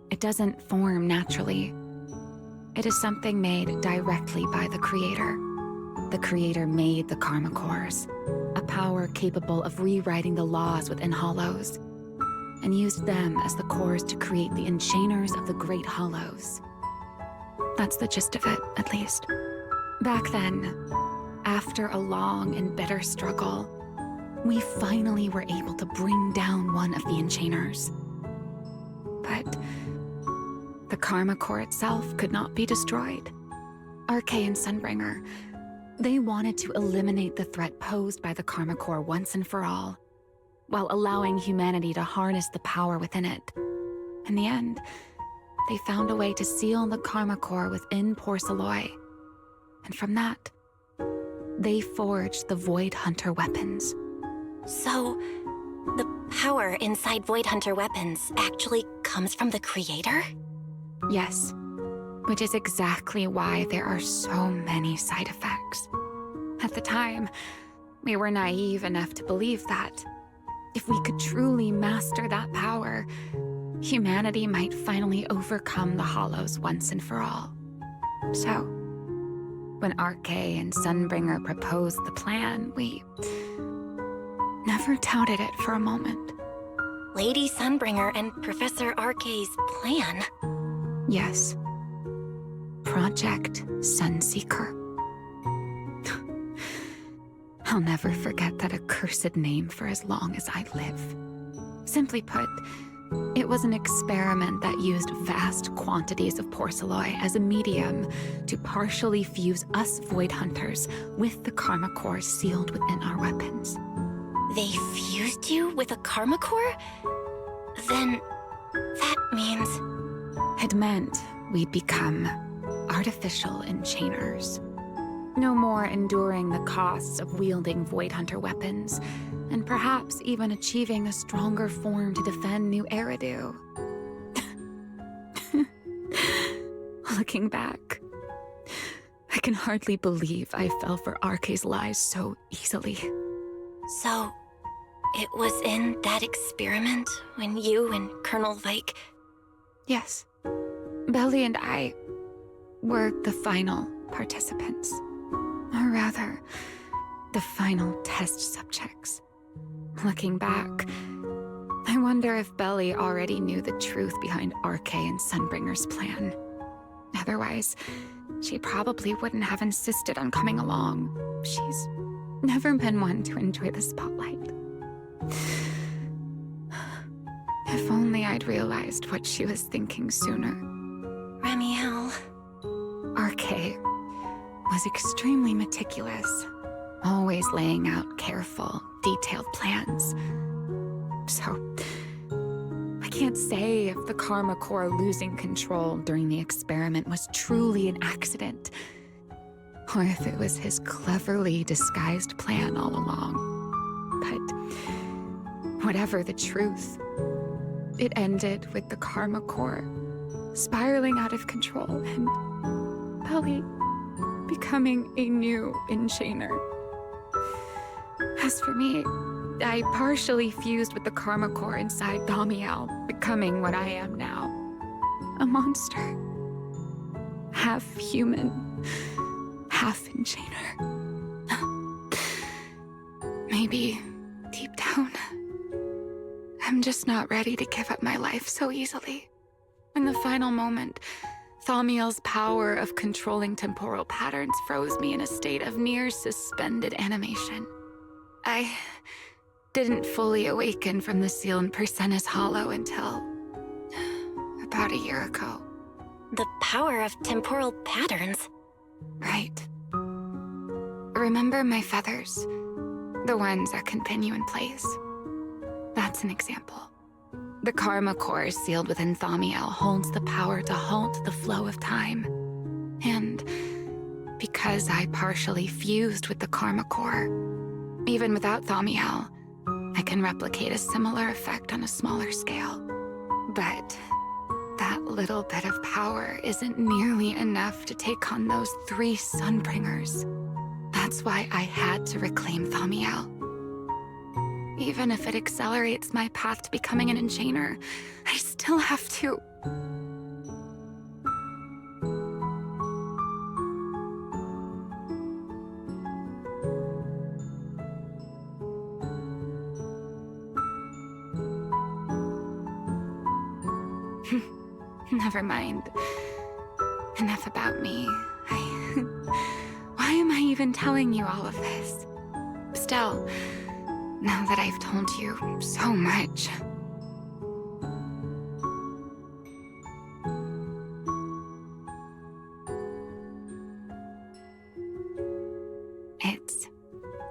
Speaker 5: It doesn't form naturally. It is something made directly by the Creator. The Creator made the Karma Cores, a power capable of rewriting the laws within Hollows, and used them as the cores to create the Enchainers of the Great Hollows. That's the gist of it, at least. Back then, after a long and bitter struggle, we finally were able to bring down one of the Enchainers. But The Karma Core itself could not be destroyed. RK and Sunbringer, they wanted to eliminate the threat posed by the Karma Core once and for all, while allowing humanity to harness the power within it. In the end, they found a way to seal the Karma Core within Porceloy. And from that, they forged the Void Hunter weapons.
Speaker 12: So, the power inside Void Hunter weapons actually comes from the creator?
Speaker 5: Yes, which is exactly why there are so many side effects. At the time, we were naive enough to believe that if we could truly master that power, humanity might finally overcome the Hollows once and for all. So, when RK and Sunbringer proposed the plan, we never doubted it for a moment.
Speaker 12: Lady Sunbringer and Professor RK's plan?
Speaker 5: Yes. Project Sunseeker. I'll never forget that accursed name for as long as I live. Simply put, it was an experiment that used vast quantities of Porceloy as a medium to partially fuse us Void Hunters with the Karma Core sealed within our weapons.
Speaker 12: They fused you with a Karma Core? Then that means...
Speaker 5: It meant we'd become artificial enchainers. No more enduring the costs of wielding Void Hunter weapons, and perhaps even achieving a stronger form to defend New Eridu. Looking back, I can hardly believe I fell for RK's lies so easily.
Speaker 12: So, it was in that experiment when you and Colonel Vike...
Speaker 5: Yes. Belle and I were the final participants. Or rather, the final test subjects. Looking back, I wonder if Belle already knew the truth behind RK and Sunbringer's plan. Otherwise, she probably wouldn't have insisted on coming along. She's never been one to enjoy the spotlight. If only I'd realized what she was thinking sooner.
Speaker 12: Remielle.
Speaker 5: RK was extremely meticulous, always laying out careful, detailed plans. So, I can't say if the Karma Core losing control during the experiment was truly an accident, or if it was his cleverly disguised plan all along. But whatever the truth, it ended with the Karma Core spiraling out of control and Belle becoming a new enchainer. As for me, I partially fused with the Karma Core inside Remielle, becoming what I am now. A monster. Half human, half enchainer. Maybe, deep down, I'm just not ready to give up my life so easily. In the final moment, Remielle's power of controlling temporal patterns froze me in a state of near suspended animation. I didn't fully awaken from the sealed Persenis Hollow until about a year ago.
Speaker 12: The power of temporal patterns?
Speaker 5: Right. Remember my feathers? The ones that can pin you in place? That's an example. The Karma Core sealed within Remielle holds the power to halt the flow of time. And because I partially fused with the Karma Core, even without Remielle, I can replicate a similar effect on a smaller scale. But that little bit of power isn't nearly enough to take on those 3 Sunbringers. That's why I had to reclaim Remielle. Even if it accelerates my path to becoming an enchainer, I still have to... Never mind. Enough about me. Why am I even telling you all of this? Still, now that I've told you so much...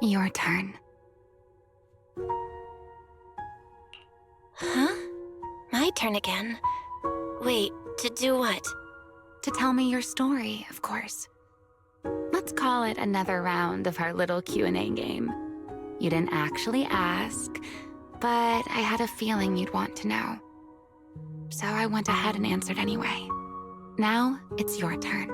Speaker 5: Your turn.
Speaker 12: Huh? My turn again? Wait, to do what?
Speaker 5: To tell me your story, of course. Let's call it another round of our little Q&A game. You didn't actually ask, but I had a feeling you'd want to know. So I went ahead and answered anyway. Now, it's your turn.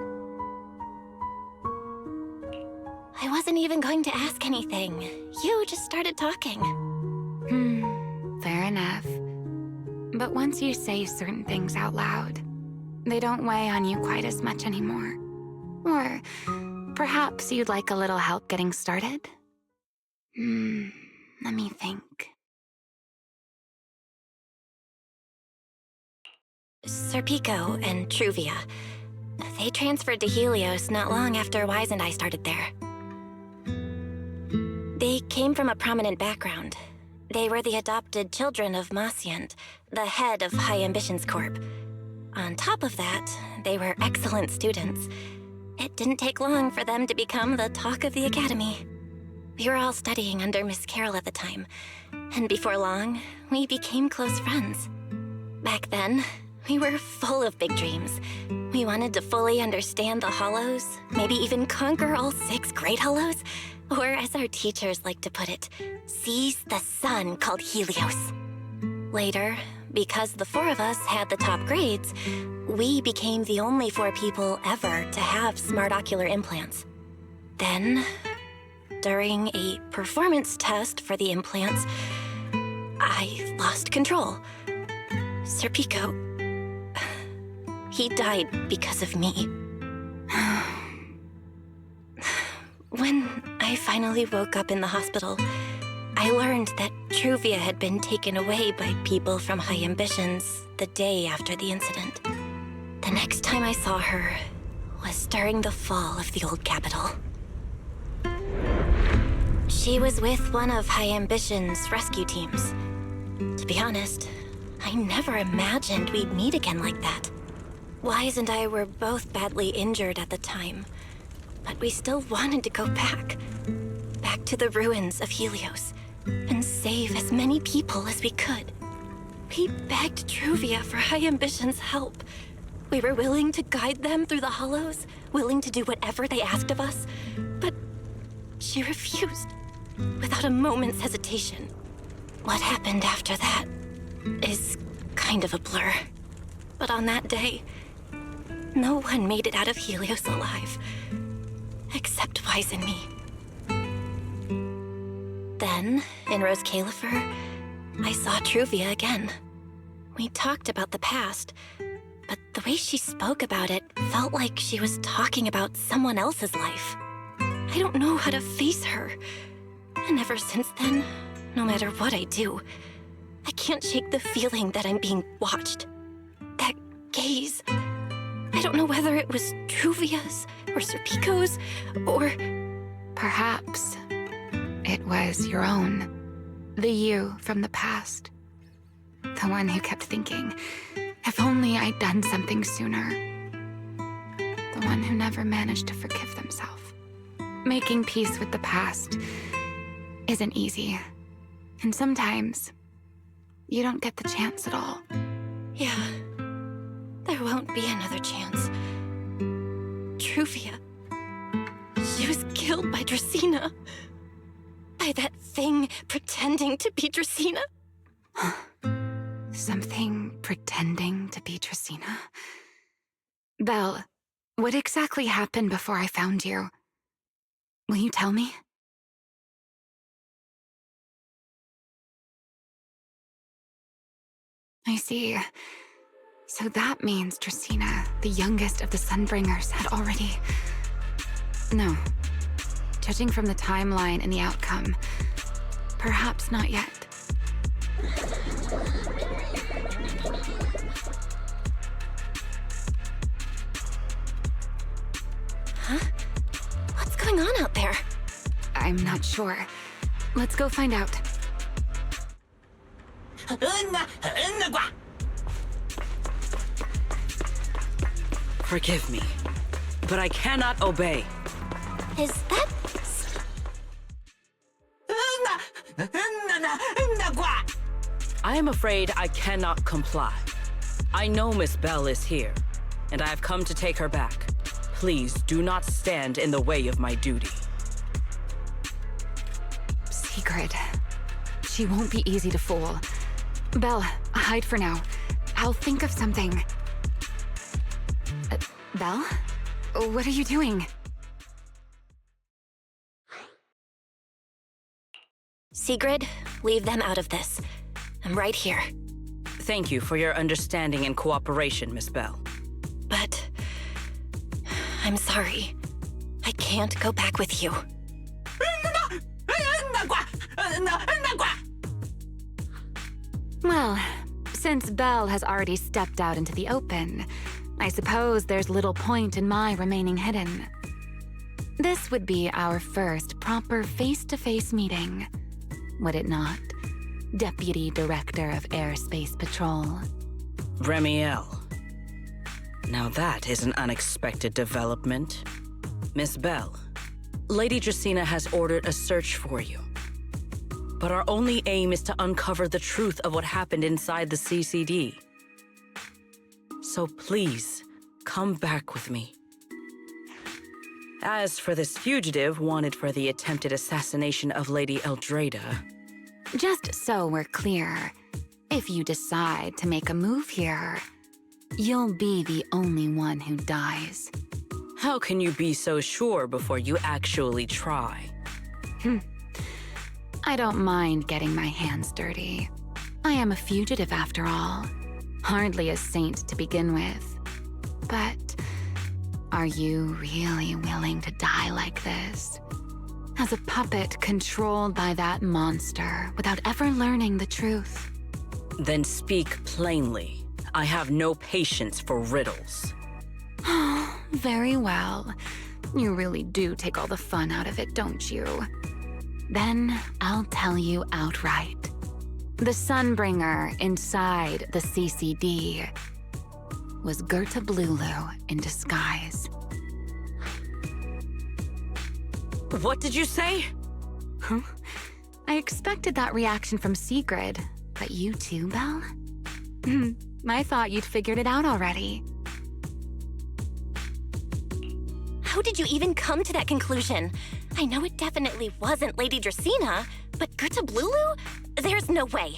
Speaker 12: I wasn't even going to ask anything. You just started talking.
Speaker 5: Fair enough. But once you say certain things out loud, they don't weigh on you quite as much anymore. Or perhaps you'd like a little help getting started? Let me think.
Speaker 12: Serpico and Truvia. They transferred to Helios not long after Wise and I started there. They came from a prominent background. They were the adopted children of Masyant, the head of High Ambitions Corp. On top of that, they were excellent students. It didn't take long for them to become the talk of the academy. We were all studying under Miss Carroll at the time, and before long, we became close friends. Back then, we were full of big dreams. We wanted to fully understand the Hollows, maybe even conquer all 6 great Hollows, or as our teachers like to put it, seize the sun called Helios. Later, because the 4 of us had the top grades, we became the only 4 people ever to have smart ocular implants. Then, during a performance test for the implants, I lost control. Serpico, he died because of me. When I finally woke up in the hospital, I learned that Truvia had been taken away by people from High Ambitions the day after the incident. The next time I saw her was during the fall of the old capital. She was with one of High Ambitions' rescue teams. To be honest, I never imagined we'd meet again like that. Wise and I were both badly injured at the time, but we still wanted to go back to the ruins of Helios, and save as many people as we could. We begged Truvia for High Ambitions' help. We were willing to guide them through the Hollows, willing to do whatever they asked of us, but she refused, without a moment's hesitation. What happened after that is kind of a blur. But on that day, no one made it out of Helios alive, except Wise and me. Then, in Rose Califer, I saw Truvia again. We talked about the past, but the way she spoke about it felt like she was talking about someone else's life. I don't know how to face her. And ever since then, no matter what I do, I can't shake the feeling that I'm being watched. That gaze. I don't know whether it was Truvia's or Serpico's or...
Speaker 5: Perhaps it was your own. The you from the past. The one who kept thinking, if only I'd done something sooner. The one who never managed to forgive themselves. Making peace with the past isn't easy. And sometimes, you don't get the chance at all.
Speaker 12: Yeah, there won't be another chance. Truvia, she was killed by Dracaene. By that thing pretending to be Dracaene.
Speaker 5: Something pretending to be Dracaene? Belle, what exactly happened before I found you? Will you tell me? I see. So that means Dracaene, the youngest of the Sunbringers, had already... No. Judging from the timeline and the outcome, perhaps not yet.
Speaker 12: Huh? What's going on out there?
Speaker 5: I'm not sure. Let's go find out.
Speaker 11: Forgive me, but I cannot obey.
Speaker 12: Is that...
Speaker 11: I am afraid I cannot comply. I know Miss Belle is here, and I have come to take her back. Please do not stand in the way of my duty.
Speaker 5: Sigrid. She won't be easy to fool. Belle, hide for now. I'll think of something. Belle? What are you doing?
Speaker 12: Sigrid, leave them out of this. I'm right here.
Speaker 11: Thank you for your understanding and cooperation, Miss Belle.
Speaker 12: But I'm sorry. I can't go back with you.
Speaker 5: Well, since Belle has already stepped out into the open, I suppose there's little point in my remaining hidden. This would be our first proper face-to-face meeting, would it not, Deputy Director of Airspace Patrol?
Speaker 11: Remielle. Now that is an unexpected development. Miss Belle, Lady Dracaene has ordered a search for you. But our only aim is to uncover the truth of what happened inside the CCD. So please, come back with me. As for this fugitive wanted for the attempted assassination of Lady Eldrada...
Speaker 5: Just so we're clear, if you decide to make a move here, you'll be the only one who dies.
Speaker 11: How can you be so sure before you actually try?
Speaker 5: I don't mind getting my hands dirty. I am a fugitive after all. Hardly a saint to begin with. But are you really willing to die like this? As a puppet controlled by that monster without ever learning the truth?
Speaker 11: Then speak plainly. I have no patience for riddles.
Speaker 5: Very well. You really do take all the fun out of it, don't you? Then I'll tell you outright. The Sunbringer inside the CCD was Girtablullu in disguise.
Speaker 11: What did you say?
Speaker 5: Huh? I expected that reaction from Sigrid, but you too, Belle? I thought you'd figured it out already.
Speaker 12: How did you even come to that conclusion? I know it definitely wasn't Lady Dracaene, but Girtablullu? There's no way.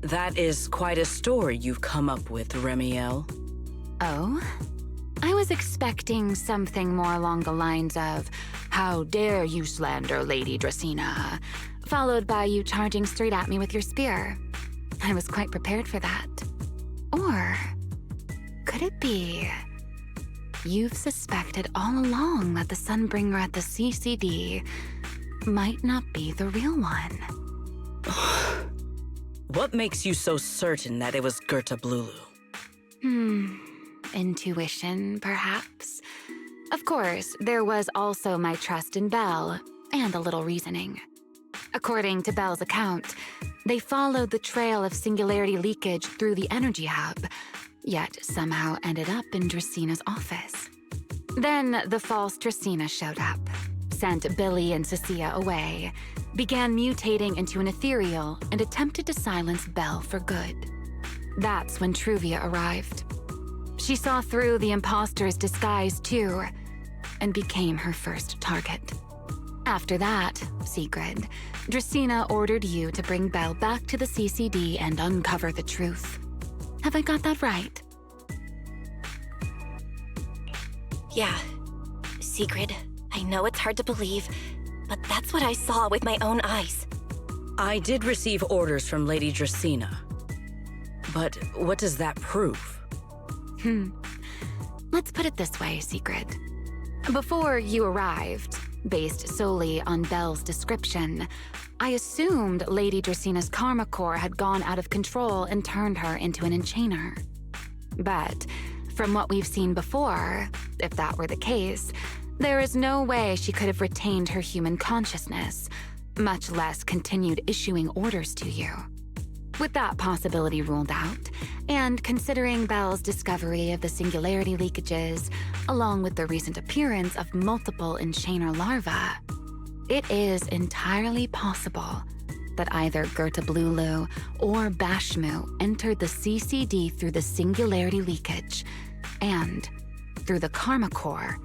Speaker 11: That is quite a story you've come up with, Remielle.
Speaker 5: Oh? I was expecting something more along the lines of, "How dare you slander Lady Dracaene?" followed by you charging straight at me with your spear. I was quite prepared for that. Or could it be you've suspected all along that the Sunbringer at the CCD might not be the real one?
Speaker 11: What makes you so certain that it was Girtablullu?
Speaker 5: Intuition, perhaps? Of course, there was also my trust in Belle, and a little reasoning. According to Belle's account, they followed the trail of singularity leakage through the energy hub, yet somehow ended up in Dracaene's office. Then the false Dracaene showed up, sent Billy and Cecilia away, began mutating into an ethereal, and attempted to silence Belle for good. That's when Truvia arrived. She saw through the imposter's disguise too, and became her first target. After that, Sigrid, Dracaene ordered you to bring Belle back to the CCD and uncover the truth. Have I got that right?
Speaker 12: Yeah. Sigrid, I know it's hard to believe, but that's what I saw with my own eyes.
Speaker 11: I did receive orders from Lady Dracaene. But what does that prove?
Speaker 5: Let's put it this way, Sigrid. Before you arrived, based solely on Belle's description, I assumed Lady Dracaene's karma core had gone out of control and turned her into an enchainer. But from what we've seen before, if that were the case, there is no way she could have retained her human consciousness, much less continued issuing orders to you. With that possibility ruled out, and considering Belle's discovery of the singularity leakages, along with the recent appearance of multiple enchainer larvae, it is entirely possible that either Girtablullu or Bashmu entered the CCD through the singularity leakage and, through the karma core,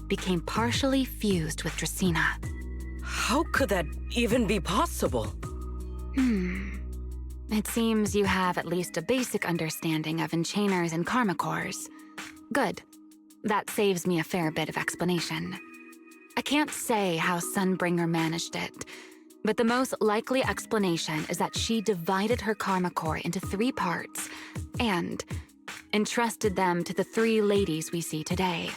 Speaker 5: became partially fused with Dracaene.
Speaker 11: How could that even be possible?
Speaker 5: It seems you have at least a basic understanding of enchainers and karma cores. Good. That saves me a fair bit of explanation. I can't say how Sunbringer managed it, but the most likely explanation is that she divided her karma core into 3 parts and entrusted them to the 3 ladies we see today.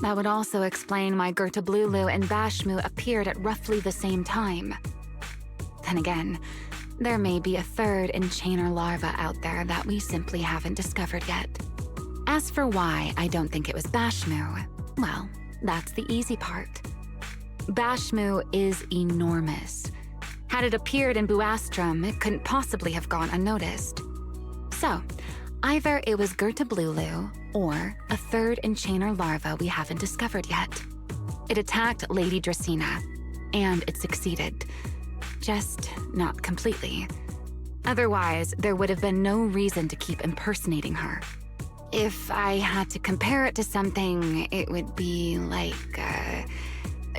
Speaker 5: That would also explain why Girtablullu and Bashmu appeared at roughly the same time. Then again, there may be a 3rd enchainer larva out there that we simply haven't discovered yet. As for why I don't think it was Bashmu, well, that's the easy part. Bashmu is enormous. Had it appeared in Buastrum, it couldn't possibly have gone unnoticed. So, either it was Girtablullu or a 3rd enchainer larva we haven't discovered yet. It attacked Lady Dracaene, and it succeeded. Just not completely. Otherwise, there would have been no reason to keep impersonating her. If I had to compare it to something, it would be like,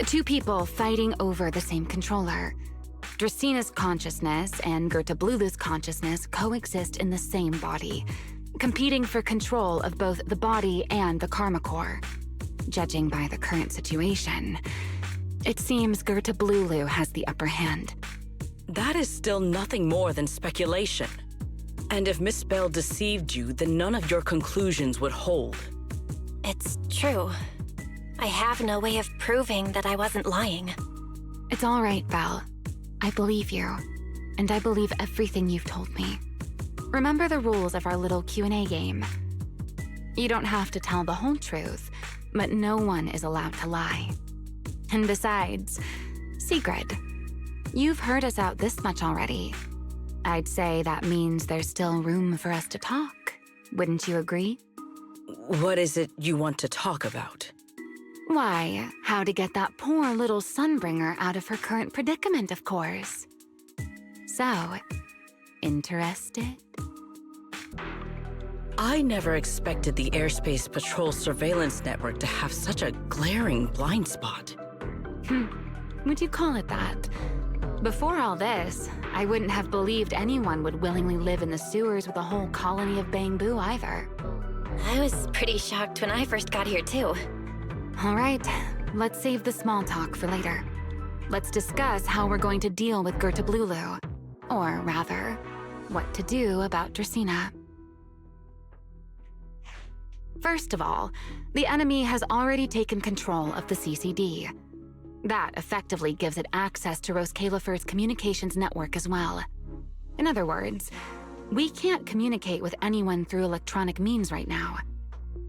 Speaker 5: 2 people fighting over the same controller. Dracaene's consciousness and Girtablullu's consciousness coexist in the same body, competing for control of both the body and the karma core. Judging by the current situation, it seems Girtablullu has the upper hand.
Speaker 11: That is still nothing more than speculation. And if Miss Belle deceived you, then none of your conclusions would hold.
Speaker 12: It's true. I have no way of proving that I wasn't lying.
Speaker 5: It's all right, Belle. I believe you, and I believe everything you've told me. Remember the rules of our little Q&A game. You don't have to tell the whole truth, but no one is allowed to lie. And besides, Sigrid, you've heard us out this much already. I'd say that means there's still room for us to talk. Wouldn't you agree?
Speaker 11: What is it you want to talk about?
Speaker 5: Why, how to get that poor little Sunbringer out of her current predicament, of course. So, interested?
Speaker 11: I never expected the Airspace Patrol surveillance network to have such a glaring blind spot.
Speaker 5: Would you call it that? Before all this, I wouldn't have believed anyone would willingly live in the sewers with a whole colony of Bangboo either.
Speaker 12: I was pretty shocked when I first got here, too.
Speaker 5: All right, let's save the small talk for later. Let's discuss how we're going to deal with Girtablullu. Or rather, what to do about Dracaene. First of all, the enemy has already taken control of the CCD. That effectively gives it access to Roswick's communications network as well. In other words, we can't communicate with anyone through electronic means right now.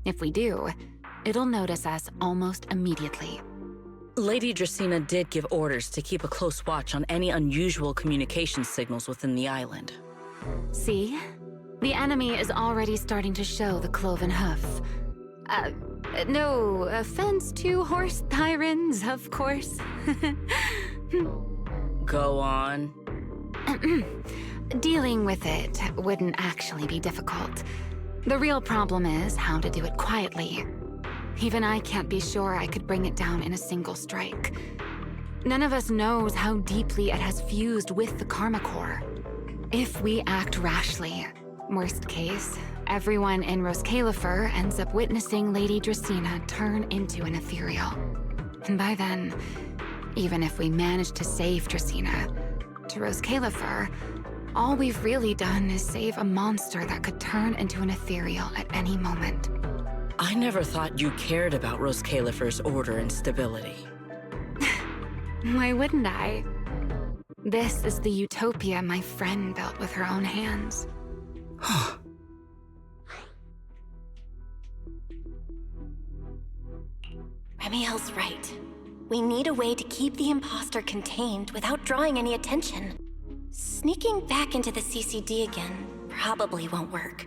Speaker 5: If we do, it'll notice us almost immediately.
Speaker 11: Lady Dracaene did give orders to keep a close watch on any unusual communication signals within the island.
Speaker 5: See? The enemy is already starting to show the cloven hoof. No offense to horse tyrants, of course.
Speaker 11: Go on.
Speaker 5: Dealing with it wouldn't actually be difficult. The real problem is how to do it quietly. Even I can't be sure I could bring it down in a single strike. None of us knows how deeply it has fused with the karma core. If we act rashly, worst case, everyone in Roswick ends up witnessing Lady Dracaene turn into an ethereal. And by then, even if we manage to save Dracaene, to Roswick, all we've really done is save a monster that could turn into an ethereal at any moment.
Speaker 11: I never thought you cared about Roswick's order and stability.
Speaker 5: Why wouldn't I? This is the utopia my friend built with her own hands.
Speaker 12: Remielle's right. We need a way to keep the imposter contained without drawing any attention. Sneaking back into the CCD again probably won't work.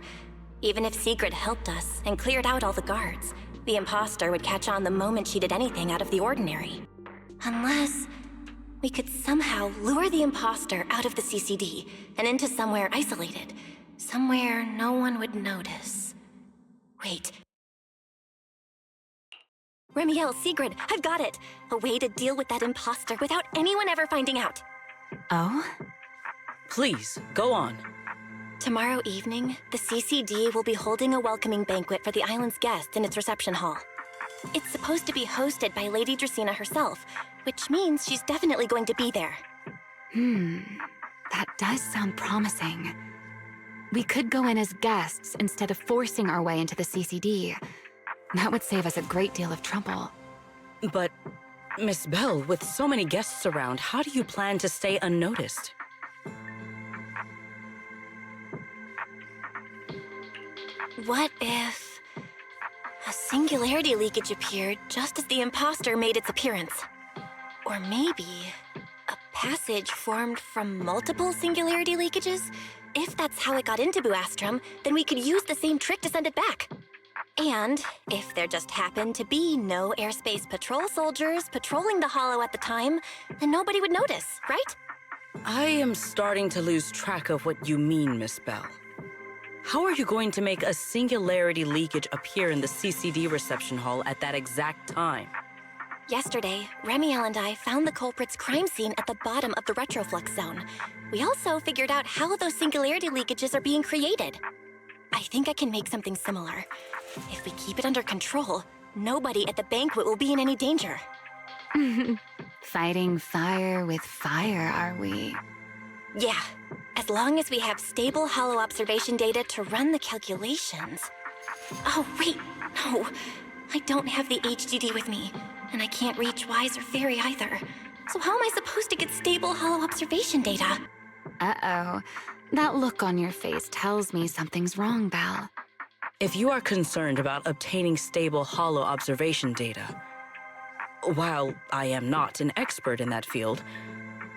Speaker 12: Even if Sigrid helped us and cleared out all the guards, the imposter would catch on the moment she did anything out of the ordinary. Unless we could somehow lure the imposter out of the CCD and into somewhere isolated. Somewhere no one would notice. Wait. Remielle, Sigrid, I've got it! A way to deal with that imposter without anyone ever finding out.
Speaker 6: Oh?
Speaker 11: Please, go on.
Speaker 12: Tomorrow evening, the CCD will be holding a welcoming banquet for the island's guests in its reception hall. It's supposed to be hosted by Lady Dracaene herself, which means she's definitely going to be there.
Speaker 5: That does sound promising. We could go in as guests instead of forcing our way into the CCD. That would save us a great deal of trouble.
Speaker 11: But, Miss Belle, with so many guests around, how do you plan to stay unnoticed?
Speaker 12: What if a singularity leakage appeared just as the imposter made its appearance? Or maybe a passage formed from multiple singularity leakages? If that's how it got into Buastrum, then we could use the same trick to send it back. And if there just happened to be no airspace patrol soldiers patrolling the Hollow at the time, then nobody would notice, right?
Speaker 11: I am starting to lose track of what you mean, Miss Belle. How are you going to make a singularity leakage appear in the CCD reception hall at that exact time?
Speaker 12: Yesterday, Remielle and I found the culprit's crime scene at the bottom of the retroflux zone. We also figured out how those singularity leakages are being created. I think I can make something similar. If we keep it under control, nobody at the banquet will be in any danger.
Speaker 5: Fighting fire with fire, are we?
Speaker 12: Yeah, as long as we have stable Hollow observation data to run the calculations. Oh, wait, no. I don't have the HDD with me, and I can't reach Wise or Fairy either. So how am I supposed to get stable Hollow observation data?
Speaker 5: Uh-oh. That look on your face tells me something's wrong, Belle.
Speaker 11: If you are concerned about obtaining stable Hollow observation data, while I am not an expert in that field,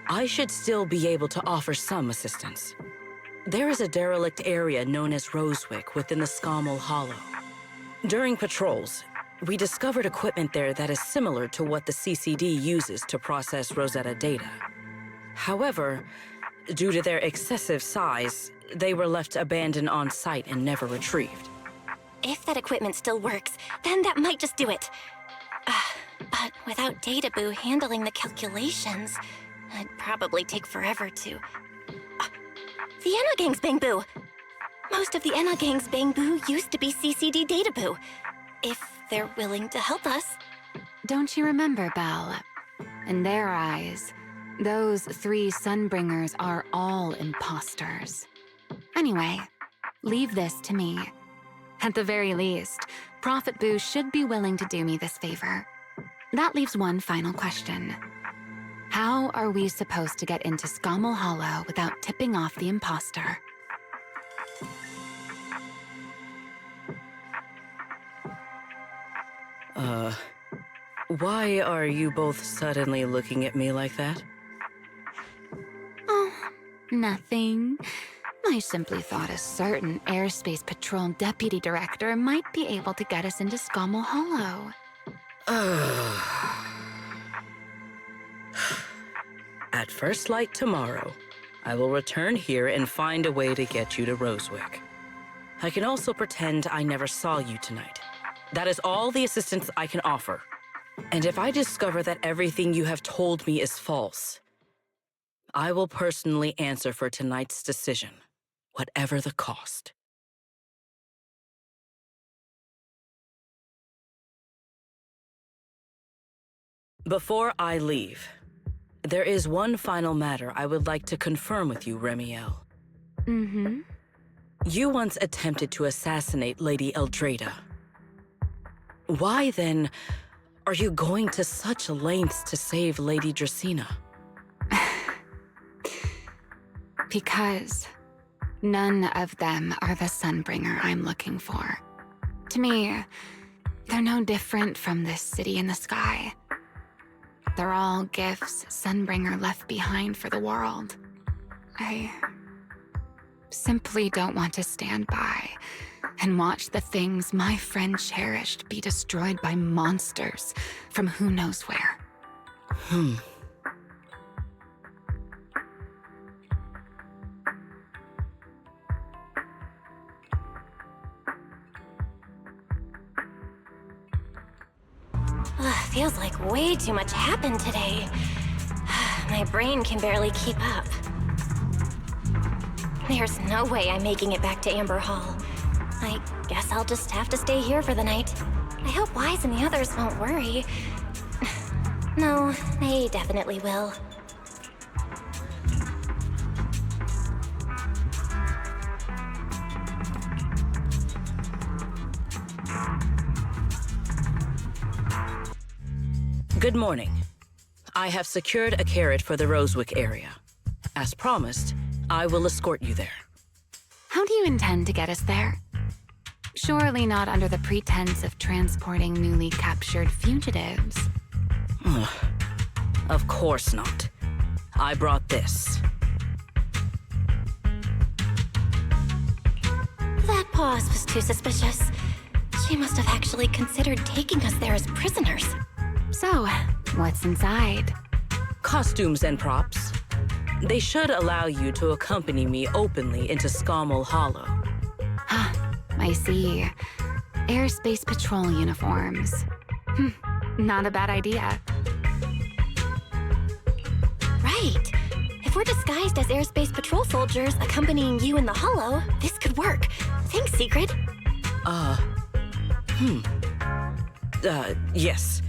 Speaker 11: I should still be able to offer some assistance. There is a derelict area known as Roswick within the Scommel Hollow. During patrols, we discovered equipment there that is similar to what the CCD uses to process Rosetta data. However, due to their excessive size, they were left abandoned on site and never retrieved.
Speaker 12: If that equipment still works, then that might just do it. But without Databoo handling the calculations, it'd probably take forever to... The Enogang's Bangboo! Most of the Enogang's Bangboo used to be CCD Databoo. If they're willing to help us.
Speaker 5: Don't you remember, Belle? In their eyes, those 3 Sunbringers are all imposters. Anyway, leave this to me. At the very least, Prophet Boo should be willing to do me this favor. That leaves one final question. How are we supposed to get into Scommel Hollow without tipping off the imposter?
Speaker 11: Why are you both suddenly looking at me like that?
Speaker 5: Oh, nothing. I simply thought a certain Airspace Patrol Deputy Director might be able to get us into Scommel Hollow.
Speaker 11: At first light tomorrow, I will return here and find a way to get you to Roswick. I can also pretend I never saw you tonight. That is all the assistance I can offer. And if I discover that everything you have told me is false, I will personally answer for tonight's decision, whatever the cost. Before I leave, there is one final matter I would like to confirm with you, Remielle.
Speaker 5: Mm-hmm.
Speaker 11: You once attempted to assassinate Lady Eldrada. Why, then, are you going to such lengths to save Lady Dracaene?
Speaker 5: Because none of them are the Sunbringer I'm looking for. To me, they're no different from this city in the sky. They're all gifts Sunbringer left behind for the world. I simply don't want to stand by and watch the things my friend cherished be destroyed by monsters from who knows where.
Speaker 12: Feels like way too much happened today. My brain can barely keep up. There's no way I'm making it back to Amber Hall. I guess I'll just have to stay here for the night. I hope Wise and the others won't worry. No, they definitely will.
Speaker 11: Good morning. I have secured a carrot for the Roswick area. As promised, I will escort you there.
Speaker 5: How do you intend to get us there? Surely not under the pretense of transporting newly captured fugitives.
Speaker 11: Of course not. I brought this.
Speaker 12: That pause was too suspicious. She must have actually considered taking us there as prisoners.
Speaker 5: So, what's inside?
Speaker 11: Costumes and props. They should allow you to accompany me openly into Scommel Hollow.
Speaker 5: I see. Airspace patrol uniforms. Not a bad idea.
Speaker 12: Right. If we're disguised as airspace patrol soldiers accompanying you in the Hollow, this could work. Thanks, Sigrid.
Speaker 11: Yes.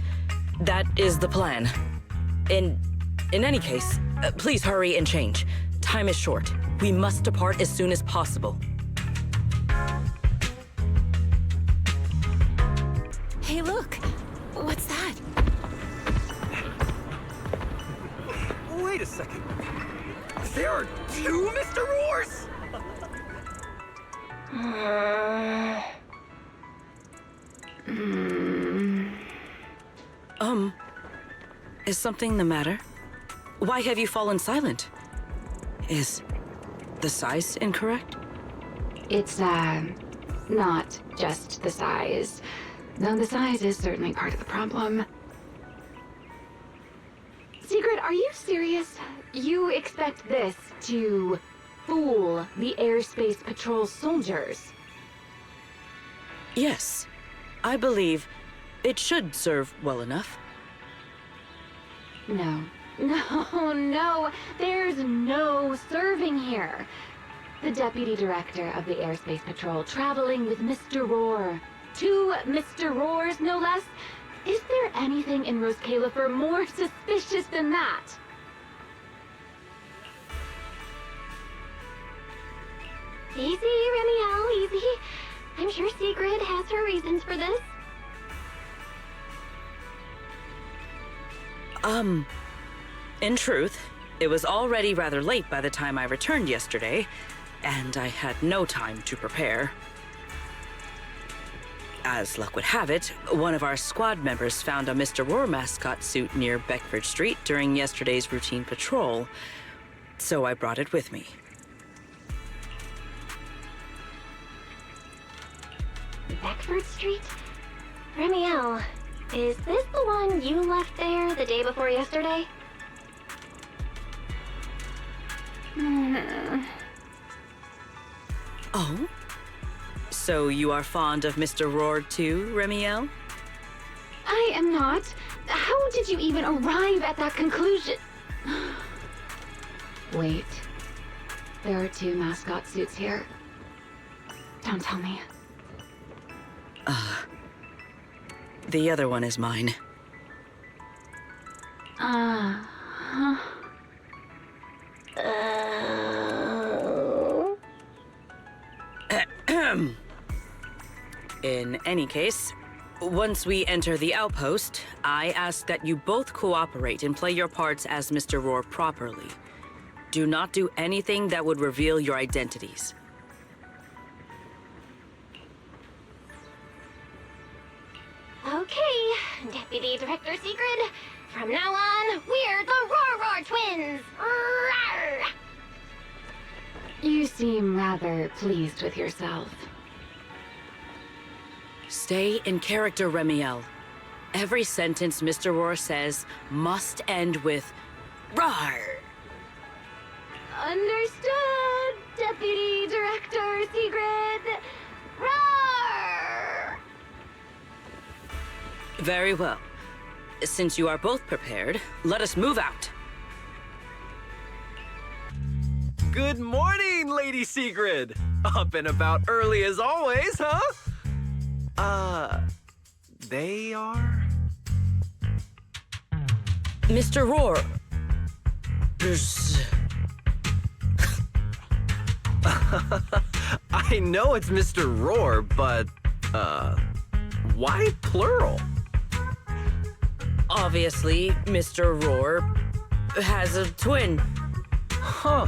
Speaker 11: That is the plan. In any case, please hurry and change. Time is short. We must depart as soon as possible.
Speaker 5: Hey, look! What's that?
Speaker 2: Wait a second. There are two Mr. Roars?
Speaker 11: Is something the matter? Why have you fallen silent? Is the size incorrect?
Speaker 5: It's, not just the size. Though the size is certainly part of the problem. Sigrid, are you serious? You expect this to fool the airspace patrol soldiers?
Speaker 11: Yes. I believe it should serve well enough.
Speaker 5: No. No, there's no serving here. The Deputy Director of the Airspace Patrol traveling with Mr. Roar. 2 Mr. Roars, no less. Is there anything in Roswick more suspicious than that?
Speaker 12: Easy, Remielle, easy. I'm sure Sigrid has her reasons for this.
Speaker 11: In truth, it was already rather late by the time I returned yesterday, and I had no time to prepare. As luck would have it, one of our squad members found a Mr. Roar mascot suit near Beckford Street during yesterday's routine patrol, so I brought it with me.
Speaker 12: Beckford Street? Remielle, is this the one you left there the day before yesterday?
Speaker 11: Oh? So you are fond of Mr. Roar too, Remielle?
Speaker 5: I am not. How did you even arrive at that conclusion? Wait. There are 2 mascot suits here. Don't tell me.
Speaker 11: The other one is mine. In any case, once we enter the outpost, I ask that you both cooperate and play your parts as Mr. Roar properly. Do not do anything that would reveal your identities.
Speaker 12: Okay, Deputy Director Sigrid. From now on, we're the Roar Twins! Rawr!
Speaker 5: You seem rather pleased with yourself.
Speaker 11: Stay in character, Remielle. Every sentence Mr. Roar says must end with "Rawr!"
Speaker 5: Understood, Deputy Director Sigrid. Roar!
Speaker 11: Very well. since you are both prepared, let us move out.
Speaker 19: Good morning, Lady Sigrid! Up and about early as always, huh? They are?
Speaker 11: Mr. Roar.
Speaker 19: I know it's Mr. Roar, but, why plural?
Speaker 11: Obviously, Mr. Roar has a twin.
Speaker 19: Huh.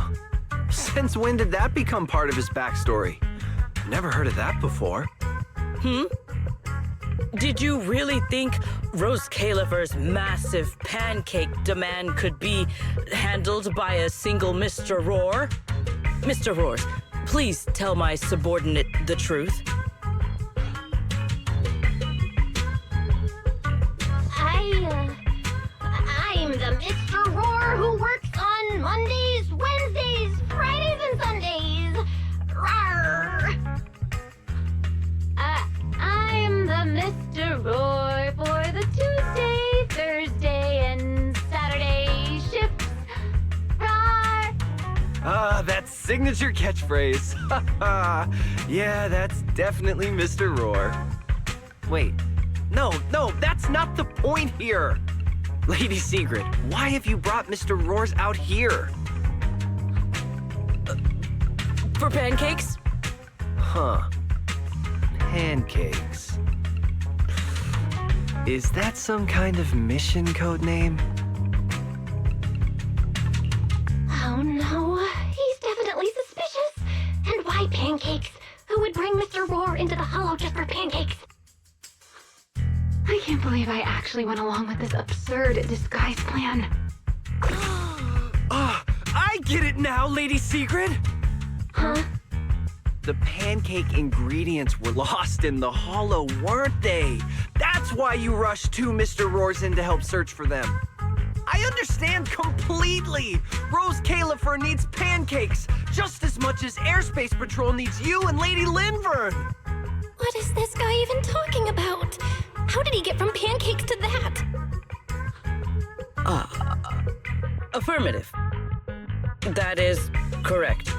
Speaker 19: Since when did that become part of his backstory? Never heard of that before.
Speaker 11: Did you really think Rose Califer's massive pancake demand could be handled by a single Mr. Roar? Mr. Roars, please tell my subordinate the truth.
Speaker 12: I'm the Mr. Roar who works on Mondays, Wednesdays, Fridays, and Sundays. Rawr! I'm the Mr. Roar for the Tuesday, Thursday, and Saturday shifts. Rawr!
Speaker 19: That signature catchphrase. Yeah, that's definitely Mr. Roar. Wait, no, that's not the point here. Lady Sigrid, why have you brought Mr. Roars out here?
Speaker 11: For pancakes?
Speaker 19: Huh. Pancakes. Is that some kind of mission code name?
Speaker 12: Oh no, he's definitely suspicious. And why pancakes? Who would bring Mr. Roar into the Hollow just for pancakes?
Speaker 5: I can't believe I actually went along with this absurd disguise plan.
Speaker 19: I get it now, Lady Sigrid!
Speaker 12: Huh?
Speaker 19: The pancake ingredients were lost in the Hollow, weren't they? That's why you rushed two Mr. Roars in to help search for them. I understand completely! Rose Califer needs pancakes just as much as Airspace Patrol needs you and Lady Linvern!
Speaker 12: What is this guy even talking about? How did he get from pancakes to that?
Speaker 11: Affirmative. That is correct.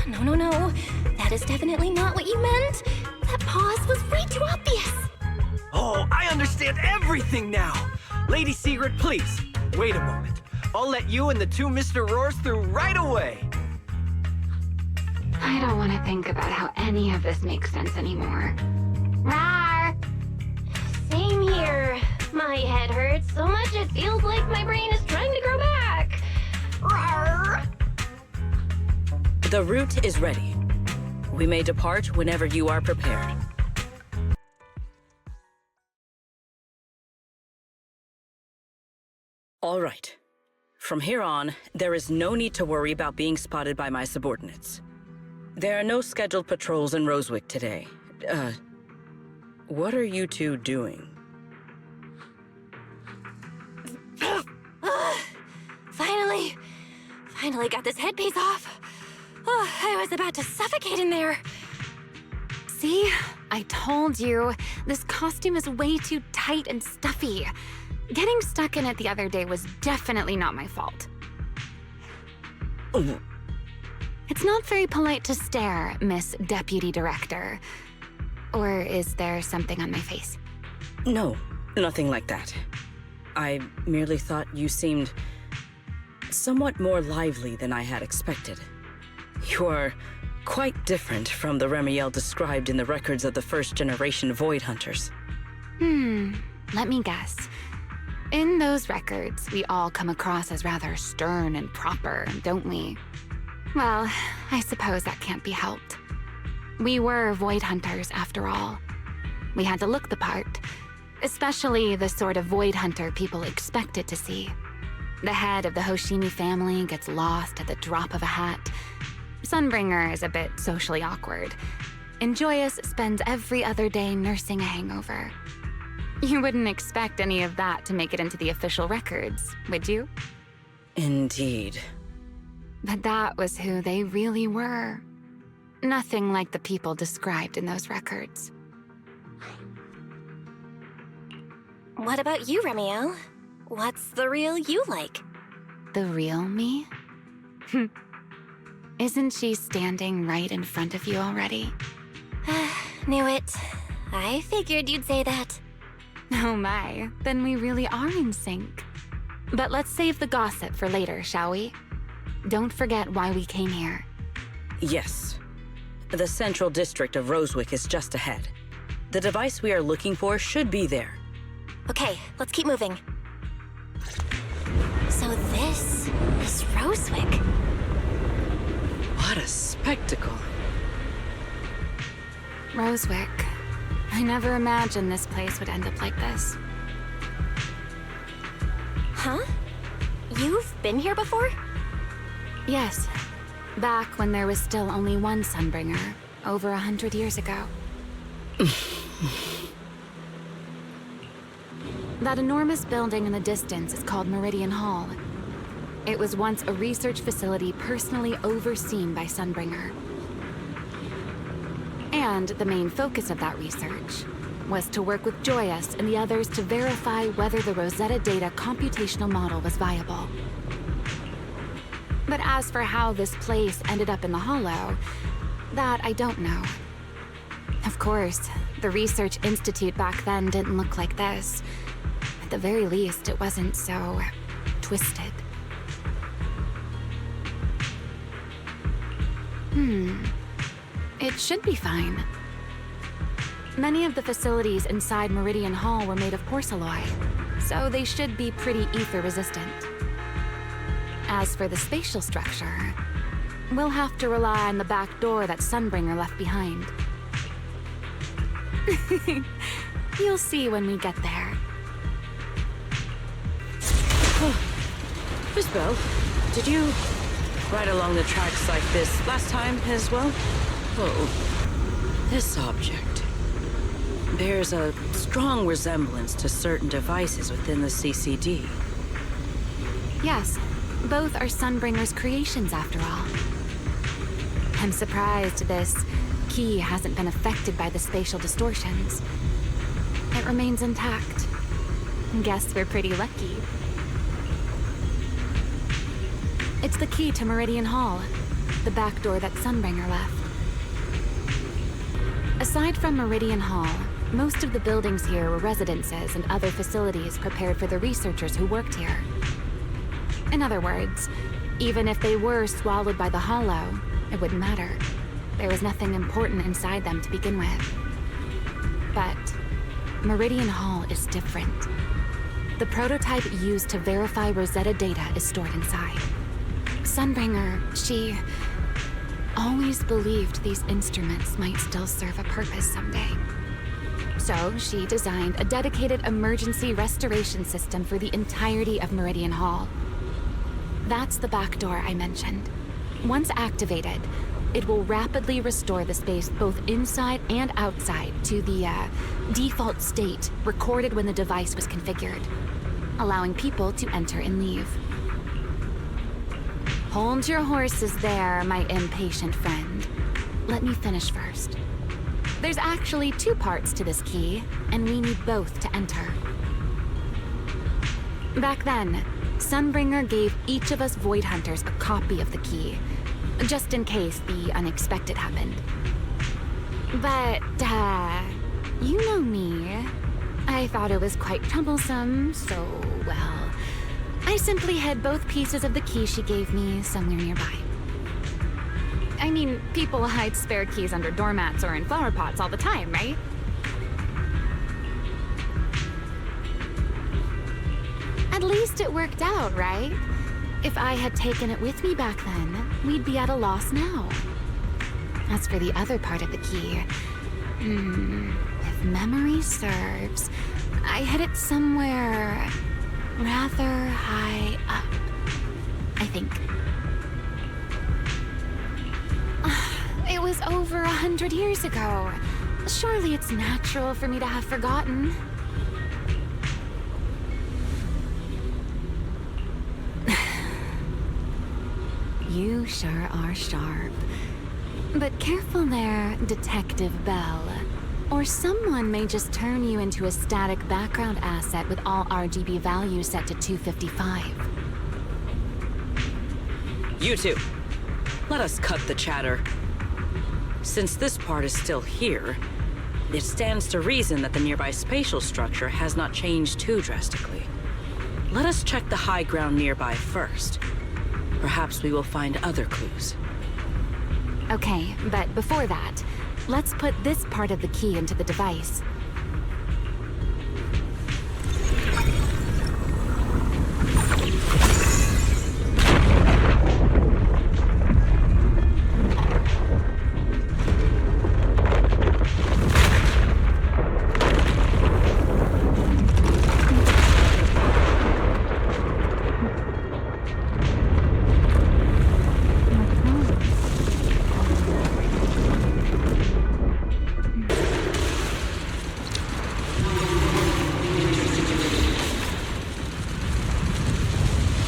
Speaker 12: No. That is definitely not what you meant. That pause was way too obvious.
Speaker 19: Oh, I understand everything now! Lady Sigrid, please, wait a moment. I'll let you and the two Mr. Roars through right away.
Speaker 5: I don't want to think about how any of this makes sense anymore.
Speaker 12: Rawr! Same here. My head hurts so much it feels like my brain is trying to grow back. Rawr!
Speaker 11: The route is ready. We may depart whenever you are prepared. All right. From here on, there is no need to worry about being spotted by my subordinates. There are no scheduled patrols in Roswick today. What are you two doing?
Speaker 12: Finally got this headpiece off. Oh, I was about to suffocate in there.
Speaker 5: See? I told you. This costume is way too tight and stuffy. Getting stuck in it the other day was definitely not my fault.
Speaker 11: Oh.
Speaker 5: It's not very polite to stare, Miss Deputy Director. Or is there something on my face?
Speaker 11: No, nothing like that. I merely thought you seemed somewhat more lively than I had expected. You are quite different from the Remielle described in the records of the first-generation Void Hunters.
Speaker 5: Let me guess. In those records, we all come across as rather stern and proper, don't we? Well, I suppose that can't be helped. We were Void Hunters, after all. We had to look the part, especially the sort of Void Hunter people expected to see. The head of the Hoshimi family gets lost at the drop of a hat. Sunbringer is a bit socially awkward. And Joyous spends every other day nursing a hangover. You wouldn't expect any of that to make it into the official records, would you?
Speaker 11: Indeed.
Speaker 5: But that was who they really were. Nothing like the people described in those records.
Speaker 12: What about you, Remielle? What's the real you like?
Speaker 5: The real me? Isn't she standing right in front of you already?
Speaker 12: Knew it. I figured you'd say that.
Speaker 5: Oh my, then we really are in sync. But let's save the gossip for later, shall we? Don't forget why we came here.
Speaker 11: Yes. The central district of Roswick is just ahead. The device we are looking for should be there.
Speaker 12: Okay, let's keep moving. So this is Roswick.
Speaker 11: What a spectacle.
Speaker 5: Roswick. I never imagined this place would end up like this.
Speaker 12: Huh? You've been here before?
Speaker 5: Yes. Back when there was still only one Sunbringer, over 100 years ago. That enormous building in the distance is called Meridian Hall. It was once a research facility personally overseen by Sunbringer. And the main focus of that research was to work with Joyous and the others to verify whether the Rosetta Data computational model was viable. But as for how this place ended up in the Hollow, that I don't know. Of course, the Research Institute back then didn't look like this. At the very least, it wasn't so twisted. It should be fine. Many of the facilities inside Meridian Hall were made of porcelain, so they should be pretty ether-resistant. As for the spatial structure, we'll have to rely on the back door that Sunbringer left behind. You'll see when we get there.
Speaker 11: Miss Belle, did you ride along the tracks like this last time as well? Oh, this object bears a strong resemblance to certain devices within the CCD.
Speaker 5: Yes, both are Sunbringer's creations after all. I'm surprised this key hasn't been affected by the spatial distortions. It remains intact. Guess we're pretty lucky. It's the key to Meridian Hall, the back door that Sunbringer left. Aside from Meridian Hall, most of the buildings here were residences and other facilities prepared for the researchers who worked here. In other words, even if they were swallowed by the Hollow, it wouldn't matter. There was nothing important inside them to begin with. But Meridian Hall is different. The prototype used to verify Rosetta Data is stored inside. Sunbringer, she always believed these instruments might still serve a purpose someday. So she designed a dedicated emergency restoration system for the entirety of Meridian Hall. That's the back door I mentioned. Once activated, it will rapidly restore the space both inside and outside to the default state recorded when the device was configured, allowing people to enter and leave. Hold your horses there, my impatient friend. Let me finish first. There's actually two parts to this key, and we need both to enter. Back then, Sunbringer gave each of us Void Hunters a copy of the key, just in case the unexpected happened. But, you know me. I thought it was quite troublesome, so, well, I simply hid both pieces of the key she gave me somewhere nearby. I mean, people hide spare keys under doormats or in flower pots all the time, right? At least it worked out, right? If I had taken it with me back then, we'd be at a loss now. As for the other part of the key, if memory serves, I hid it somewhere rather high up, I think. It was over 100 years ago. Surely it's natural for me to have forgotten. You sure are sharp. But careful there, Detective Belle. Or someone may just turn you into a static background asset with all RGB values set to 255.
Speaker 11: You two, let us cut the chatter. Since this part is still here, it stands to reason that the nearby spatial structure has not changed too drastically. Let us check the high ground nearby first. Perhaps we will find other clues.
Speaker 5: Okay, but before that, let's put this part of the key into the device.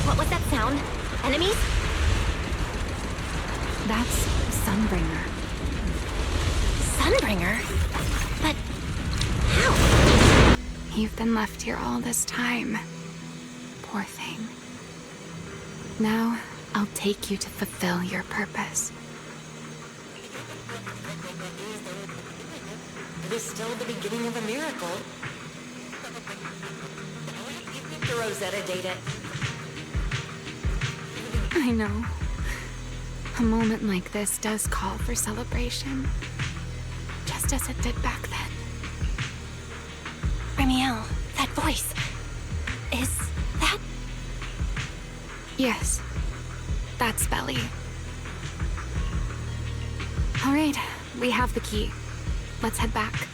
Speaker 12: What was that sound? Enemies?
Speaker 5: That's Sunbringer.
Speaker 12: Sunbringer? But how?
Speaker 5: You've been left here all this time. Poor thing. Now, I'll take you to fulfill your purpose.
Speaker 16: It is still the beginning of a miracle. The Rosetta data.
Speaker 5: I know. A moment like this does call for celebration. Just as it did back then.
Speaker 12: Remielle, that voice. Is that...
Speaker 5: Yes. That's Belle. All right, we have the key. Let's head back.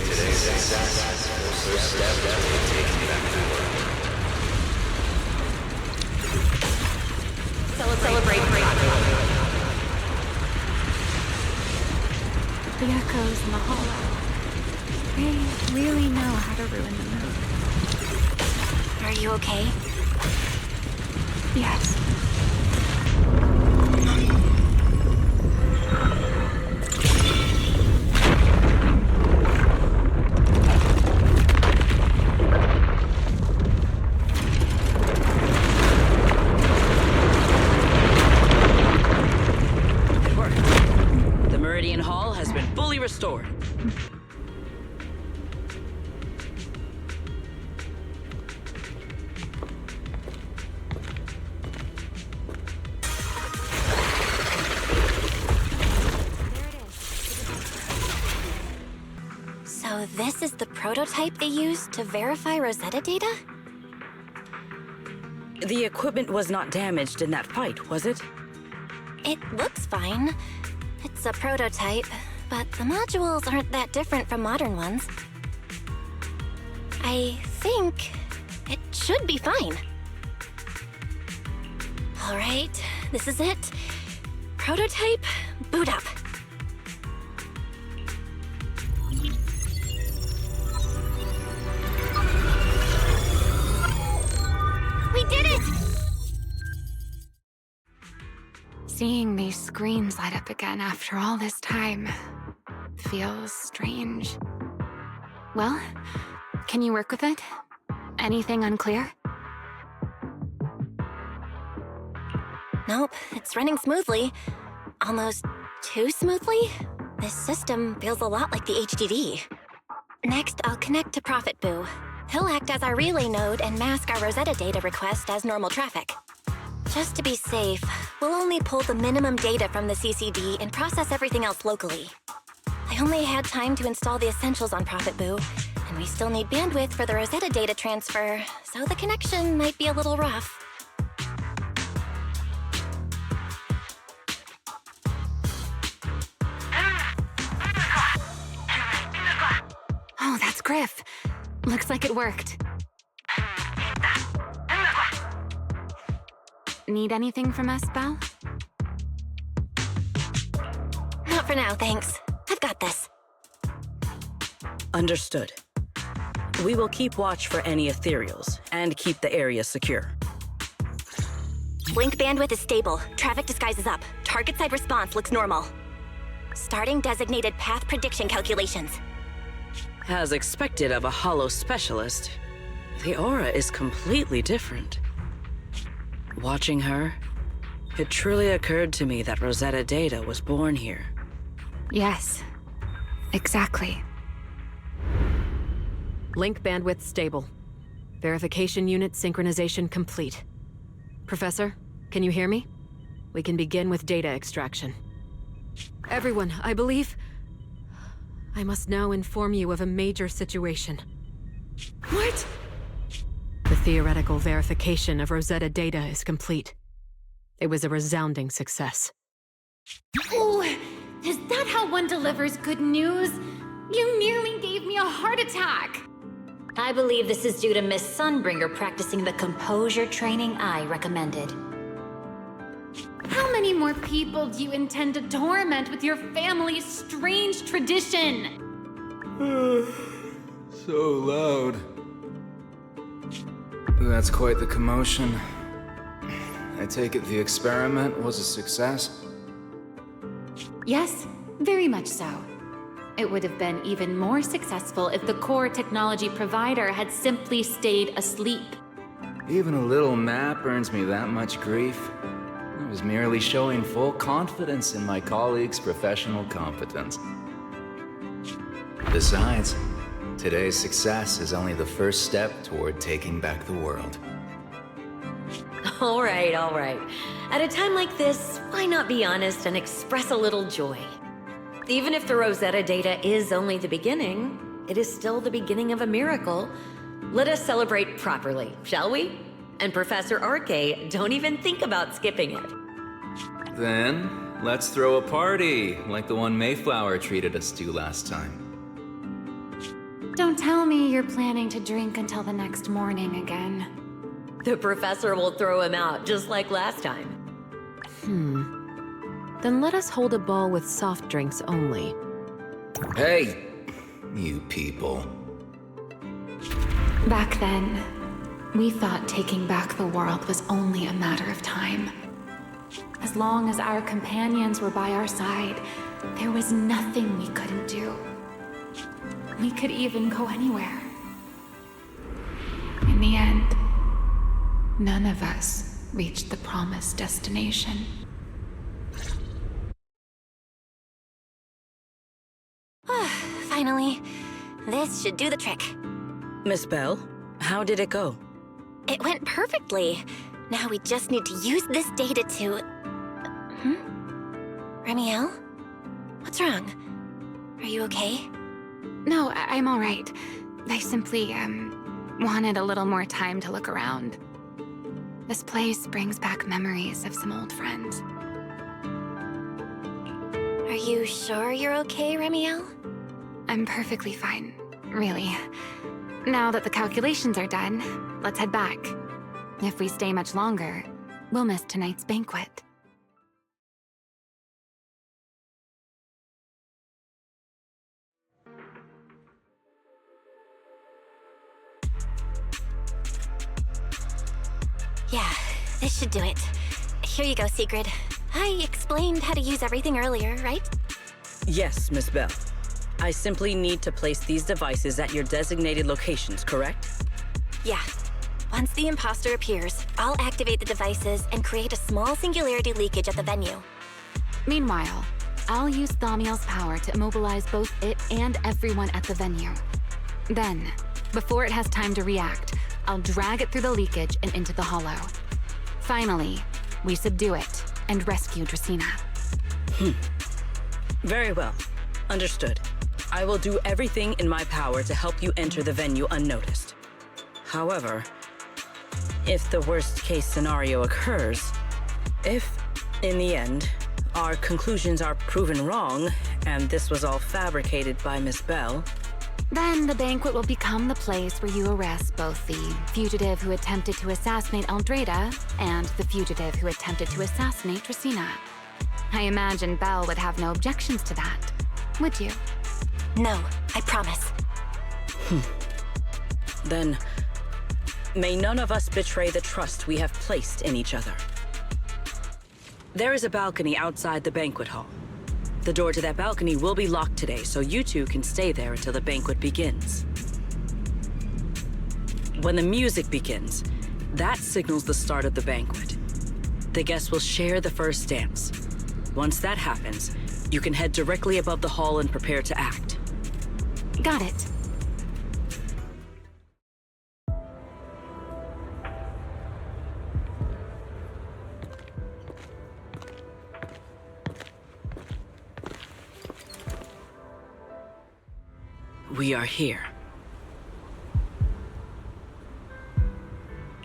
Speaker 20: Today's success also stepped to taking back to work.
Speaker 16: Celebrate.
Speaker 5: The echoes in the hollow. They really know how to ruin the mood.
Speaker 12: Are you okay?
Speaker 5: Yes.
Speaker 11: It worked. The Meridian Hall has been fully restored.
Speaker 12: So this is the prototype they used to verify Rosetta data?
Speaker 11: The equipment was not damaged in that fight, was it?
Speaker 12: It looks fine. It's a prototype, but the modules aren't that different from modern ones. I think it should be fine. All right, this is it. Prototype, boot up. We did it!
Speaker 5: Seeing these screens light up again after all this time feels strange. Well, can you work with it? Anything unclear?
Speaker 12: Nope, it's running smoothly. Almost too smoothly? This system feels a lot like the HDD. Next, I'll connect to Prophet Boo. He'll act as our relay node and mask our Rosetta data request as normal traffic. Just to be safe, we'll only pull the minimum data from the CCD and process everything else locally. I only had time to install the essentials on Prophet Boo, and we still need bandwidth for the Rosetta data transfer, so the connection might be a little rough.
Speaker 5: Oh, that's Griff. Looks like it worked. Need anything from us, Belle?
Speaker 12: Not for now, thanks. I've got this.
Speaker 11: Understood. We will keep watch for any ethereals and keep the area secure.
Speaker 12: Link bandwidth is stable. Traffic disguise is up. Target side response looks normal. Starting designated path prediction calculations.
Speaker 11: As expected of a holo specialist, the aura is completely different. Watching her, it truly occurred to me that Rosetta Data was born here.
Speaker 5: Yes, exactly.
Speaker 17: Link bandwidth stable. Verification unit synchronization complete. Professor, can you hear me? We can begin with data extraction. Everyone, I believe... I must now inform you of a major situation. What? The theoretical verification of Rosetta Data is complete. It was a resounding success.
Speaker 5: Oh, is that how one delivers good news? You nearly gave me a heart attack!
Speaker 16: I believe this is due to Miss Sunbringer practicing the composure training I recommended.
Speaker 5: How many more people do you intend to torment with your family's strange tradition?
Speaker 21: So loud. That's quite the commotion. I take it the experiment was a success?
Speaker 5: Yes, very much so. It would have been even more successful if the core technology provider had simply stayed asleep.
Speaker 21: Even a little nap earns me that much grief. I was merely showing full confidence in my colleagues' professional competence. Besides, today's success is only the first step toward taking back the world.
Speaker 7: All right. At a time like this, why not be honest and express a little joy? Even if the Rosetta Data is only the beginning, it is still the beginning of a miracle. Let us celebrate properly, shall we? And Professor Arke, don't even think about skipping it.
Speaker 21: Then, let's throw a party, like the one Mayflower treated us to last time.
Speaker 5: Don't tell me you're planning to drink until the next morning again.
Speaker 7: The professor will throw him out, just like last time.
Speaker 17: Then let us hold a ball with soft drinks only.
Speaker 21: Hey, you people.
Speaker 5: Back then, we thought taking back the world was only a matter of time. As long as our companions were by our side, there was nothing we couldn't do. We could even go anywhere. In the end, none of us reached the promised destination.
Speaker 12: Finally, this should do the trick.
Speaker 11: Miss Belle, how did it go?
Speaker 12: It went perfectly. Now we just need to use this data to... Remielle? What's wrong? Are you okay?
Speaker 5: No, I'm all right. I simply, wanted a little more time to look around. This place brings back memories of some old friends.
Speaker 12: Are you sure you're okay, Remielle?
Speaker 5: I'm perfectly fine, really. Now that the calculations are done, let's head back. If we stay much longer, we'll miss tonight's banquet.
Speaker 12: Yeah, this should do it. Here you go, Sigrid. I explained how to use everything earlier, right?
Speaker 11: Yes, Miss Belle. I simply need to place these devices at your designated locations, correct?
Speaker 12: Yeah. Once the imposter appears, I'll activate the devices and create a small singularity leakage at the venue.
Speaker 5: Meanwhile, I'll use Thaumiel's power to immobilize both it and everyone at the venue. Then, before it has time to react, I'll drag it through the leakage and into the hollow. Finally, we subdue it and rescue Dracaene.
Speaker 11: Very well. Understood. I will do everything in my power to help you enter the venue unnoticed. However, if the worst-case scenario occurs, if, in the end, our conclusions are proven wrong, and this was all fabricated by Miss Belle,
Speaker 5: then the banquet will become the place where you arrest both the fugitive who attempted to assassinate Aldrada and the fugitive who attempted to assassinate Dracaene. I imagine Belle would have no objections to that, would you?
Speaker 12: No, I promise.
Speaker 11: Then, may none of us betray the trust we have placed in each other. There is a balcony outside the banquet hall. The door to that balcony will be locked today, so you two can stay there until the banquet begins. When the music begins, that signals the start of the banquet. The guests will share the first dance. Once that happens, you can head directly above the hall and prepare to act.
Speaker 5: Got it.
Speaker 11: We are here.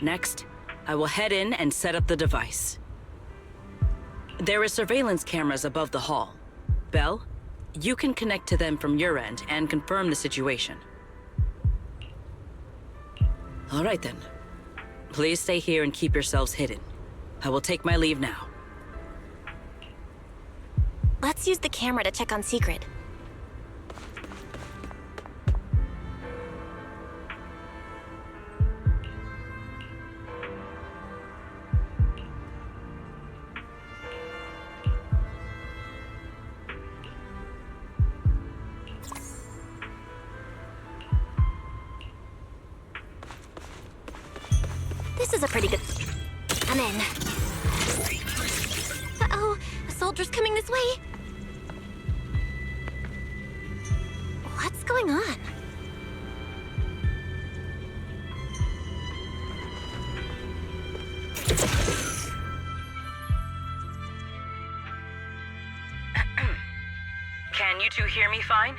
Speaker 11: Next, I will head in and set up the device. There is surveillance cameras above the hall. Belle, you can connect to them from your end and confirm the situation. All right then. Please stay here and keep yourselves hidden. I will take my leave now.
Speaker 12: Let's use the camera to check on Sigrid. This is a pretty good... I'm in. Uh-oh, a soldier's coming this way. What's going on?
Speaker 11: Can you two hear me fine?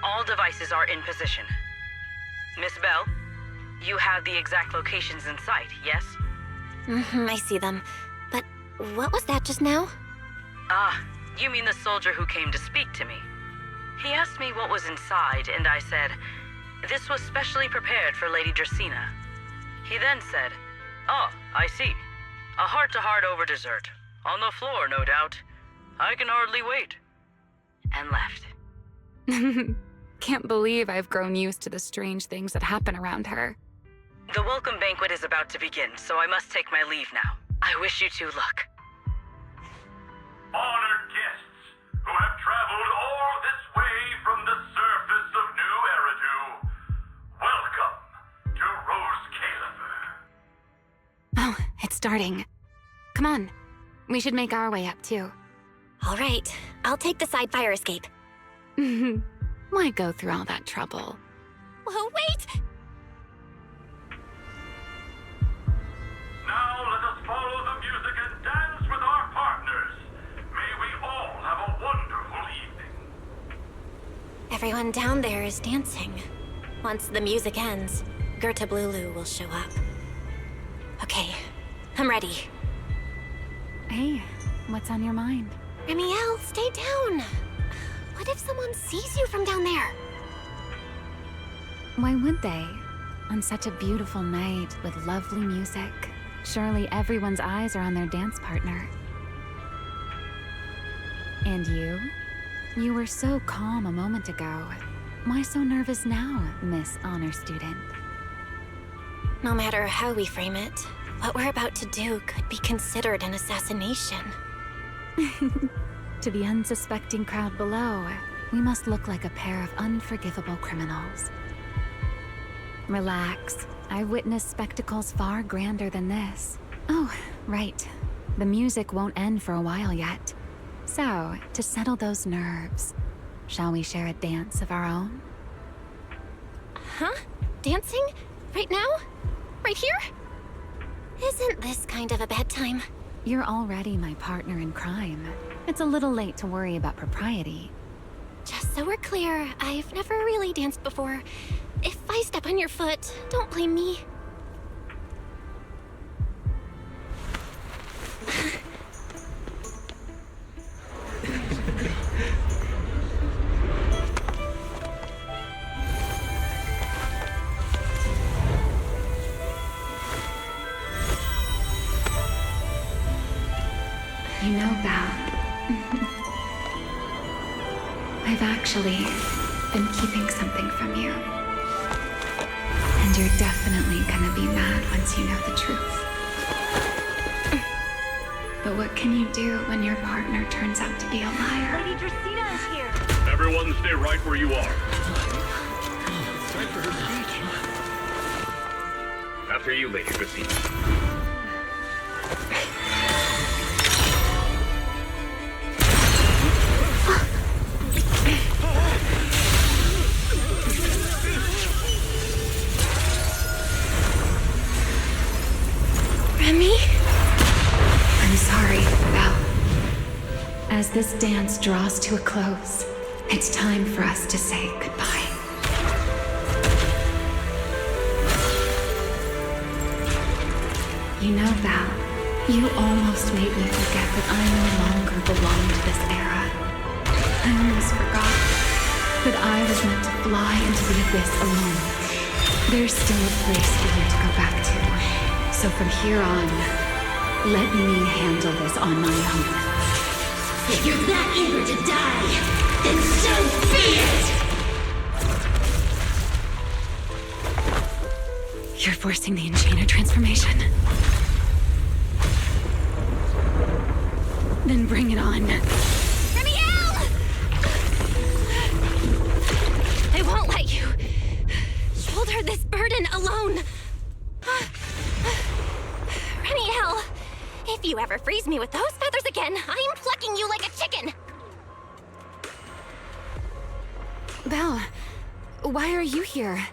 Speaker 11: All devices are in position. Miss Belle, you have the exact locations in sight, yes?
Speaker 12: I see them. But what was that just now?
Speaker 11: Ah, you mean the soldier who came to speak to me. He asked me what was inside, and I said, this was specially prepared for Lady Dracaene. He then said, oh, I see. A heart-to-heart over dessert. On the floor, no doubt. I can hardly wait. And left.
Speaker 5: Can't believe I've grown used to the strange things that happen around her.
Speaker 11: The welcome banquet is about to begin, so I must take my leave now. I wish you two luck.
Speaker 9: Honored guests who have traveled all this way from the surface of New Eridu, welcome to Rose Califer.
Speaker 5: Oh, it's starting. Come on. We should make our way up, too.
Speaker 12: All right, I'll take the side fire escape.
Speaker 5: Why go through all that trouble?
Speaker 12: Whoa, wait!
Speaker 9: Now let us follow the music and dance with our partners. May we all have a wonderful evening.
Speaker 12: Everyone down there is dancing. Once the music ends, Girtablullu will show up. Okay, I'm ready.
Speaker 5: Hey, what's on your mind?
Speaker 12: Remielle, stay down. What if someone sees you from down there?
Speaker 5: Why would they? On such a beautiful night with lovely music, surely everyone's eyes are on their dance partner. And you? You were so calm a moment ago. Why so nervous now, Miss Honor Student?
Speaker 12: No matter how we frame it, what we're about to do could be considered an assassination.
Speaker 5: To the unsuspecting crowd below, we must look like a pair of unforgivable criminals. Relax. I've witnessed spectacles far grander than this. Oh, right. The music won't end for a while yet. So, to settle those nerves, shall we share a dance of our own?
Speaker 12: Huh? Dancing? Right now? Right here? Isn't this kind of a bad time?
Speaker 5: You're already my partner in crime. It's a little late to worry about propriety.
Speaker 12: Just so we're clear, I've never really danced before. If I step on your foot, don't blame me.
Speaker 5: You know, Belle, I've actually been keeping something from you. And you're definitely gonna be mad once you know the truth. But what can you do when your partner turns out to be a liar?
Speaker 10: Lady Dracaene is here.
Speaker 9: Everyone stay right where you are.
Speaker 13: It's time for her speech.
Speaker 9: After you, Lady Dracaene.
Speaker 3: Remy?
Speaker 5: I'm sorry, Belle. As this dance draws to a close, it's time for us to say goodbye. You know, Belle, you almost made me forget that I no longer belong to this era. I almost forgot that I was meant to fly into the abyss alone. There's still a place for you to go back to. So from here on, let me handle this on my own.
Speaker 12: If you're that eager to die, then so be it!
Speaker 5: You're forcing the Enchainer transformation. Then bring it on.
Speaker 12: Remielle! I won't let you shoulder this burden alone. Remielle, if you ever freeze me with those feathers again, I'm plucking you like a chicken.
Speaker 5: Belle, why are you here?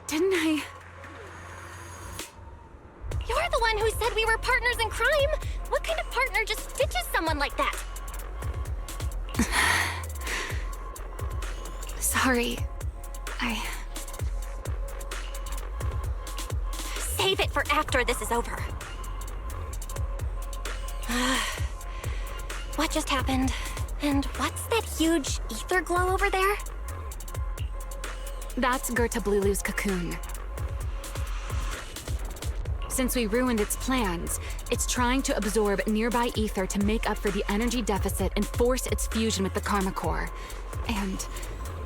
Speaker 5: Didn't I...
Speaker 12: You're the one who said we were partners in crime. What kind of partner just ditches someone like that?
Speaker 5: Sorry.
Speaker 12: Save it for after this is over. What just happened? And what's that huge ether glow over there?
Speaker 5: That's Girtablullu's cocoon. Since we ruined its plans, it's trying to absorb nearby ether to make up for the energy deficit and force its fusion with the Karma Core. And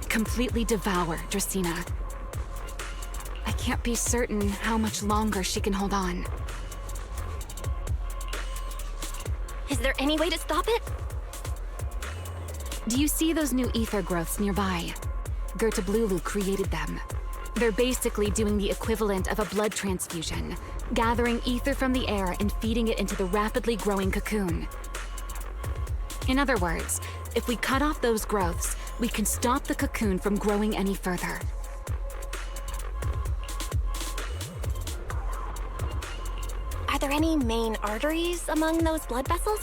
Speaker 5: completely devour Dracaene. I can't be certain how much longer she can hold on.
Speaker 12: Is there any way to stop it?
Speaker 5: Do you see those new ether growths nearby? Girtablullu created them. They're basically doing the equivalent of a blood transfusion, gathering ether from the air and feeding it into the rapidly growing cocoon. In other words, if we cut off those growths, we can stop the cocoon from growing any further.
Speaker 12: Are there any main arteries among those blood vessels?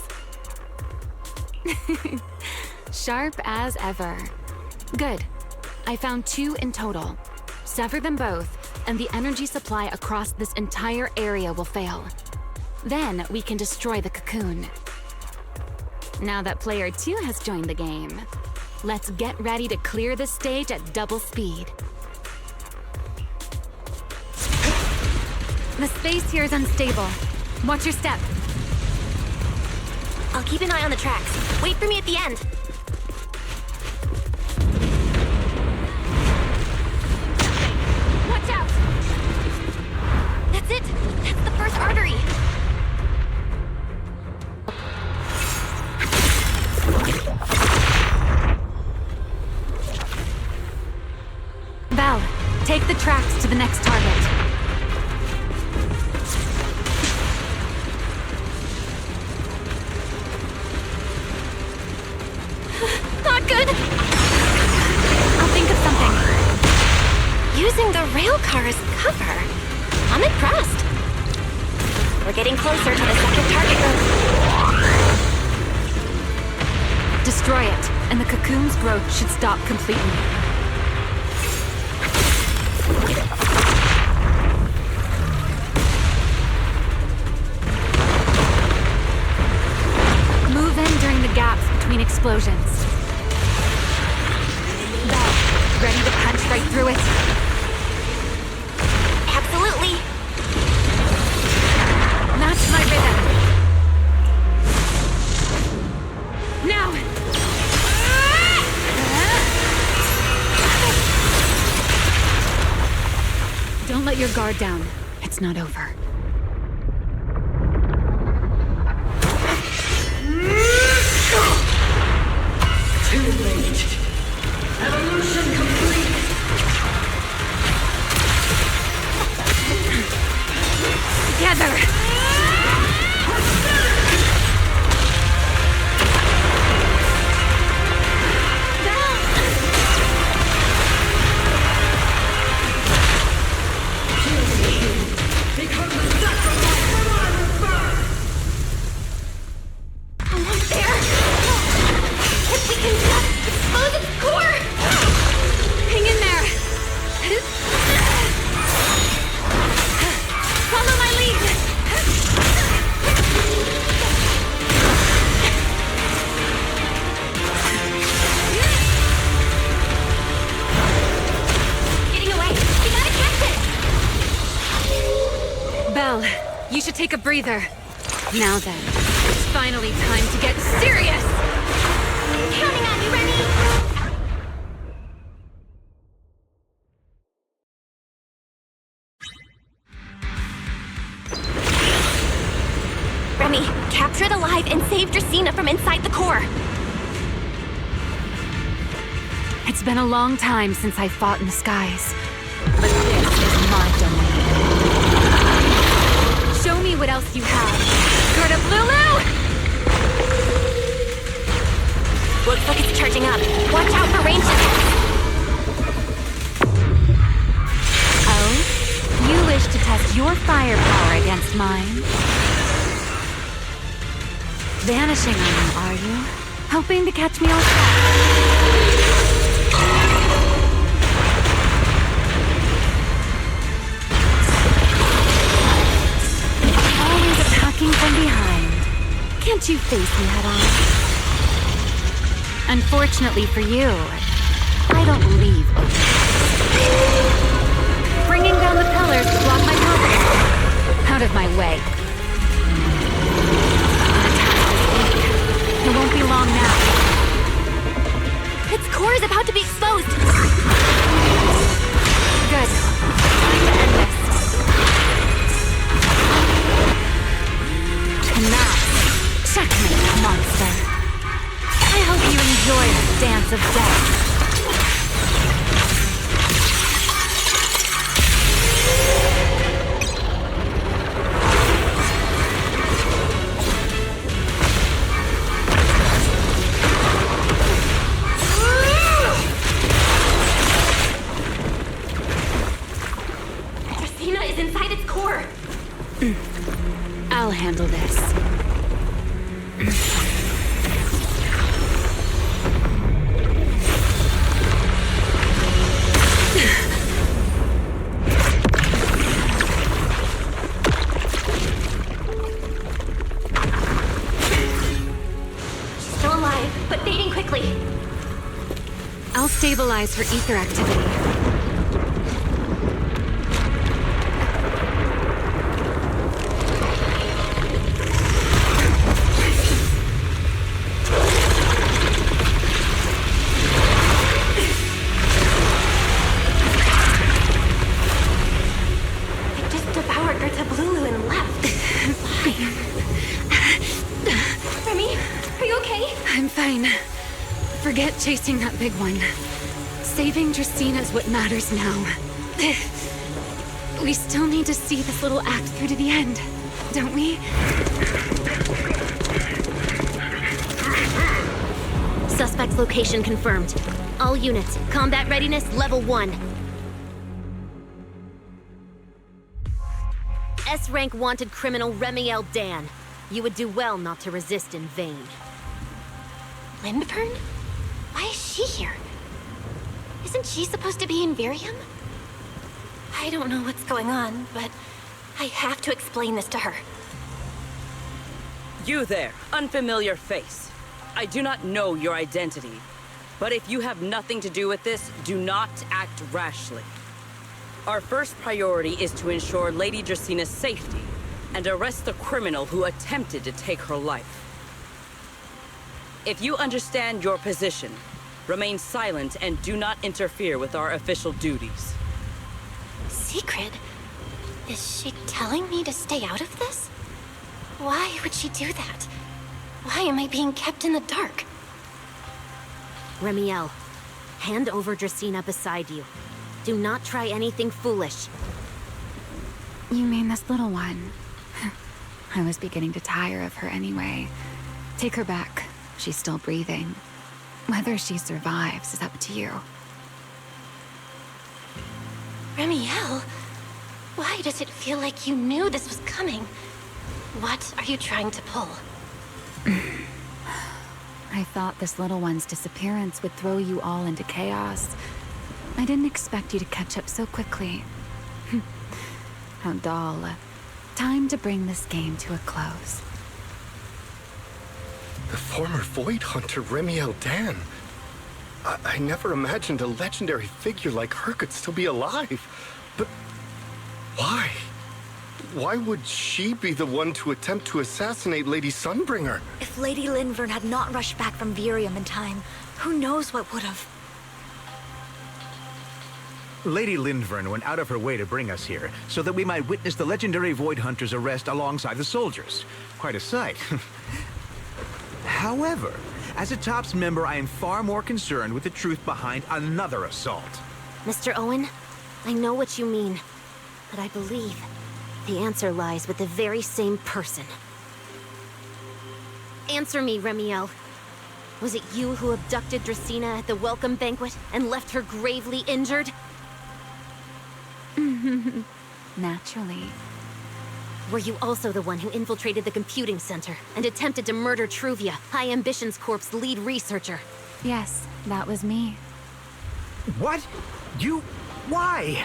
Speaker 5: Sharp as ever. Good. I found 2 in total. Sever them both, and the energy supply across this entire area will fail. Then we can destroy the cocoon. Now that player 2 has joined the game, let's get ready to clear the stage at double speed. The space here is unstable. Watch your step.
Speaker 12: I'll keep an eye on the tracks. Wait for me at the end. Watch out! That's it! That's the first artery!
Speaker 5: Belle, take the tracks to the next target.
Speaker 12: Not good!
Speaker 5: I'll think of something.
Speaker 12: Using the rail car as cover? I'm impressed. We're getting closer to the second target room.
Speaker 5: Destroy it, and the cocoon's growth should stop completely. Move in during the gaps between explosions. Belle, ready to punch right through it?
Speaker 12: Absolutely.
Speaker 5: Match my rhythm. Now! Don't let your guard down. It's not over.
Speaker 15: Activate. Evolution complete.
Speaker 3: Together!
Speaker 15: Become the sacrifice for my rebirth!
Speaker 12: Almost there. If we can just expose its core.
Speaker 3: Hang in there! Follow my lead!
Speaker 12: Getting away. We gotta catch it.
Speaker 3: Belle, you should take a breather. Now then, it's finally time to get serious!
Speaker 12: Counting on you, Remy. Remy, capture it alive and save Dracaene from inside the core.
Speaker 5: It's been a long time since I fought in the skies, but this is my domain. Show me what else you have.
Speaker 3: Girtablullu!
Speaker 12: Looks like it's charging up. Watch out for ranged attacks.
Speaker 5: Oh? You wish to test your firepower against mine? Vanishing on me, are you? Hoping to catch me off guard? Always attacking from behind. Can't you face me head on? Unfortunately for you, I don't leave open. Bringing down the pillars to block my progress. Out of my way. It won't be long now.
Speaker 12: Its core is about to be exposed.
Speaker 5: Good. Time to end this. And now, checkmate, monster. I hope you enjoy the dance of death.
Speaker 12: Dracaene is inside its core.
Speaker 5: I'll handle this.
Speaker 12: Still alive, but fading quickly.
Speaker 5: I'll stabilize for ether activity.
Speaker 12: It just devoured Girtablullu and left. Remy, are you okay?
Speaker 5: I'm fine. Forget chasing that big one. Saving Dracaene is what matters now. We still need to see this little act through to the end, don't we?
Speaker 3: Suspect's location confirmed. All units, combat readiness level 1. S-rank wanted criminal Remielle Dan. You would do well not to resist in vain.
Speaker 12: Lindburn? Why is she here? Isn't she supposed to be in Virium? I don't know what's going on, but I have to explain this to her.
Speaker 11: You there, unfamiliar face. I do not know your identity, but if you have nothing to do with this, do not act rashly. Our first priority is to ensure Lady Dracaene's safety and arrest the criminal who attempted to take her life. If you understand your position, remain silent and do not interfere with our official duties.
Speaker 12: Sigrid? Is she telling me to stay out of this? Why would she do that? Why am I being kept in the dark?
Speaker 3: Remielle, hand over Dracaene beside you. Do not try anything foolish.
Speaker 5: You mean this little one? I was beginning to tire of her anyway. Take her back. She's still breathing. Whether she survives is up to you.
Speaker 12: Remielle, why does it feel like you knew this was coming? What are you trying to pull?
Speaker 5: I thought this little one's disappearance would throw you all into chaos. I didn't expect you to catch up so quickly. How dull. Time to bring this game to a close.
Speaker 13: The former Void Hunter Remielle Dan. I never imagined a legendary figure like her could still be alive. But why? Why would she be the one to attempt to assassinate Lady Sunbringer?
Speaker 8: If Lady Linvern had not rushed back from Virium in time, who knows what would have...
Speaker 22: Lady Linvern went out of her way to bring us here, so that we might witness the legendary Void Hunter's arrest alongside the soldiers. Quite a sight. However, as a TOPS member, I am far more concerned with the truth behind another assault.
Speaker 3: Mr. Owen, I know what you mean, but I believe the answer lies with the very same person. Answer me, Remielle. Was it you who abducted Dracaene at the welcome banquet and left her gravely injured?
Speaker 5: Naturally.
Speaker 3: Were you also the one who infiltrated the computing center and attempted to murder Truvia, High Ambitions Corp's lead researcher?
Speaker 5: Yes, that was me.
Speaker 22: What? You... why?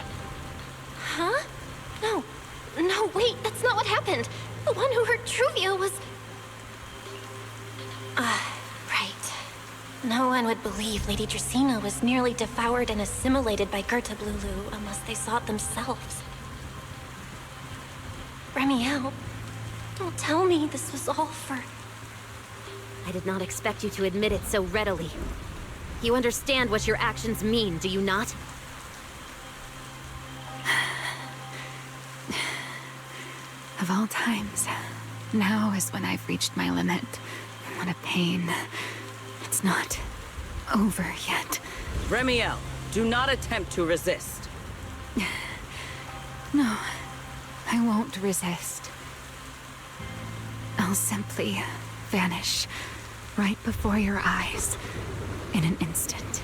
Speaker 12: Huh? No, wait, that's not what happened. The one who hurt Truvia was... right. No one would believe Lady Dracaene was nearly devoured and assimilated by Girtablullu unless they saw it themselves. Remielle, don't tell me this was all for...
Speaker 3: I did not expect you to admit it so readily. You understand what your actions mean, do you not?
Speaker 5: Of all times, now is when I've reached my limit. What a pain. It's not over yet.
Speaker 11: Remielle, do not attempt to resist.
Speaker 5: No, I won't resist. I'll simply vanish right before your eyes in an instant.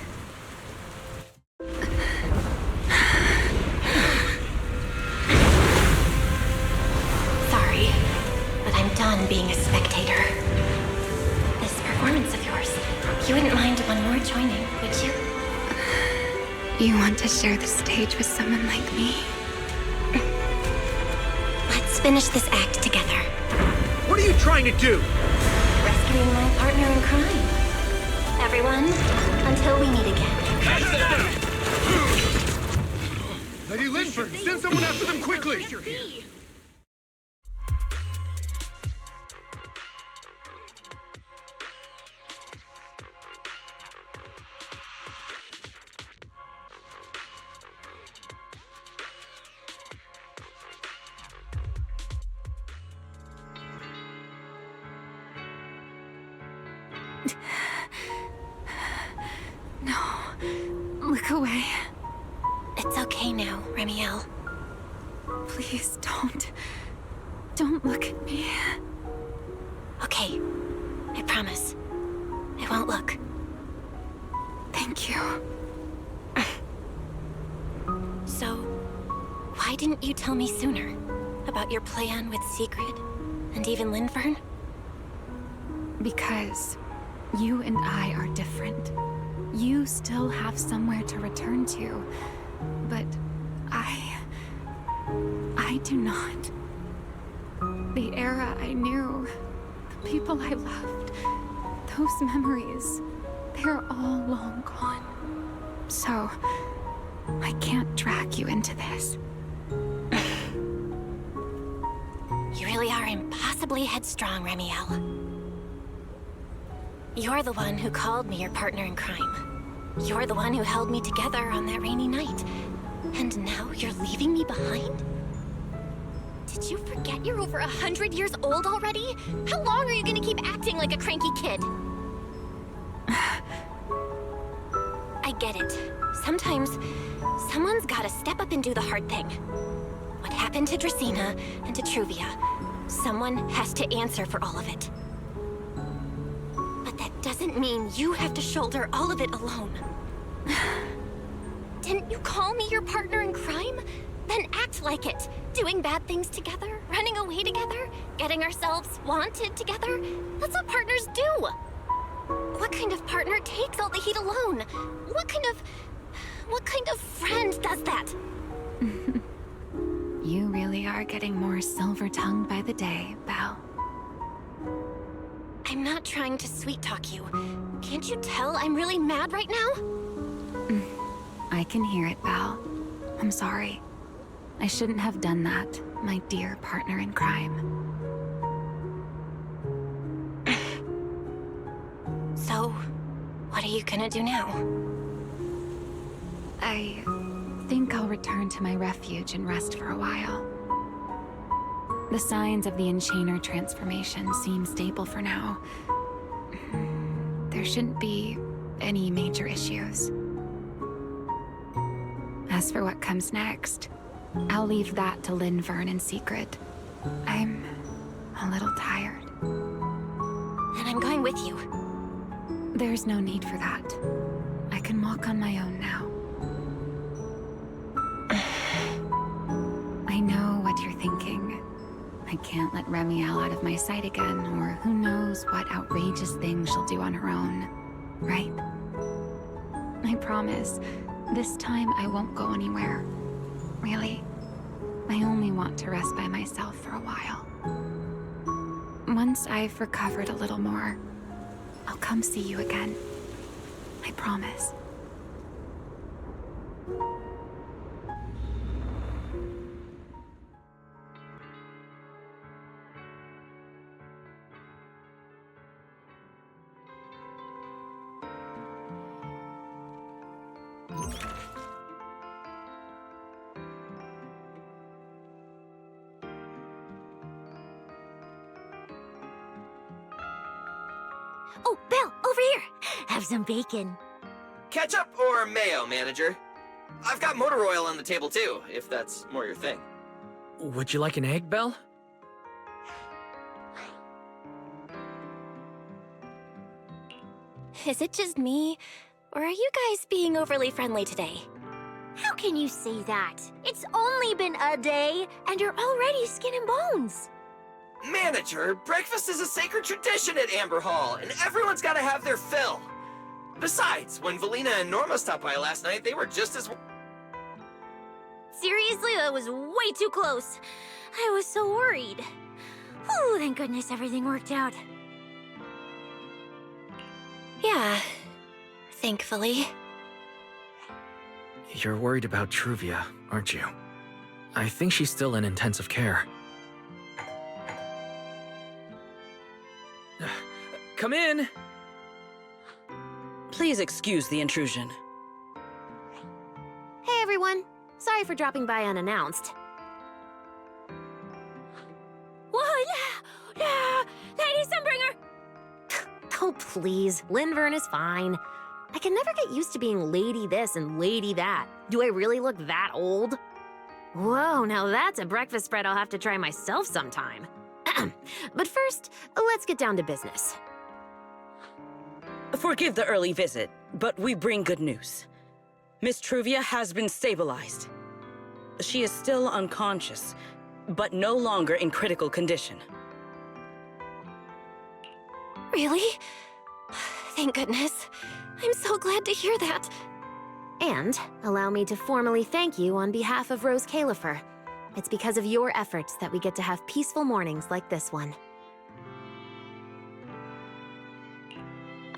Speaker 12: Sorry, but I'm done being a spectator. This performance of yours, you wouldn't mind one more joining, would you?
Speaker 5: You want to share the stage with someone like me?
Speaker 12: Let's finish this act together.
Speaker 22: What are you trying to do?
Speaker 12: Rescuing my partner in crime. Everyone, until we meet again.
Speaker 13: Lady Linford, send someone after them quickly!
Speaker 5: No, look away.
Speaker 12: It's okay now, Remielle.
Speaker 5: Please don't look at me.
Speaker 12: Okay, I promise. I won't look.
Speaker 5: Thank you.
Speaker 12: So, why didn't you tell me sooner about your plan with Sigrid and even Linfern?
Speaker 5: Because you and I are different. You still have somewhere to return to, but I do not. The era I knew, the people I loved, those memories, they're all long gone. So, I can't drag you into this.
Speaker 12: You really are impossibly headstrong, Remielle. You're the one who called me your partner in crime. You're the one who held me together on that rainy night. And now you're leaving me behind? Did you forget you're over 100 years old already? How long are you gonna keep acting like a cranky kid? I get it. Sometimes, someone's gotta step up and do the hard thing. What happened to Dracaene and to Truvia? Someone has to answer for all of it. But that doesn't mean you have to shoulder all of it alone. Didn't you call me your partner in crime? Then act like it. Doing bad things together, running away together, getting ourselves wanted together. That's what partners do. What kind of partner takes all the heat alone? What kind of friend does that?
Speaker 5: You really are getting more silver-tongued by the day, Belle.
Speaker 12: I'm not trying to sweet-talk you. Can't you tell I'm really mad right now?
Speaker 5: I can hear it, Belle. I'm sorry. I shouldn't have done that, my dear partner in crime.
Speaker 12: So, what are you gonna do now?
Speaker 5: I think I'll return to my refuge and rest for a while. The signs of the Enchainer transformation seem stable for now. There shouldn't be any major issues. As for what comes next, I'll leave that to Linvern and Sigrid. I'm a little tired.
Speaker 12: And I'm going with you.
Speaker 5: There's no need for that. I can walk on my own now. I know what you're thinking. I can't let Remielle out of my sight again, or who knows what outrageous thing she'll do on her own, right? I promise, this time I won't go anywhere. Really, I only want to rest by myself for a while. Once I've recovered a little more, I'll come see you again. I promise.
Speaker 3: Oh, Belle, over here! Have some bacon.
Speaker 1: Ketchup or mayo, manager? I've got motor oil on the table too, if that's more your thing.
Speaker 2: Would you like an egg, Belle?
Speaker 12: Is it just me? Or are you guys being overly friendly today?
Speaker 3: How can you say that? It's only been a day, and you're already skin and bones.
Speaker 1: Manager, breakfast is a sacred tradition at Amber Hall, and everyone's gotta have their fill. Besides, when Valina and Norma stopped by last night, they were just as...
Speaker 3: Seriously, that was way too close. I was so worried. Whew, thank goodness everything worked out.
Speaker 12: Yeah, thankfully.
Speaker 2: You're worried about Truvia, aren't you? I think she's still in intensive care. Come in!
Speaker 11: Please excuse the intrusion.
Speaker 3: Hey everyone, sorry for dropping by unannounced. Whoa, Lady Sunbringer! Oh please, Linvern is fine. I can never get used to being lady this and lady that. Do I really look that old? Whoa, now that's a breakfast spread I'll have to try myself sometime. But first, let's get down to business.
Speaker 11: Forgive the early visit, but we bring good news. Miss Truvia has been stabilized. She is still unconscious, but no longer in critical condition.
Speaker 12: Really? Thank goodness. I'm so glad to hear that.
Speaker 3: And allow me to formally thank you on behalf of Rose Califer. It's because of your efforts that we get to have peaceful mornings like this one.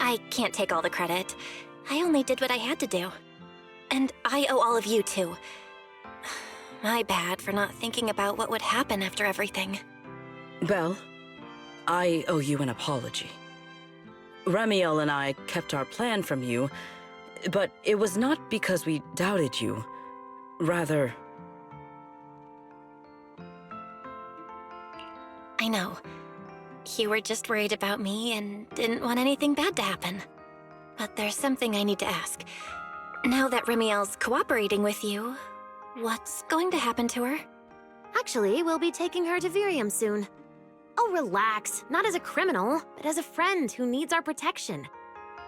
Speaker 12: I can't take all the credit. I only did what I had to do. And I owe all of you, too. My bad for not thinking about what would happen after everything.
Speaker 11: Belle, I owe you an apology. Remielle and I kept our plan from you, but it was not because we doubted you. Rather...
Speaker 12: I know. You were just worried about me and didn't want anything bad to happen. But there's something I need to ask. Now that Remielle's cooperating with you, what's going to happen to her?
Speaker 3: Actually, we'll be taking her to Virium soon. Oh, relax. Not as a criminal, but as a friend who needs our protection.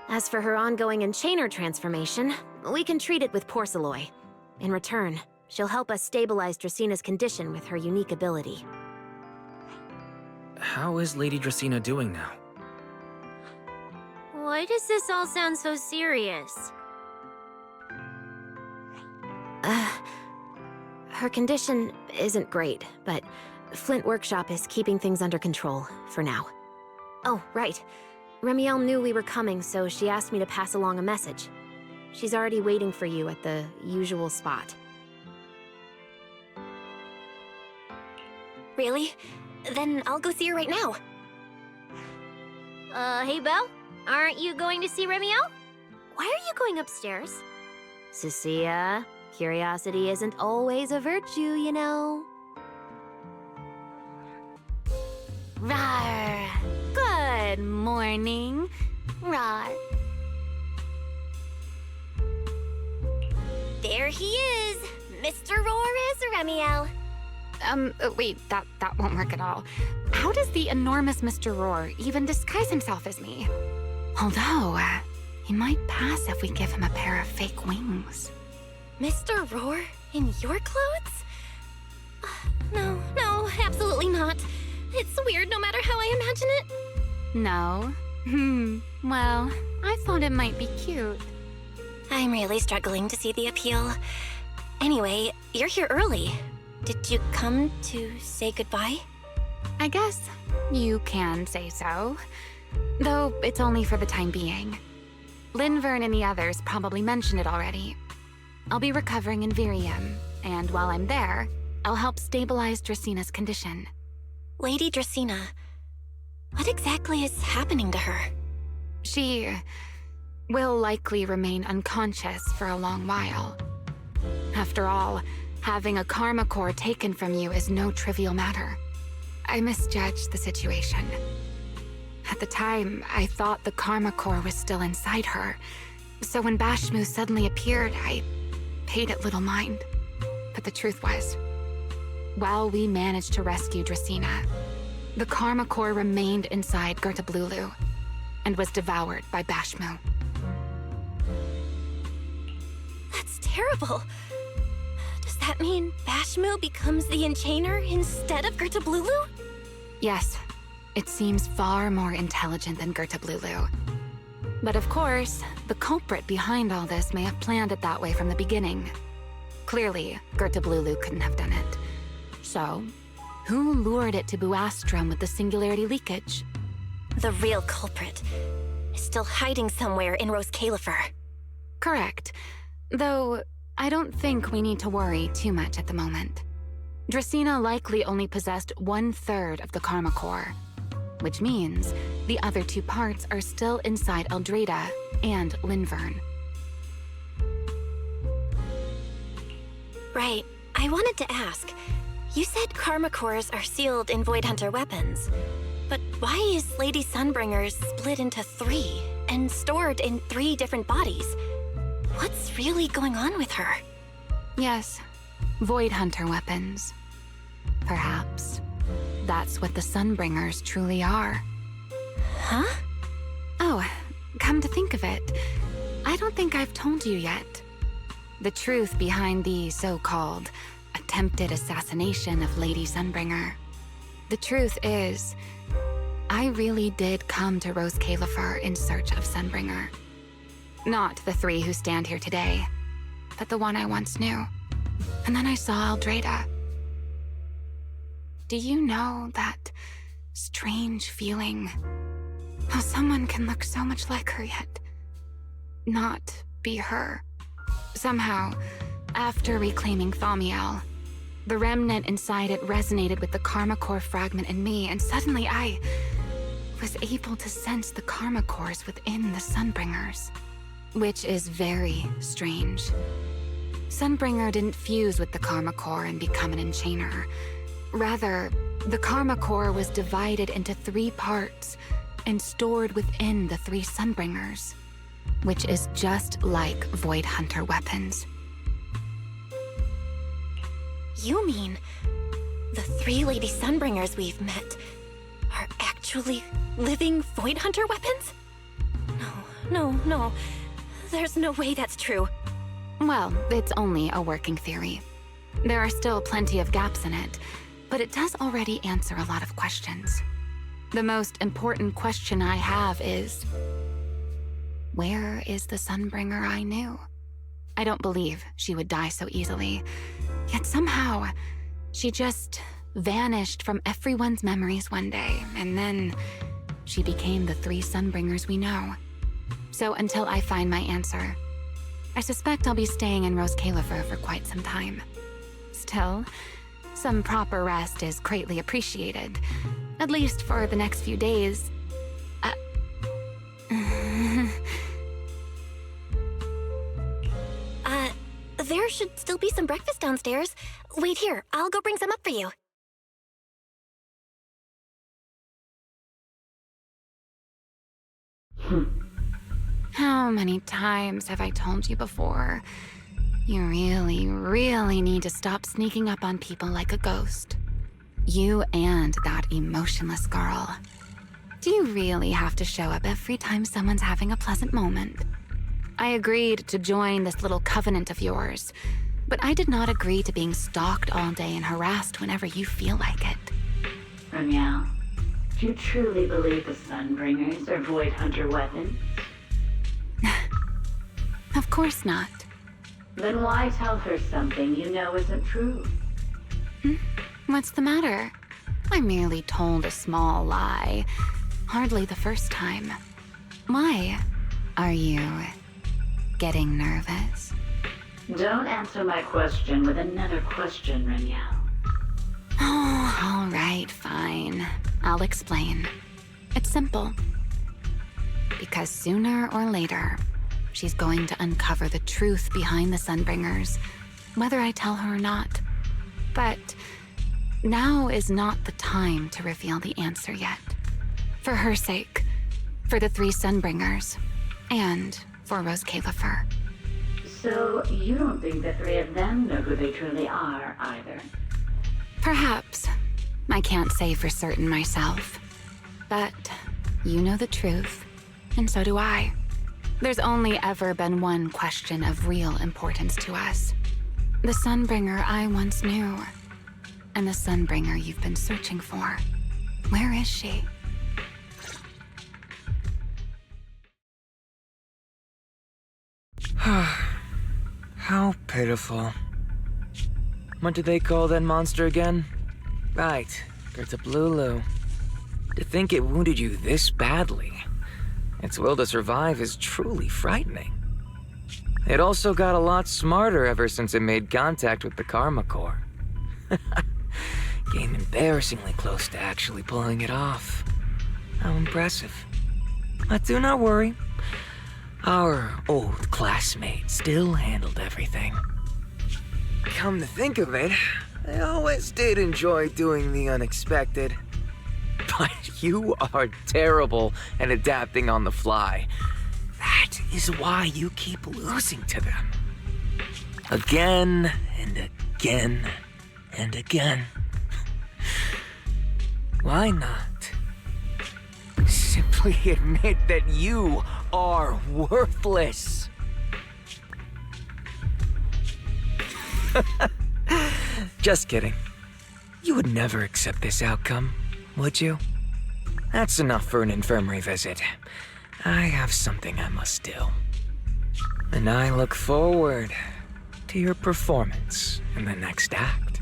Speaker 3: As for her ongoing enchainer transformation, we can treat it with porcelain. In return, she'll help us stabilize Dracaene's condition with her unique ability.
Speaker 2: How is Lady Dracaene doing now?
Speaker 3: Why does this all sound so serious? Her condition isn't great, but Flint Workshop is keeping things under control, for now. Oh, right. Remielle knew we were coming, so she asked me to pass along a message. She's already waiting for you at the usual spot.
Speaker 12: Really? Then I'll go see her right now.
Speaker 3: Hey Belle? Aren't you going to see Remielle? Why are you going upstairs? Cecilia, curiosity isn't always a virtue, you know.
Speaker 5: Rawr. Good morning.
Speaker 12: Rawr. There he is! Mr. Roar is Remielle.
Speaker 5: Wait, that won't work at all. How does the enormous Mr. Roar even disguise himself as me? Although, he might pass if we give him a pair of fake wings.
Speaker 12: Mr. Roar in your clothes? No, absolutely not. It's weird no matter how I imagine it.
Speaker 5: No? Well, I thought it might be cute.
Speaker 12: I'm really struggling to see the appeal. Anyway, you're here early. Did you come to say goodbye?
Speaker 5: I guess you can say so. Though it's only for the time being. Linvern and the others probably mentioned it already. I'll be recovering in Virium, and while I'm there, I'll help stabilize Dracaene's condition.
Speaker 12: Lady Dracaene, what exactly is happening to her?
Speaker 5: She will likely remain unconscious for a long while. After all, having a karma core taken from you is no trivial matter. I misjudged the situation. At the time, I thought the karma core was still inside her, so when Bashmu suddenly appeared, I paid it little mind. But the truth was, while we managed to rescue Dracaene, the karma core remained inside Girtablullu and was devoured by Bashmu.
Speaker 12: That's terrible. Does that mean Bashmu becomes the enchainer instead of Girtablullu?
Speaker 5: Yes, it seems far more intelligent than Girtablullu. But of course, the culprit behind all this may have planned it that way from the beginning. Clearly, Girtablullu couldn't have done it. So, who lured it to Buastrum with the singularity leakage?
Speaker 12: The real culprit is still hiding somewhere in Roswick.
Speaker 5: Correct. Though, I don't think we need to worry too much at the moment. Dracaene likely only possessed 1/3 of the karma core, which means the other 2 parts are still inside Eldrada and Linvern.
Speaker 12: Right. I wanted to ask. You said karma cores are sealed in Void Hunter weapons. But why is Lady Sunbringer split into 3 and stored in 3 different bodies? What's really going on with her?
Speaker 5: Yes, Void Hunter weapons. Perhaps that's what the Sunbringers truly are.
Speaker 12: Huh?
Speaker 5: Oh, come to think of it, I don't think I've told you yet. The truth behind the so-called attempted assassination of Lady Sunbringer. The truth is, I really did come to Roswick in search of Sunbringer. Not the 3 who stand here today, but the one I once knew. And then I saw Eldrada. Do you know that strange feeling? How someone can look so much like her yet not be her. Somehow, after reclaiming Thaumiel, the remnant inside it resonated with the karma core fragment in me, and suddenly I was able to sense the karma cores within the Sunbringers. Which is very strange. Sunbringer didn't fuse with the karma core and become an enchainer. Rather, the karma core was divided into 3 parts and stored within the 3 Sunbringers. which is just like Void Hunter weapons.
Speaker 12: You mean the 3 Lady Sunbringers we've met are actually living Void Hunter weapons? No. There's no way that's true.
Speaker 5: Well, it's only a working theory. There are still plenty of gaps in it, but it does already answer a lot of questions. The most important question I have is, where is the Sunbringer I knew? I don't believe she would die so easily, yet somehow she just vanished from everyone's memories one day, and then she became the 3 Sunbringers we know. So until I find my answer, I suspect I'll be staying in Roswick for quite some time. Still, some proper rest is greatly appreciated, at least for the next few days.
Speaker 12: There should still be some breakfast downstairs. Wait here, I'll go bring some up for you.
Speaker 5: How many times have I told you before? You really need to stop sneaking up on people like a ghost. You and that emotionless girl. Do you really have to show up every time someone's having a pleasant moment? I agreed to join this little covenant of yours, but I did not agree to being stalked all day and harassed whenever you feel like it.
Speaker 16: Remielle, do you truly believe the Sunbringers are Void Hunter weapons?
Speaker 5: Of course not.
Speaker 16: Then why tell her something you know isn't true?
Speaker 5: What's the matter? I merely told a small lie. Hardly the first time. Why? Are you getting nervous?
Speaker 16: Don't answer my question with another question, Remielle.
Speaker 5: Oh, all right, fine. I'll explain. It's simple. Because sooner or later, she's going to uncover the truth behind the Sunbringers, whether I tell her or not. But now is not the time to reveal the answer yet. For her sake, for the 3 Sunbringers, and for Roswick.
Speaker 16: So you don't think the 3 of them know who they truly are, either?
Speaker 5: Perhaps. I can't say for certain myself. But you know the truth, and so do I. There's only ever been one question of real importance to us. The Sunbringer I once knew, and the Sunbringer you've been searching for. Where is she?
Speaker 4: How pitiful. What did they call that monster again? Right, Girtablullu. To think it wounded you this badly. Its will to survive is truly frightening. It also got a lot smarter ever since it made contact with the Karma Core. Came embarrassingly close to actually pulling it off. How impressive. But do not worry. Our old classmate still handled everything. Come to think of it, I always did enjoy doing the unexpected. But you are terrible at adapting on the fly. That is why you keep losing to them. Again and again and again. Why not? Simply admit that you are worthless. Just kidding. You would never accept this outcome, would you? That's enough for an infirmary visit. I have something I must do. And I look forward to your performance in the next act.